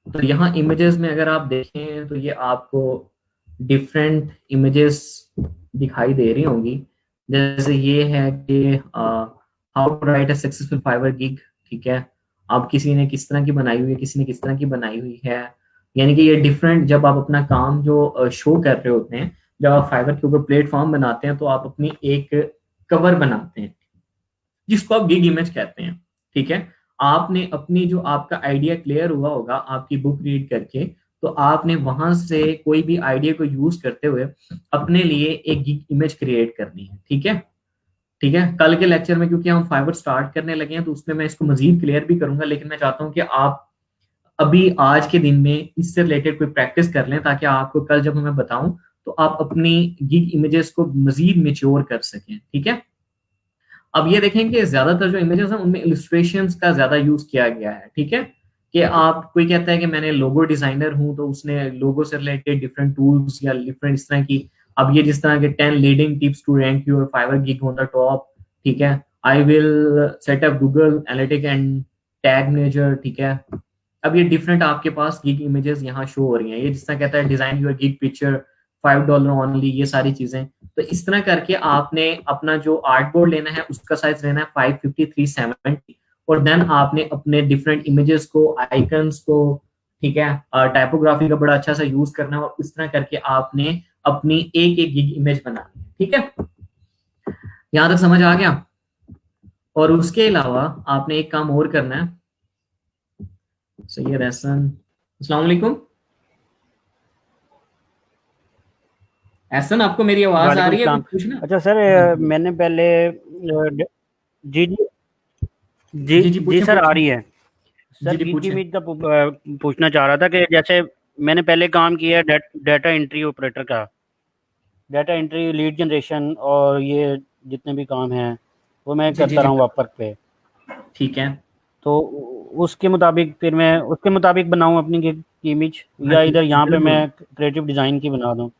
तो यहाँ इमेजेस में अगर आप देखें तो ये आपको डिफरेंट इमेजेस दिखाई दे रही होंगी। जैसे ये है कि how to write a successful Fiverr gig, ठीक है। अब किसी ने किस तरह की बनाई हुई है, किसी ने किस तरह की बनाई हुई है। यानी कि ये डिफरेंट, जब आप अपना काम जो शो कर रहे होते हैं, जब आप फाइवर के ऊपर प्लेटफॉर्म बनाते हैं तो आप अपनी एक कवर बनाते हैं जिसको आप गिग इमेज कहते हैं, ठीक है। आपने अपनी जो आपका आइडिया क्लियर हुआ होगा आपकी बुक रीड करके, तो आपने वहां से कोई भी आइडिया को यूज करते हुए अपने लिए एक गिग इमेज क्रिएट करनी है, ठीक है। ठीक है, कल के लेक्चर में क्योंकि हम फाइवर स्टार्ट करने लगे हैं तो उसमें मैं इसको मजीद क्लियर भी करूंगा, लेकिन मैं चाहता हूं कि आप अभी आज के दिन में इससे रिलेटेड कोई प्रैक्टिस कर लें, ताकि आपको कल जब मैं बताऊं तो आप अपनी गिग इमेजेस को मजीद मेच्योर कर सकें, ठीक है। अब ये देखें कि ज्यादातर जो इमेजेस हैं उनमें इलस्ट्रेशंस का ज्यादा यूज किया गया है, ठीक है। कि आप, कोई कहता है कि मैंने लोगो डिजाइनर हूं तो उसने लोगो से रिलेटेड डिफरेंट टूल्स या डिफरेंट इस तरह की, अब ये जिस तरह के 10 leading tips to rank your Fiverr gig on the top, ठीक है, I will set up Google analytic and tag manager, ठीक है। अब ये डिफरेंट आपके पास गिग इमेजेस यहाँ शो हो रही हैं। ये जिस तरह कहता है design your gig picture $5 only, ये सारी चीजें। तो इस तरह करके आपने अपना जो आर्ट बोर्ड लेना है उसका साइज लेना है 550x750, और देन आपने अपने डिफरेंट इमेजेस को, आइकन्स को, ठीक है, टाइपोग्राफी का बड़ा अच्छा सा यूज करना है, और इस तरह करके आपने अपनी एक एक गिग इमेज बनानी है, ठीक है। यहां तक समझ आ गया? और उसके अलावा आपने एक काम और करना है। सैयद एहसन, अस्सलाम वालेकुम। एहसन, आपको मेरी आवाज आ वालेकुम रही है? कुछ सलाम। पूछना? अच्छा सर, हाँ जी मैंने पहले जी जी जी जी जी, जी पूछें सर, आ पूछें। रही है। जी सर जी गिग पूछें। इमेज का पूछना चाह रहा था कि जैसे मैंने पहले काम किया है डाटा एंट्री ऑपरेटर का, डाटा एंट्री, लीड जनरेशन, और ये जितने भी काम हैं वो मैं जी जी करता जी रहा हूँ अपवर्क पे। ठीक है। तो उसके मुताबिक फिर मैं उसके मुताबिक बनाऊँ अपनी गिग की इमेज, हाँ या जी इधर यहाँ पे बिल्कुल। मैं क्रिएटिव डिज़ाइन की बना दूँ?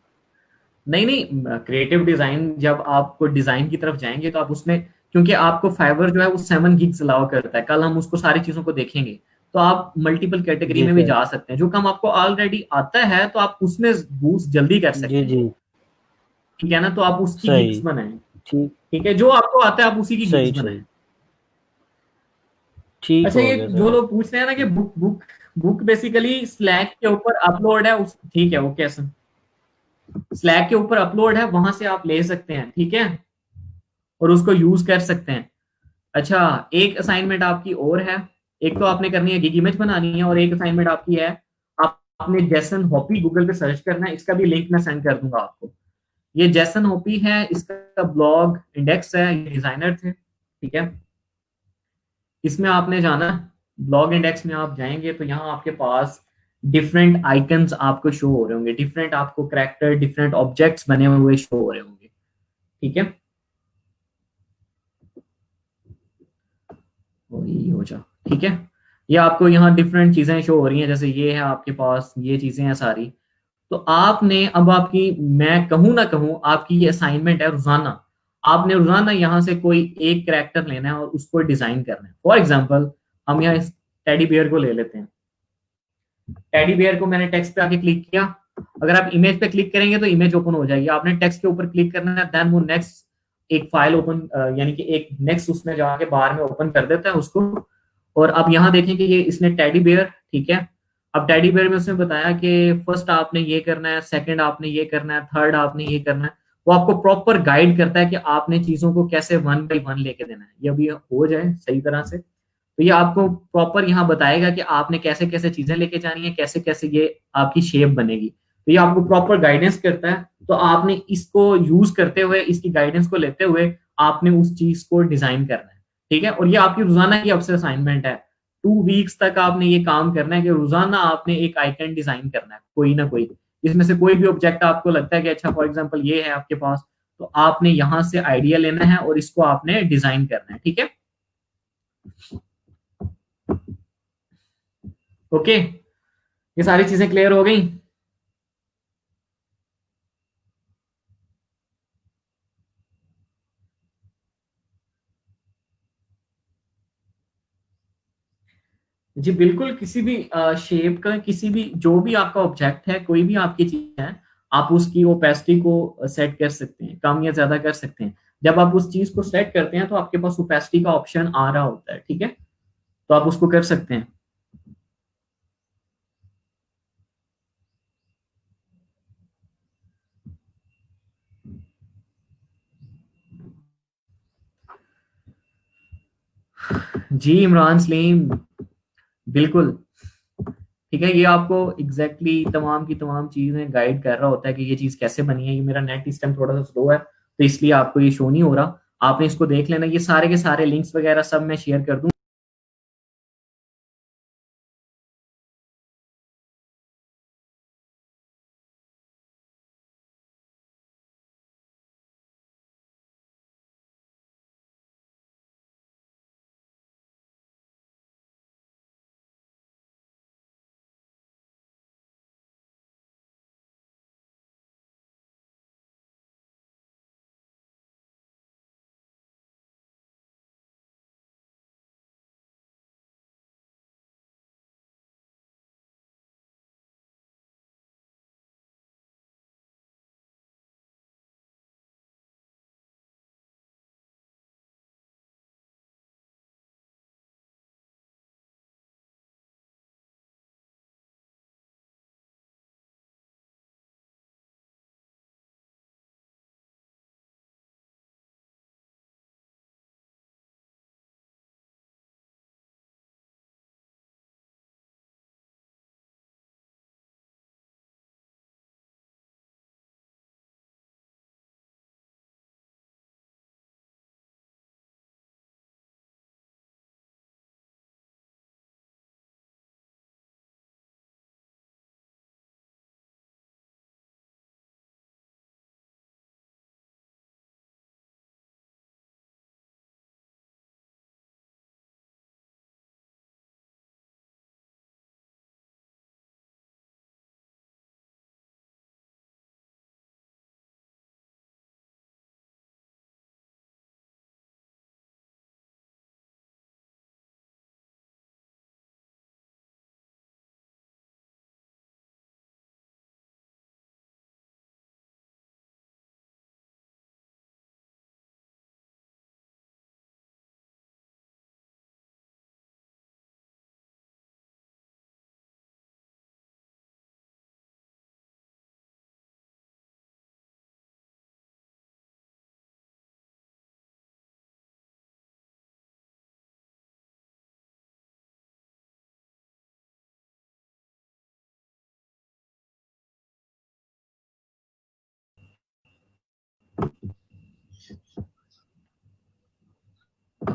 नहीं नहीं, क्रिएटिव डिजाइन जब आपको डिजाइन की तरफ जाएंगे तो आप उसमें, क्योंकि आपको फाइवर जो है वो 7 गिग्स अलाउ करता है, कल हम उसको सारी चीजों को देखेंगे। तो आप मल्टीपल कैटेगरी जी में भी सर। जा सकते हैं। जो काम आपको ऑलरेडी आता है तो आप उसमें बूस्ट जल्दी कर जी सकते हैं, जी। ठीक है ना। तो आप उसकी गिग्स सही। बनाएं, ठीक। ठीक है, जो आपको आता है आप उसी की गिग्स सही बनाएं। सही। ठीक अच्छा, हो ये गया जो सर। लोग पूछ रहे हैं ना कि book book book basically slack के ऊपर अपलोड है, उस ठीक है, ओके सर। स्लैक के ऊपर अपलोड है, वहां से आप ले सकते हैं, ठीक है, और उसको यूज कर सकते हैं। अच्छा, एक असाइनमेंट आपकी और है। एक तो आपने करनी है, गिग इमेज बनानी है, और एक असाइनमेंट आपकी है, आपने जैसन हॉपी गूगल पे सर्च करना है। इसका भी लिंक मैं सेंड कर दूंगा आपको। ये जैसन हॉपी है, इसका ब्लॉग इंडेक्स है, ये डिजाइनर थे, ठीक है। इसमें आपने जाना, ब्लॉग इंडेक्स में आप जाएंगे तो यहाँ आपके पास डिफरेंट आइकन्स आपको शो हो रहे होंगे, डिफरेंट आपको कैरेक्टर, डिफरेंट ऑब्जेक्ट्स बने हुए शो हो रहे होंगे, ठीक है। वही हो जा, ठीक है। ये आपको यहाँ डिफरेंट चीजें शो हो रही हैं, जैसे ये है आपके पास, ये चीजें हैं सारी। तो आपने अब आपकी, मैं कहूँ ना कहूँ, आपकी ये असाइनमेंट है रोजाना। आपने रोजाना यहाँ से कोई एक कैरेक्टर लेना है और उसको डिजाइन करना है। फॉर एग्जाम्पल, हम यहाँ इस टेडी बियर को ले लेते हैं। टेडी बियर को मैंने टेक्स्ट पे आके क्लिक किया। अगर आप इमेज पे क्लिक करेंगे तो इमेज ओपन हो जाएगी। आपने टेक्स्ट के ऊपर क्लिक करना है, देन वो नेक्स्ट एक फाइल ओपन, यानी कि एक नेक्स्ट उसमें जाके बाहर में ओपन कर देता है उसको। और अब यहाँ देखें कि ये इसने टेडी बियर, ठीक है। अब टेडी बियर में उसने बताया कि फर्स्ट आपने ये करना है, सेकंड आपने ये करना है, थर्ड आपने ये करना है। वो आपको प्रॉपर गाइड करता है कि आपने चीजों को कैसे वन बाई वन लेके देना है। ये अभी हो जाए सही तरह से, तो ये आपको प्रॉपर यहाँ बताएगा कि आपने कैसे कैसे चीजें लेके जानी है, कैसे कैसे ये आपकी शेप बनेगी। तो ये आपको प्रॉपर गाइडेंस करता है। तो आपने इसको यूज करते हुए, इसकी गाइडेंस को लेते हुए आपने उस चीज को डिजाइन करना है, ठीक है। और ये आपकी रोजाना की अब से असाइनमेंट है। 2 वीक्स तक आपने ये काम करना है कि रोजाना आपने एक आइकन डिजाइन करना है, कोई ना कोई। इसमें से कोई भी ऑब्जेक्ट आपको लगता है कि अच्छा, फॉर एग्जाम्पल ये है आपके पास, तो आपने यहां से आइडिया लेना है और इसको आपने डिजाइन करना है, ठीक है। ओके, ये सारी चीजें क्लियर हो गई। जी बिल्कुल, किसी भी शेप का, किसी भी, जो भी आपका ऑब्जेक्ट है, कोई भी आपकी चीज है, आप उसकी ओपेसिटी को सेट कर सकते हैं, कम या ज्यादा कर सकते हैं। जब आप उस चीज को सेट करते हैं तो आपके पास ओपेसिटी का ऑप्शन आ रहा होता है, ठीक है। तो आप उसको कर सकते हैं। जी इमरान सलीम, बिल्कुल, ठीक है। ये आपको एग्जैक्टली तमाम की तमाम चीजें गाइड कर रहा होता है कि ये चीज कैसे बनी है। ये मेरा नेट इस टाइम थोड़ा सा स्लो है, तो इसलिए आपको ये शो नहीं हो रहा। आपने इसको देख लेना। ये सारे के सारे लिंक्स वगैरह सब मैं शेयर कर दूं।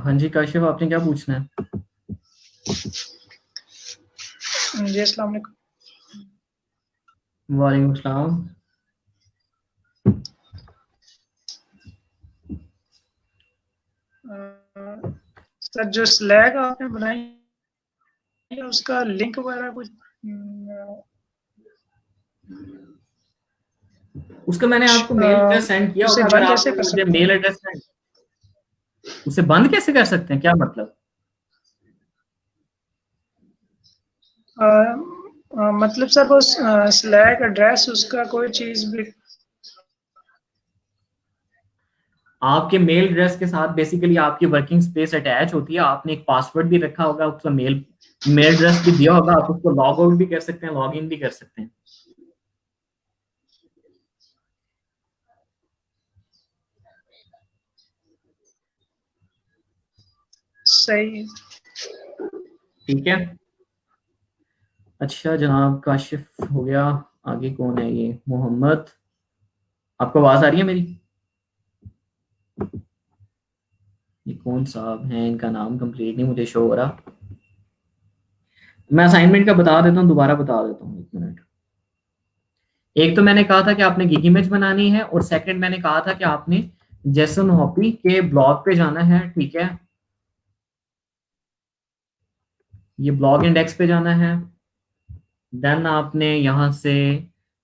हाँ जी काशिफ, आपने क्या पूछना है? जी अस्सलाम वालेकुम। वालेकुम सलाम। सर जो स्लैग आपने बनाई है उसका लिंक वगैरह कुछ उसका मैंने आपको मेल एड्रेस सेंड किया उसे होगा, अगर बंद कैसे आपने कर मुझे सकते मेल हैं? एड्रेस सेंड, उसे बंद कैसे कर सकते हैं, क्या मतलब? मतलब सर वो स्लैग एड्रेस उसका कोई चीज भी आपके मेल एड्रेस के साथ बेसिकली आपकी वर्किंग स्पेस अटैच होती है, आपने एक पासवर्ड भी रखा होगा, उसका मेल मेल एड्रेस भी दिया होगा, आप उसको लॉग आउट भी कर सकते हैं, लॉग इन भी कर सकते हैं। सही है। ठीक है, अच्छा जनाब काशिफ हो गया, आगे कौन है ये? मोहम्मद, आपको आवाज आ रही है मेरी? ये कौन साहब हैं, इनका नाम कंप्लीट नहीं मुझे शो हो रहा। मैं असाइनमेंट का बता देता हूँ, दोबारा बता देता हूँ, 1 मिनट। एक तो मैंने कहा था कि आपने गिग इमेज बनानी है, और सेकंड मैंने कहा था कि आपने जेसन हॉपी के ब्लॉग पे जाना है, ठीक है, ये ब्लॉग इंडेक्स पे जाना है। देन आपने यहाँ से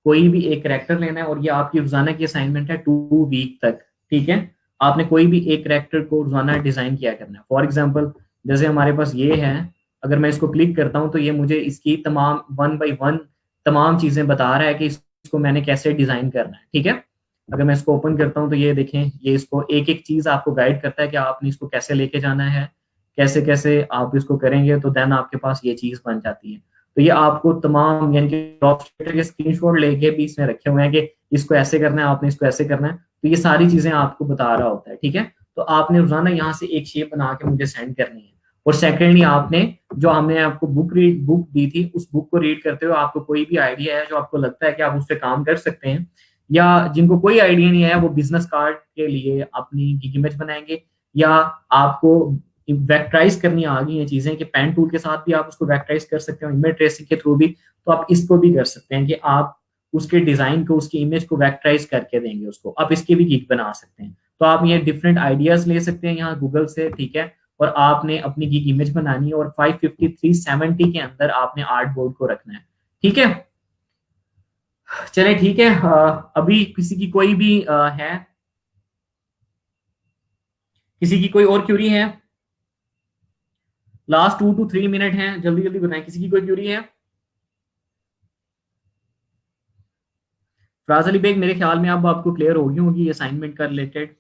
कोई भी एक करेक्टर लेना है, और ये आपकी रोजाना की असाइनमेंट है 2 वीक तक, ठीक है। आपने कोई भी एक करेक्टर को रोजाना डिजाइन किया करना है। फॉर एग्जाम्पल जैसे हमारे पास ये है, अगर मैं इसको क्लिक करता हूँ तो ये मुझे इसकी तमाम 1 बाय 1 तमाम चीजें बता रहा है कि इसको मैंने कैसे डिजाइन करना है, ठीक है। अगर मैं इसको ओपन करता हूँ तो ये देखें, ये इसको एक एक चीज आपको गाइड करता है कि आपने इसको कैसे लेके जाना है, कैसे कैसे आप इसको करेंगे तो देन आपके पास ये चीज बन जाती है। तो ये आपको तमाम यानी कि टॉप के स्क्रीनशॉट लेके भी इसमें रखे हुए हैं कि इसको ऐसे करना है, आपने इसको ऐसे करना है, तो ये सारी चीजें आपको बता रहा होता है, ठीक है। तो आपने रोजाना यहाँ से एक शेप बना के मुझे सेंड करनी है। और सेकेंडली आपने जो हमने आपको बुक दी थी, उस बुक को रीड करते हुए आपको कोई भी आइडिया है जो आपको लगता है कि आप उस पर काम कर सकते हैं, या जिनको कोई आइडिया नहीं है वो बिजनेस कार्ड के लिए अपनी गिग इमेज बनाएंगे, या आपको वेक्टराइज करनी आ गई हैं चीजें कि पेन टूल के साथ भी आप उसको वेक्टराइज कर सकते हो, इमेज ट्रेसिंग के थ्रू भी, तो आप इसको भी कर सकते हैं कि आप उसके डिजाइन को, उसकी इमेज को वेक्टराइज करके देंगे उसको, आप इसके भी गिग बना सकते हैं। तो आप ये डिफरेंट आइडियाज ले सकते हैं यहाँ गूगल से, ठीक है। और आपने अपनी गिग इमेज बनानी है, और 550-370 के अंदर आपने आर्ट बोर्ड को रखना है, ठीक है। चले ठीक है, अभी किसी की कोई भी है, किसी की कोई और क्यूरी है? लास्ट 2 to 3 मिनट हैं, जल्दी जल्दी बताएं, किसी की कोई क्यूरी है? फराज अली बेग, मेरे ख्याल में अब आपको क्लियर होगी होगी असाइनमेंट का रिलेटेड।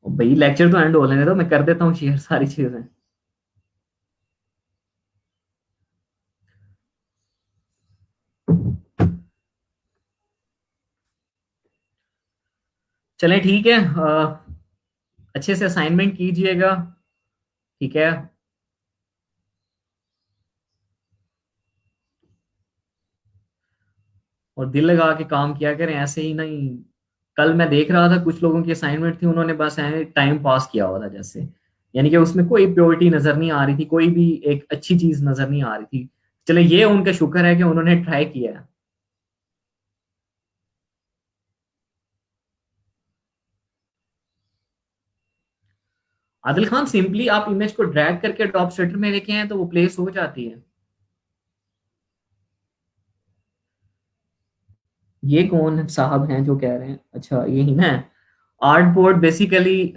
भाई लेक्चर तो एंड हो लेने दो, मैं कर देता हूँ शेयर सारी चीजें। चलें ठीक है, अच्छे से असाइनमेंट कीजिएगा, ठीक है। और दिल लगा के काम किया करें, ऐसे ही नहीं। कल मैं देख रहा था कुछ लोगों की असाइनमेंट थी, उन्होंने बस टाइम पास किया हुआ था जैसे, यानी कि उसमें कोई प्योरिटी नजर नहीं आ रही थी, कोई भी एक अच्छी चीज नजर नहीं आ रही थी। चले ये उनका शुक्र है कि उन्होंने ट्राई किया है। आदिल खान, सिंपली आप इमेज को ड्रैग करके ड्रॉप शेटर में लेके आए तो वो प्लेस हो जाती है। ये कौन साहब हैं जो कह रहे हैं? अच्छा ये ही ना, art board basically,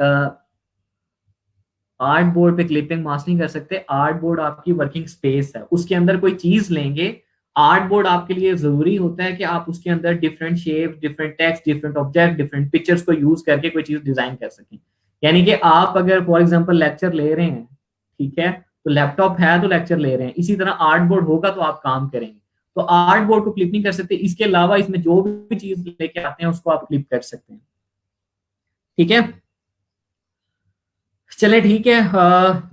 art board पे क्लिपिंग मास्क नहीं कर सकते। आर्ट बोर्ड आपकी वर्किंग स्पेस है, उसके अंदर कोई चीज लेंगे। आर्ट बोर्ड आपके लिए जरूरी होता है कि आप उसके अंदर different shape, different text, different object, different pictures को यूज करके कोई चीज डिजाइन कर सकें। यानी कि आप अगर फॉर एग्जांपल लेक्चर ले रहे हैं, ठीक है, तो लैपटॉप है तो लेक्चर ले रहे हैं, इसी तरह आर्ट बोर्ड होगा तो आप काम करेंगे। तो आर्ट बोर्ड को क्लिप नहीं कर सकते, इसके अलावा इसमें जो भी चीज लेके आते हैं उसको आप क्लिप कर सकते हैं, ठीक है। चले ठीक है,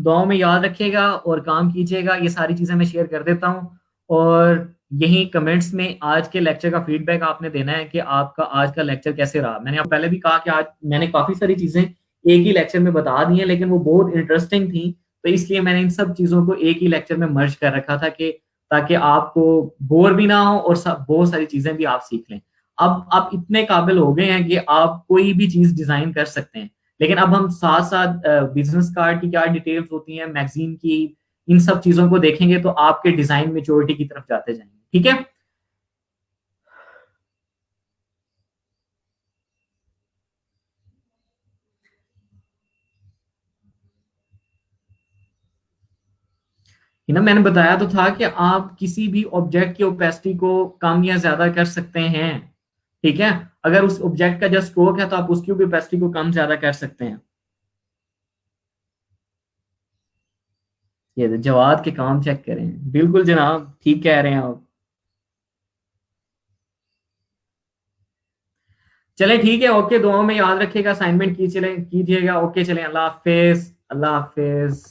दुआओं में याद रखिएगा और काम कीजिएगा। ये सारी चीजें मैं शेयर कर देता हूँ, और यही कमेंट्स में आज के लेक्चर का फीडबैक आपने देना है कि आपका आज का लेक्चर कैसे रहा। मैंने पहले भी कहा कि आज मैंने काफी सारी चीजें एक ही लेक्चर में बता दी हैं, लेकिन वो बहुत इंटरेस्टिंग थी, तो इसलिए मैंने इन सब चीजों को एक ही लेक्चर में मर्ज कर रखा था कि ताकि आपको बोर भी ना हो और सब बहुत सारी चीजें भी आप सीख लें। अब आप इतने काबिल हो गए हैं कि आप कोई भी चीज डिजाइन कर सकते हैं, लेकिन अब हम साथ साथ बिजनेस कार्ड की क्या डिटेल्स होती हैं, मैगजीन की, इन सब चीजों को देखेंगे तो आपके डिजाइन मेच्योरिटी की तरफ जाते जाएंगे। ठीक है, ना मैंने बताया तो था कि आप किसी भी ऑब्जेक्ट की ओपेसिटी को कम या ज्यादा कर सकते हैं। ठीक है, अगर उस ऑब्जेक्ट का जस्ट स्ट्रोक है तो आप उसकी भी ओपेसिटी को कम ज्यादा कर सकते हैं। ये जवाद के काम चेक करें, बिल्कुल जनाब ठीक कह रहे हैं आप। चले ठीक है, ओके, दुआओं में याद रखिएगा, असाइनमेंट कीजिएगा। ओके चले, अल्लाह हाफिज, अल्लाह हाफिज।